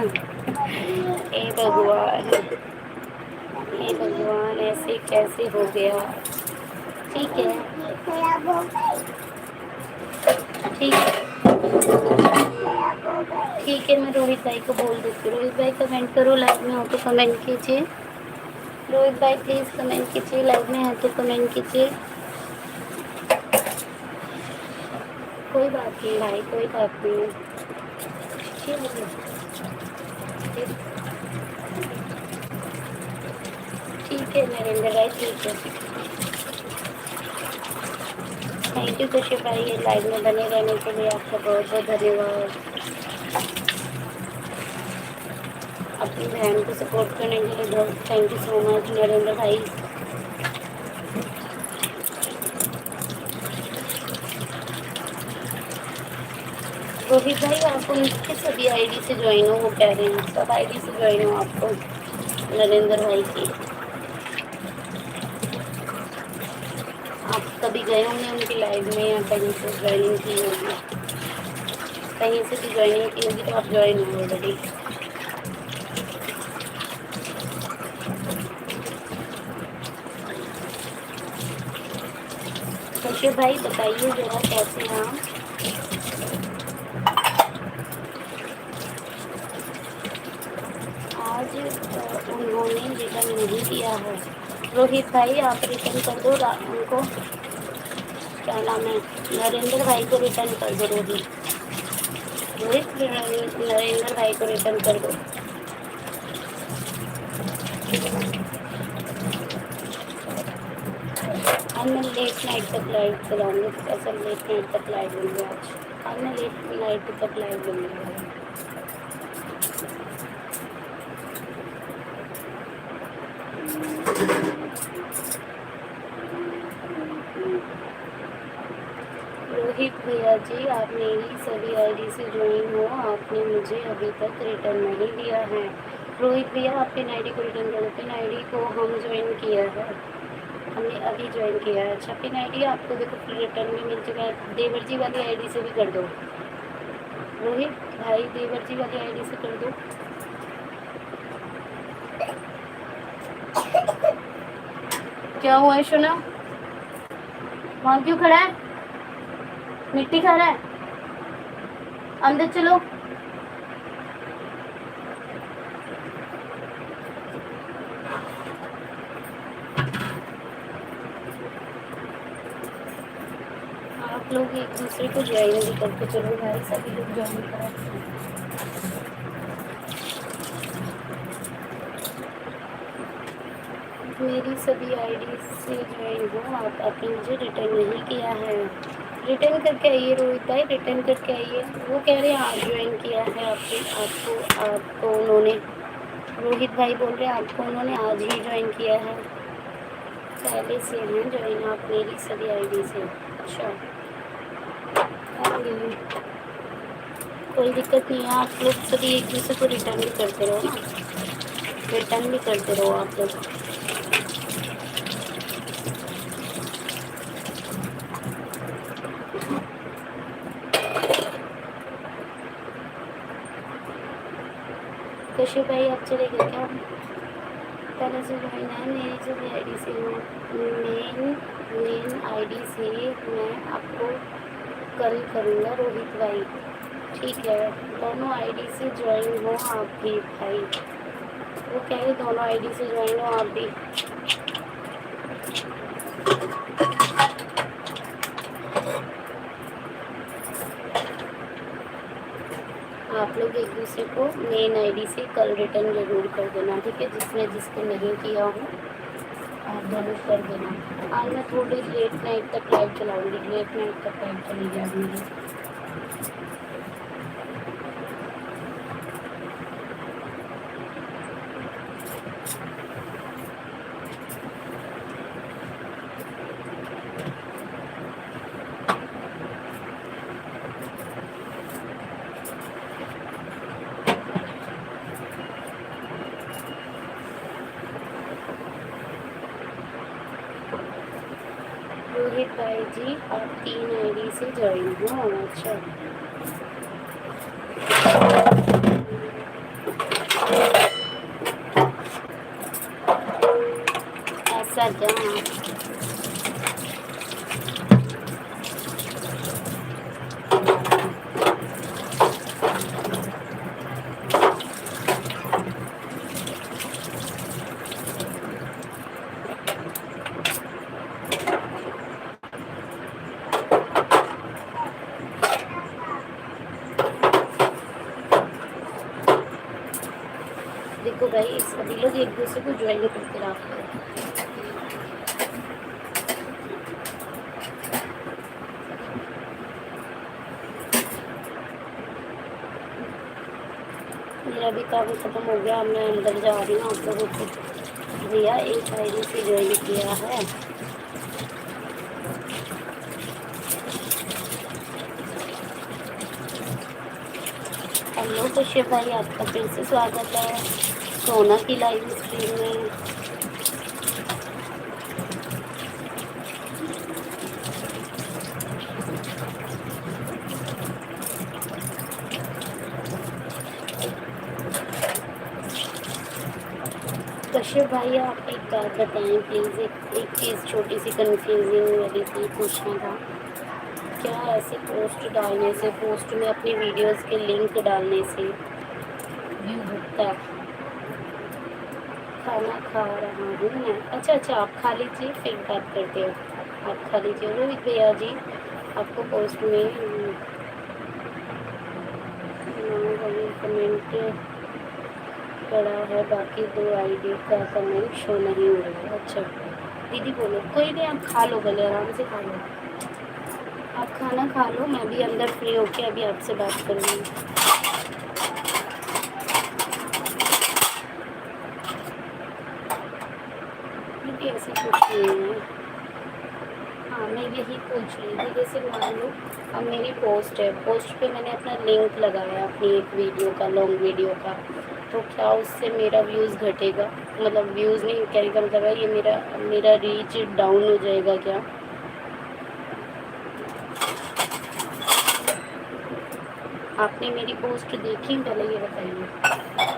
हे भगवान, हे भगवान, ऐसे कैसे हो गया। ठीक है, ठीक ठीक है, मैं रोहित भाई को बोल देती हूँ। रोहित भाई कमेंट करो, लाइव में हो तो कमेंट कीजिए। रोहित भाई प्लीज़ कमेंट कीजिए, लाइव में है तो कमेंट कीजिए। कोई बात नहीं भाई, कोई बात नहीं। ठीक है, ठीक है नरेंद्र भाई, ठीक है। थैंक यू कश्यप भाई, ये लाइव में बने रहने के लिए आपका बहुत बहुत धन्यवाद। अपनी बहन को सपोर्ट करने के लिए बहुत thank you so much Narendra भाई। रोहित भाई आप उनके सभी आईडी से ज्वाइन हो, वो कह रहे हैं सब आईडी से ज्वाइन हो आपको, नरेंद्र भाई की। आप कभी गए होंगे उनकी लाइव में या कहीं से ज्वाइनिंग की होगी, कहीं से भी ज्वाइनिंग की होगी तो आप ज्वाइन हो ऑलरेडी। कश्यप भाई बताइए जरा कैसे हैं आप। आज उन्होंने रिटर्न नहीं किया है। रोहित भाई आप रिटर्न कर दो उनको, क्या नाम है, नरेंद्र भाई को रिटर्न कर दो। रोहित नरेंद्र भाई को रिटर्न कर दो। आज मैं लेट नाइट तक लाइव चलाऊँगी, तो ऐसा लेट नाइट तक लाइव लूँगी आज मैं लेट नाइट तक लाइव लूँगी। रोहित भैया जी आप मेरी सभी आईडी से ज्वाइन हो, आपने मुझे अभी तक रिटर्न नहीं दिया है। रोहित भैया आप पिन आईडी को रिटर्न कर दो, पिन आईडी को हम ज्वाइन किया है, हमने अभी ज्वाइन किया है। अच्छा पिन आईडी आपको देखो रिटर्न में मिल चुका है, देवर जी वाली आईडी से भी कर दो। रोहित भाई देवर जी वाली आईडी से कर दो। क्या हुआ है सुना, वहाँ क्यों खड़ा है, मिट्टी खा रहा है, अंदर चलो। आप लोग एक दूसरे को ज्वाइन भी करके चलो भाई, सभी लोग ज्वाइन करें। मेरी सभी आईडी से ज्वाइन हो, आपने मुझे रिटर्न नहीं किया है। रिटर्न करके आइए रोहित भाई, रिटर्न करके आइए। वो कह रहे हैं आज ज्वाइन किया है आपको उन्होंने, रोहित भाई बोल रहे हैं आपको उन्होंने आज ही ज्वाइन किया है, पहले से हैं ज्वाइन आप मेरी सभी आईडी से। अच्छा कोई दिक्कत नहीं है, आप लोग सभी एक दूसरे को रिटर्न भी करते रहो ना, रिटर्न भी करते रहो आप लोग। कश्यप भाई आप चले गए क्या, पहले से ज्वाइन है, मेरी सभी आईडी से मेन आईडी से मैं आपको कल करूँगा रोहित भाई। ठीक है, दोनों आईडी से ज्वाइन हो आप भी भाई। वो कह रहे दोनों आईडी से ज्वाइन हो आप भी। आप लोग एक दूसरे को मेन आईडी से कल रिटर्न जरूर कर देना, ठीक है। जिसने जिसको नहीं किया हो आप दोनों कर देना। आज मैं थोड़ी लेट नाइट तक लाइव चलाऊंगी, लेट नाइट तक लाइव चलेगी आज मेरी। रोहित भाई जी आप 3 आईडी से ज्वाइन हो, अच्छा। ऐसा क्या? देखो भाई सभी लोग एक दूसरे को ज्वाइन करके रखते हैं। मेरा भी काम खत्म हो गया, मैं अंदर जा रही हूँ। आप लोगों को भैया एक आईडी से ज्वाइन किया है। हेलो कश्यप भाई आपका फिर से स्वागत है सोना की लाइव स्ट्रीम में। कश्यप भाई आप एक बात बताएं प्लीज़, एक चीज़ छोटी सी कंफ्यूजिंग वाली थी, पूछना था। क्या ऐसे पोस्ट डालने से, पोस्ट में अपनी वीडियोस के लिंक डालने से व्यू बढ़ता है? खाना खा रहा हूँ मैं। अच्छा अच्छा, आप खा लीजिए फिर बात करते हो। आप खा लीजिए। रोहित भैया जी आपको पोस्ट में कमेंट पड़ा है, बाकी 2 आईडी का कमेंट शो नहीं हो रहा है। अच्छा दीदी बोलो, कोई नहीं आप खा लो, भले आराम से खा लो। आप खाना खा लो, मैं भी अंदर फ्री होके अभी आपसे बात करूँगी। क्योंकि ऐसा कुछ नहीं है। हाँ मैं यही पूछ रही थी, जैसे मान लो अब मेरी पोस्ट है, पोस्ट पे मैंने अपना लिंक लगाया अपनी एक वीडियो का, लॉन्ग वीडियो का, तो क्या उससे मेरा व्यूज़ घटेगा? मतलब व्यूज़ नहीं, कहने का मतलब है ये मेरा मेरा रीच डाउन हो जाएगा क्या? आपने मेरी पोस्ट देखी पहले ये बताइए।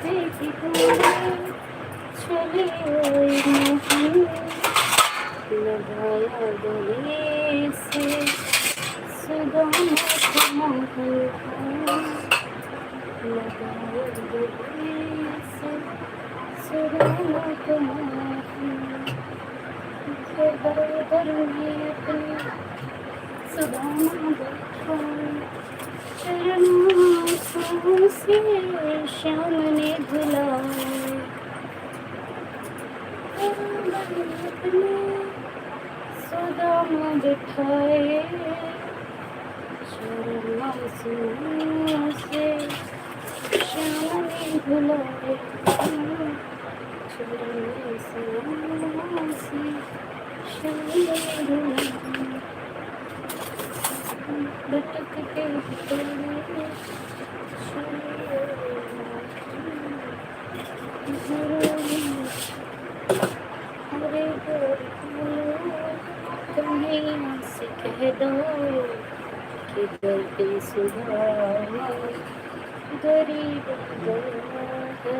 सीधे किनारे चले आए नहीं, लगाया गले से सुदामा का मोहन, लगाया गले से सुदामा का मोहन, दर में अपने सुदामा बैठा, चरणों से श्याम ने धुलाए, अपने सुदामा बिठाए, चरणों से श्याम ने धुलाए, चरणों से श्याम ने धुलाए, भटकते हुए हरे कहीं से कह दो कि दर्द सुधार गरीब गया है।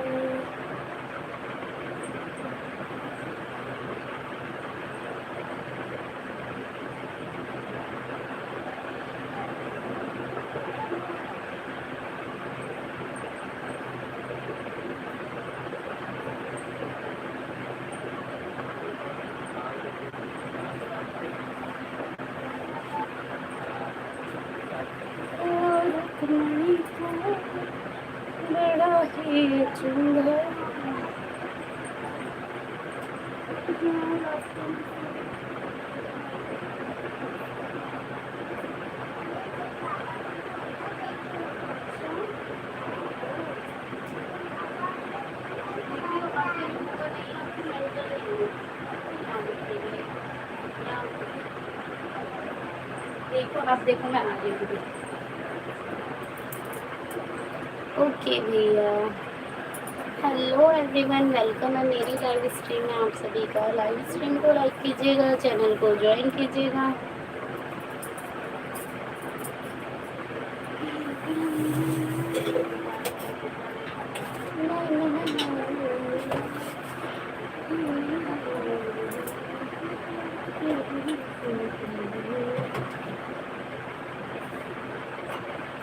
रुक्मणी को बड़ा ही चूल्हा, देखो आप देखो मैं आ रही हूँ। ओके भैया, हेलो एवरीवन, वेलकम है मेरी लाइव स्ट्रीम में आप सभी का। लाइव स्ट्रीम को लाइक कीजिएगा, चैनल को ज्वाइन कीजिएगा।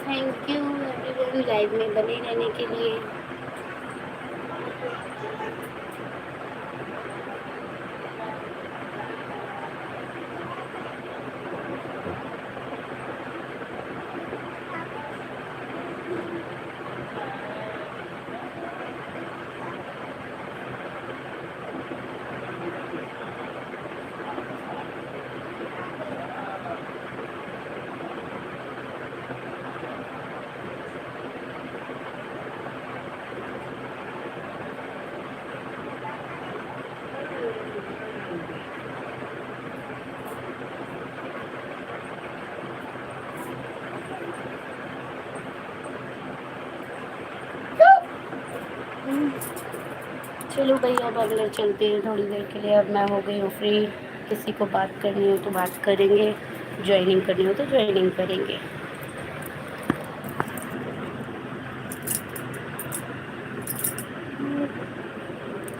थैंक यू एवरीवन लाइव में बने रहने के लिए। चलो भैया अब अंदर चलते हैं थोड़ी देर के लिए। अब मैं हो गई हूँ फ्री, किसी को बात करनी हो तो बात करेंगे, ज्वाइनिंग करनी हो तो ज्वाइनिंग करेंगे।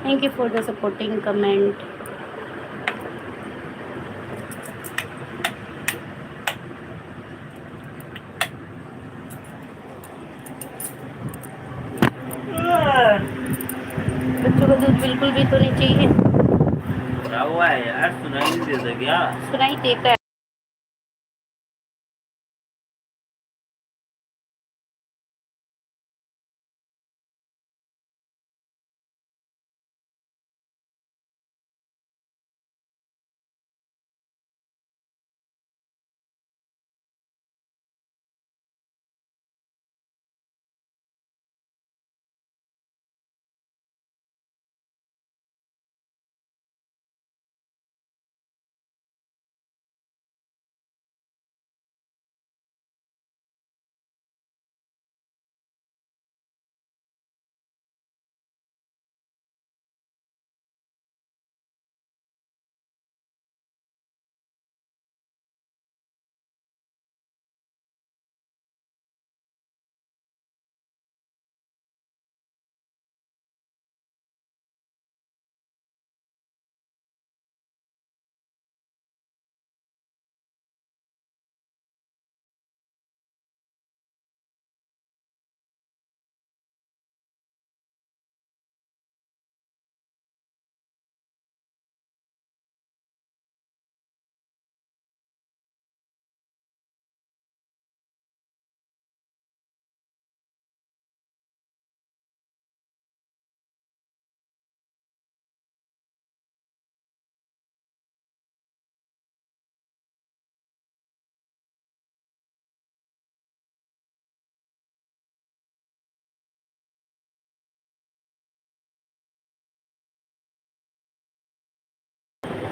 Thank you for the supporting comment. बच्चों का दूध बिल्कुल भी तो नहीं चाहिए। क्या हुआ है यार, सुनाई नहीं देता क्या? सुनाई देता है।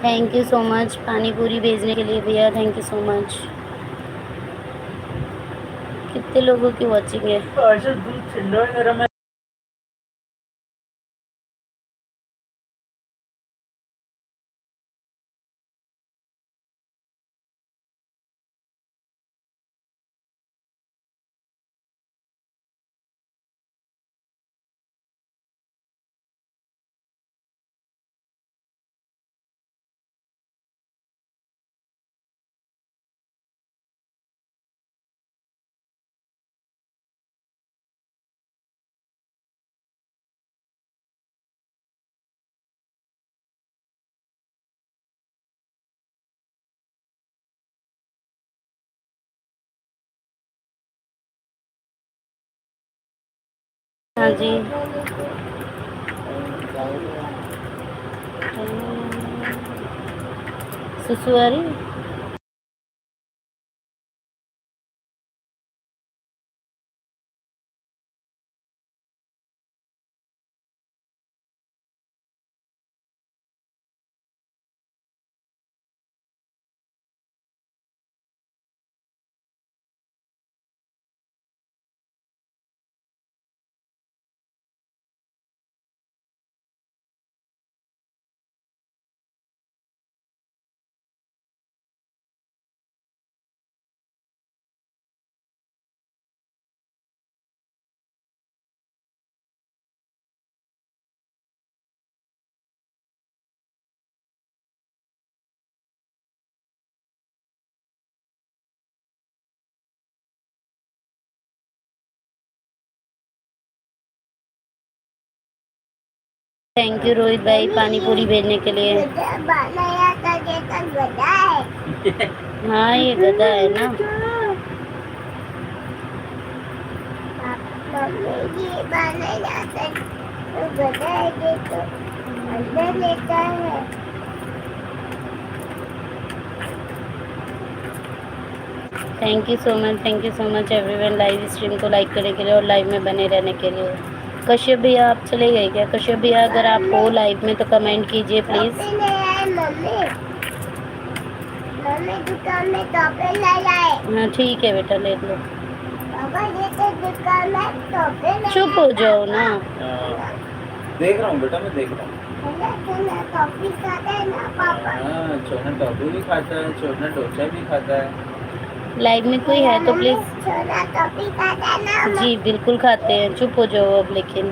थैंक यू सो मच पानी पूरी भेजने के लिए भैया, थैंक यू सो मच। कितने लोगों की वॉचिंग है? ऐसे दूध ठंडा है गरम है। हाँ जी। सुसु आ रही है? थैंक यू रोहित भाई पानी पूरी भेजने के लिए। हाँ ये गधा है ना। Thank you so much everyone live stream को लाइक करने के लिए और लाइव में बने रहने के लिए। कश्यप भैया आप चले गए क्या? कश्यप भैया अगर आप हो लाइव में तो कमेंट कीजिए प्लीज़। मम्मी दुकान में टोपे ले लाए। हाँ ठीक है बेटा ले लो। पापा ये तो दुकान में टोपे ले चुप हो जाओ ना। देख रहा हूँ बेटा, मैं देख रहा हूँ। छोना टॉफी खाता है ना पापा। हाँ छोना टॉफी भी खाता है, छोना डोसा भी खाता है। लाइव में कोई है तो प्लीज़। छोना टॉफी खाता है ना। जी बिल्कुल खाते हैं, चुप हो जाओ अब। लेकिन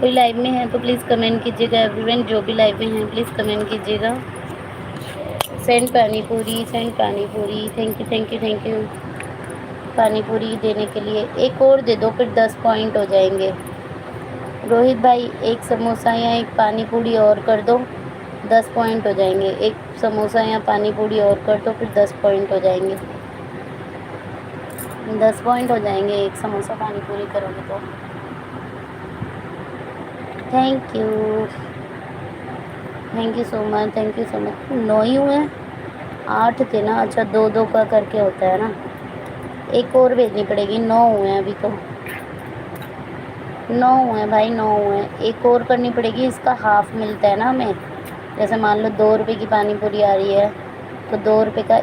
कोई लाइव में है तो प्लीज़ कमेंट कीजिएगा एवरीवन, जो भी लाइव में हैं प्लीज़ कमेंट कीजिएगा। सेंड पानी पूरी, सेंड पानी पूरी। थैंक यू पानी पूरी देने के लिए। एक और दे दो फिर 10 पॉइंट हो जाएंगे। रोहित भाई एक समोसा या एक पानी पूरी और कर दो, 10 पॉइंट हो जाएंगे। एक समोसा या पानी पूरी और कर दो फिर 10 पॉइंट हो जाएंगे। 10 पॉइंट हो जाएंगे एक समोसा पानी पूरी करोगे तो। थैंक यू सो मच 9 ही हुए हैं, 8 थे ना। अच्छा 2 का करके होता है ना। एक और भेजनी पड़ेगी। 9 हुए हैं अभी तो, 9 हुए हैं भाई, 9 हुए हैं। एक और करनी पड़ेगी, इसका हाफ मिलता है ना हमें। जैसे मान लो 2 रुपये की पानी पूरी आ रही है तो 2 रुपये का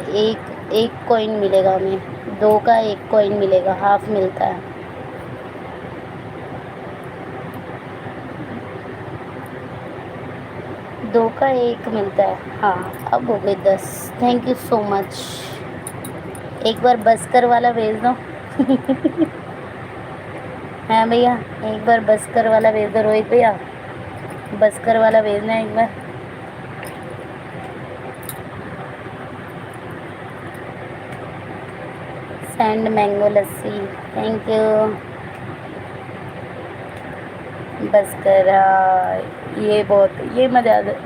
एक कॉइन मिलेगा हमें, 2 का 1 कॉइन मिलेगा, हाफ मिलता है। दो का 1 मिलता है। हाँ अब हो गए 10। Thank you so much. एक बार बस्कर वाला भेज दो। हाँ भैया एक बार बस्कर वाला भेज दो रोहित भैया, बस्कर वाला भेजना एक बार। Send mango lassi, thank you Baskar. ये बहुत ये मज़ा आता है।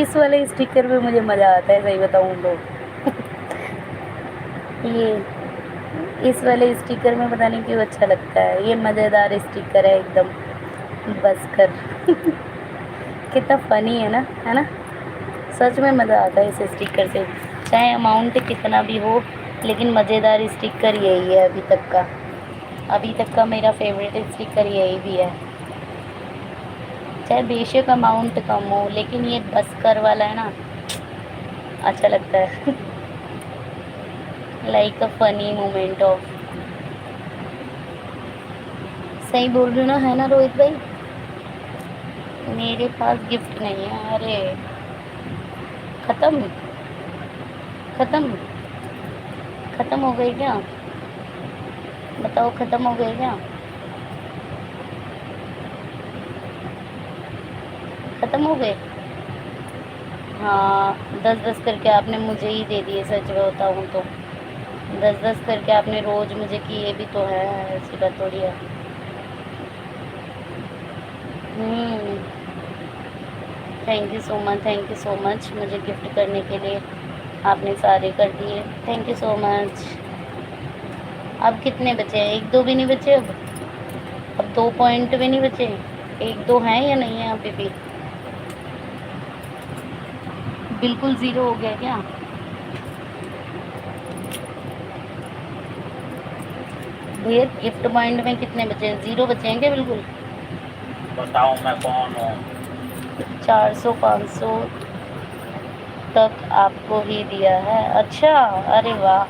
इस वाले स्टिकर पे मुझे मज़ा आता है, सही बताऊँ तो। ये इस वाले स्टिकर में पता नहीं क्यों अच्छा लगता है, ये मज़ेदार स्टिकर है एकदम बस्कर। कितना फ़नी है ना। सच में मज़ा आता है इस स्टिकर से, चाहे अमाउंट कितना भी हो, लेकिन मज़ेदार स्टिकर यही है अभी तक का मेरा फेवरेट स्टिकर यही भी है। चाहे बेशक अमाउंट कम हो, लेकिन ये बस्कर वाला है ना, अच्छा लगता है। Like a funny moment of. सही बोल रही हूँ ना, है ना रोहित भाई? मेरे पास गिफ्ट नहीं है। अरे खत्म, खत्म, खत्म हो गई क्या? बताओ, खत्म हो गई क्या? खत्म हो गए? हाँ, 10-10 करके आपने मुझे ही दे दिए, सच बताऊँ तो। 10-10 करके आपने रोज मुझे किए भी तो है, ऐसी बात थोड़ी है। Thank you so much, thank you so much, मुझे गिफ्ट करने के लिए। आपने सारे कर दिए, थैंक यू सो मच। अब कितने बचे हैं? 1-2 भी नहीं बचे अब 2 पॉइंट भी नहीं बचे। 1-2 हैं या नहीं है अभी भी? बिल्कुल ज़ीरो हो गया क्या? भैया गिफ्ट पॉइंट में कितने बचे हैं? 0 बचे हैं क्या बिल्कुल? बताओ मैं कौन हूँ? 400-500 तक आपको ही दिया है। अच्छा, अरे वाह,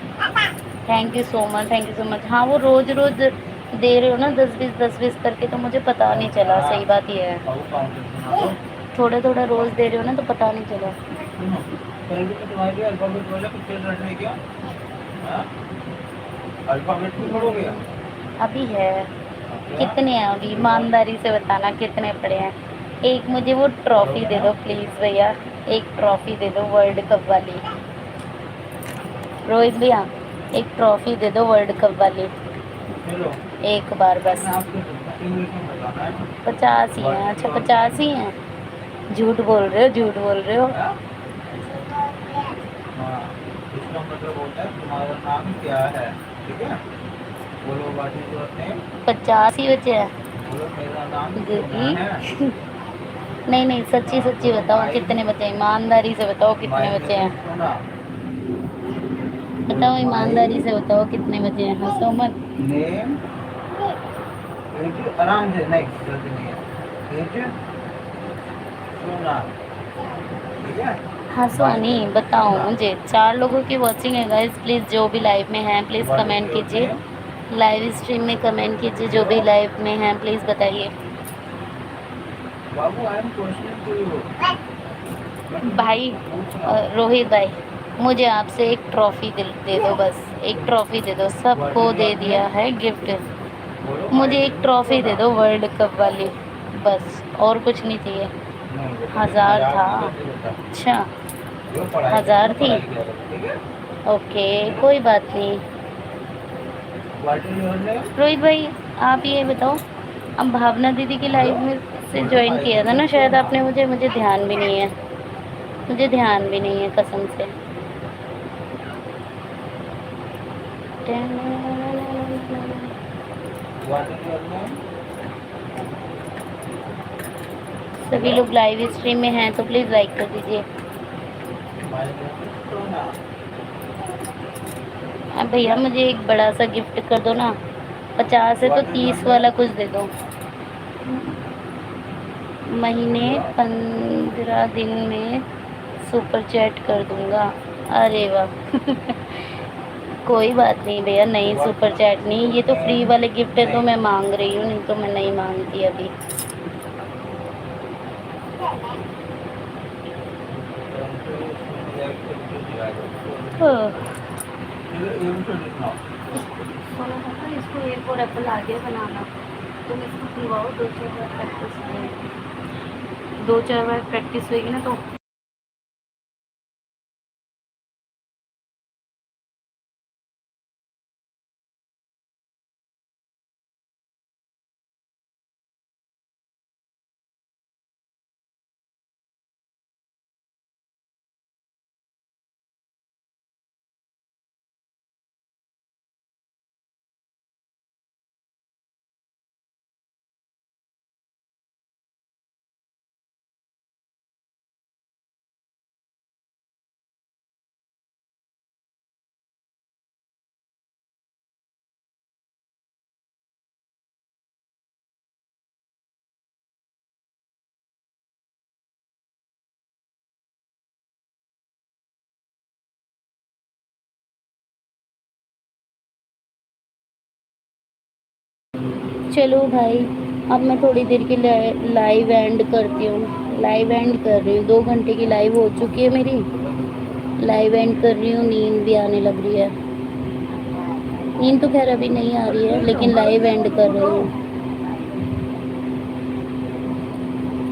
thank you so much, thank you so much. हाँ, वो रोज रोज दे रहे हो ना 10-20 10-20 करके, तो मुझे पता नहीं चला। सही बात ये है, बाबू काउंटर सुना दो। थोड़ा थोड़ा रोज दे रहे हो ना, तो पता नहीं चला। सुनो, पहले तो तुम्हारे लिए अल्फाबेट बोला कुछ चल रटने क्या? हाँ? अल्फाबेट भी पढ़ोगे? अभी है। क्या? कितने हैं अभी? ईमानदारी से बताना कितने पड़े हैं। एक मुझे वो ट्रॉफी दे दो प्लीज़ भैया, एक ट्रॉफी दे दो वर्ल्ड कप वाली। रोहित भैया, एक ट्रॉफी दे दो वर्ल्ड कप वाली, चलो, एक बार बस। मैं आपको इंग्लिश में बताना है। 50 ही हैं? अच्छा, 50 ही हैं? झूठ बोल रहे हो, झूठ बोल रहे हो। हाँ? हाँ, इसका मतलब होता है तुम्हारा नाम क्या है, ठीक है? बोलो व्हाट इज योर नेम? 50 ही बचे हैं बोलो मेरा नाम सोना दीदी। है। नहीं नहीं, सच्ची हाँ, सच्ची बोलो बताओ माय कितने बचे हैं, ईमानदारी से बताओ माय कितने बचे नेम हैं। सोना। बोलो बताओ माय ईमानदारी से बताओ कितने बचे हैं, हंसो मत। नेम इज, आराम से, नहीं जल्दी नहीं है, इज सोना, ठीक है? हंसो माय नहीं, नेम इज बताओ सोना। मुझे। 4 लोगों की वॉचिंग है गाइस, प्लीज़ जो भी लाइव में हैं please what is comment your कीजिए। नेम? लाइव स्ट्रीम में कमेंट कीजिए, जो भी बोलो लाइव में हैं प्लीज़ बताइए। बाबू, I am questioning to you. मैं भाई तुमसे पूछ रहा हूँ। रोहित भाई, मुझे आपसे एक ट्रॉफी दे दो बस, एक ट्रॉफी दे दो, व्हाट सबको इज दे योर दिया नेम? है गिफ्ट। बोलो माय मुझे एक नेम इज ट्रॉफी दे सोना। दो वर्ल्ड कप वाली, बस और कुछ नहीं चाहिए। नहीं बेटा, लेकिन 1000 मजाक था? नहीं करते बेटा। अच्छा, जो पढ़ाई करते 1000 हो थी? पढ़ाई किया करो, ठीक है? ओके, कोई बात नहीं। What is your name? Rohit भाई, आप ये बताओ, अब भावना दीदी की बोलो लाइव में से बोलो ज्वाइन माय किया था नेम इज ना शायद सोना। आपने, मुझे ध्यान भी नहीं है, मुझे ध्यान भी नहीं है कसम से। What is your name? सभी बोलो लोग लाइव स्ट्रीम में हैं तो प्लीज़ लाइक कर दीजिए। माय नेम इज सोना। अब ठीक भैया है? मुझे एक बड़ा सा गिफ्ट कर दो ना, 50 है तो व्हाट इज योर 30 वाला नेम? कुछ दे दो। महीने बोलो 15 दिन में सुपर चैट कर दूंगा। अरे वाह। कोई बात नहीं भैया, नहीं व्हाट सुपर इज चैट नहीं, योर ये तो फ्री नेम? वाले गिफ्ट है तो नहीं, मैं मांग रही हूँ, नहीं तो मैं नहीं मांगती अभी। हाँ। चलो ये भी तो लिखना। सोना पापा, इसको एक और एप्पल आगे बनाना, तुम इसको खुलवाओ, 2-4 बार प्रैक्टिस करें, 2-4 बार प्रैक्टिस होगी ना तो चलो भाई, अब मैं थोड़ी देर के लिए लाइव एंड करती हूँ। लाइव एंड कर रही हूँ, 2 घंटे की लाइव हो चुकी है मेरी। लाइव एंड कर रही हूँ, नींद भी आने लग रही है। नींद तो खैर अभी नहीं आ रही है, लेकिन लाइव एंड कर रही हूँ।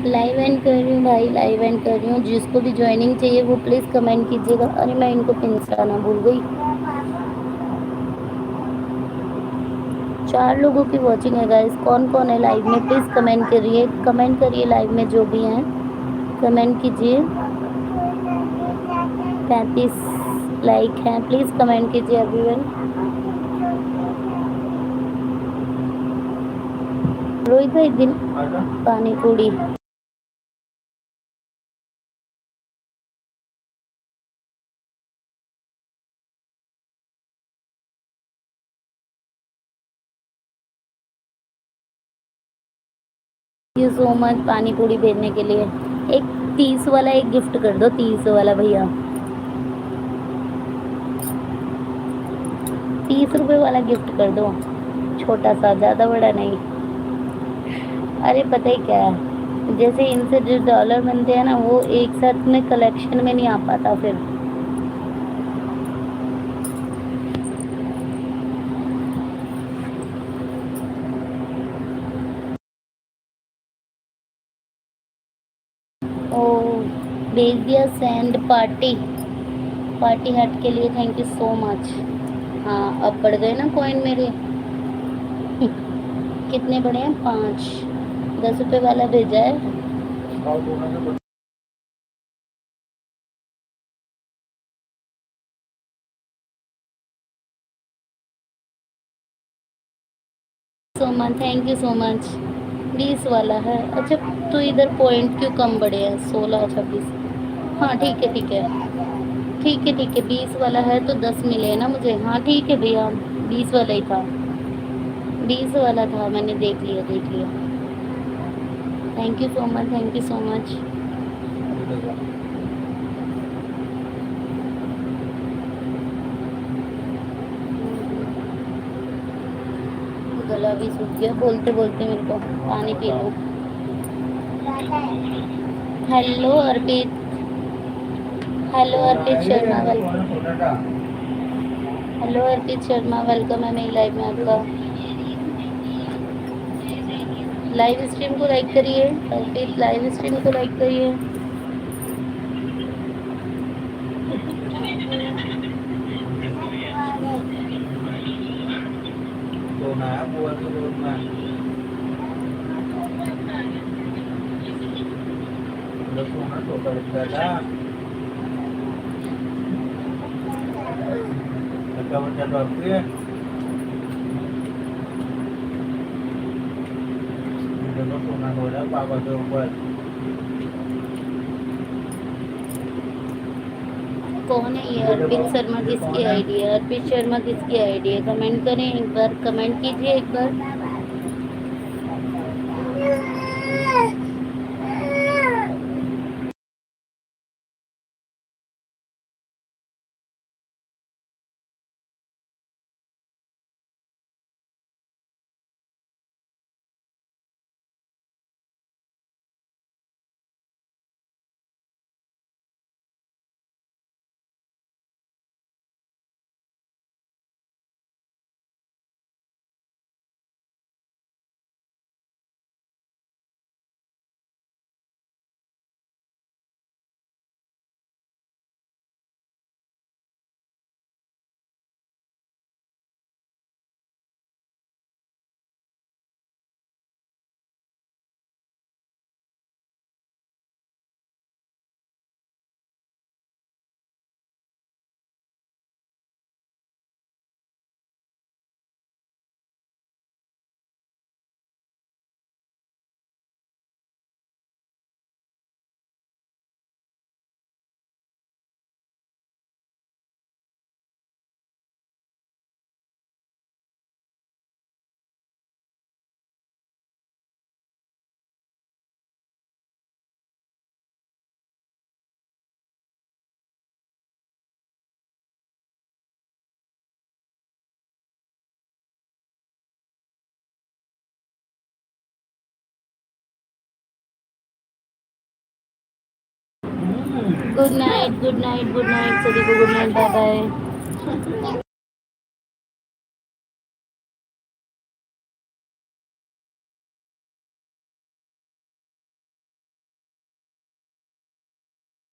लाइव एंड कर रही हूँ भाई, लाइव एंड कर रही हूँ। जिसको भी ज्वाइनिंग चाहिए वो प्लीज़ कमेंट कीजिएगा। अरे मैं इनको पिंसाना भूल गई। 4 लोगों की वॉचिंग है गाइस। कौन कौन है लाइव में, प्लीज़ कमेंट करिए। कमेंट करिए लाइव में जो भी हैं, कमेंट कीजिए। 35 लाइक हैं, प्लीज़ कमेंट कीजिए एवरीवन। रोहित भाई दिन पानी पूरी थैंक यू सो मच पानी पूरी भेजने के लिए। एक 30 वाला एक गिफ्ट कर दो, 30 वाला भैया। 30 रुपए वाला गिफ्ट कर दो, छोटा सा, ज़्यादा बड़ा नहीं। अरे पता ही क्या है, जैसे इनसे जो डॉलर बनते हैं ना, वो एक साथ में कलेक्शन में नहीं आ पाता फिर। ओ, भेज दिया सेंड पार्टी। पार्टी हट के लिए थैंक यू सो मच। हाँ अब बढ़ गए ना कॉइन मेरे। कितने बड़े हैं, 5। 10 रुपए वाला भेजा है। सो much, thank you so much. 20 वाला है। अच्छा, तो इधर पॉइंट क्यों कम बढ़े हैं, 16 26। हाँ ठीक है ठीक है ठीक है ठीक है। 20 वाला है तो 10 मिले ना मुझे। हाँ ठीक है भैया, 20 वाला ही था। 20 वाला था, मैंने देख लिया देख लिया। Thank you so much, thank you so much. गला भी सूख गया बोलते बोलते, मेरे को पानी पी लो। हेलो अर्पित, हेलो अर्पित शर्मा वेलकम। हेलो अर्पित शर्मा वेलकम है मेरी लाइव में आपका। लाइव स्ट्रीम को लाइक करिए अर्पित, लाइव स्ट्रीम को लाइक करिए। सोना है वो तो सोना सोना छोटा बच्चा था, बच्चा बच्चा तो आपके दोनों सोना हो रहा है पापा के ऊपर। कौन है ये अर्पित शर्मा, किसकी आईडी है? अर्पित शर्मा किसकी आईडी है? कमेंट करें एक बार, कमेंट कीजिए एक बार। Good night, good night, good night, सभी को गुड नाइट, बाय बाय।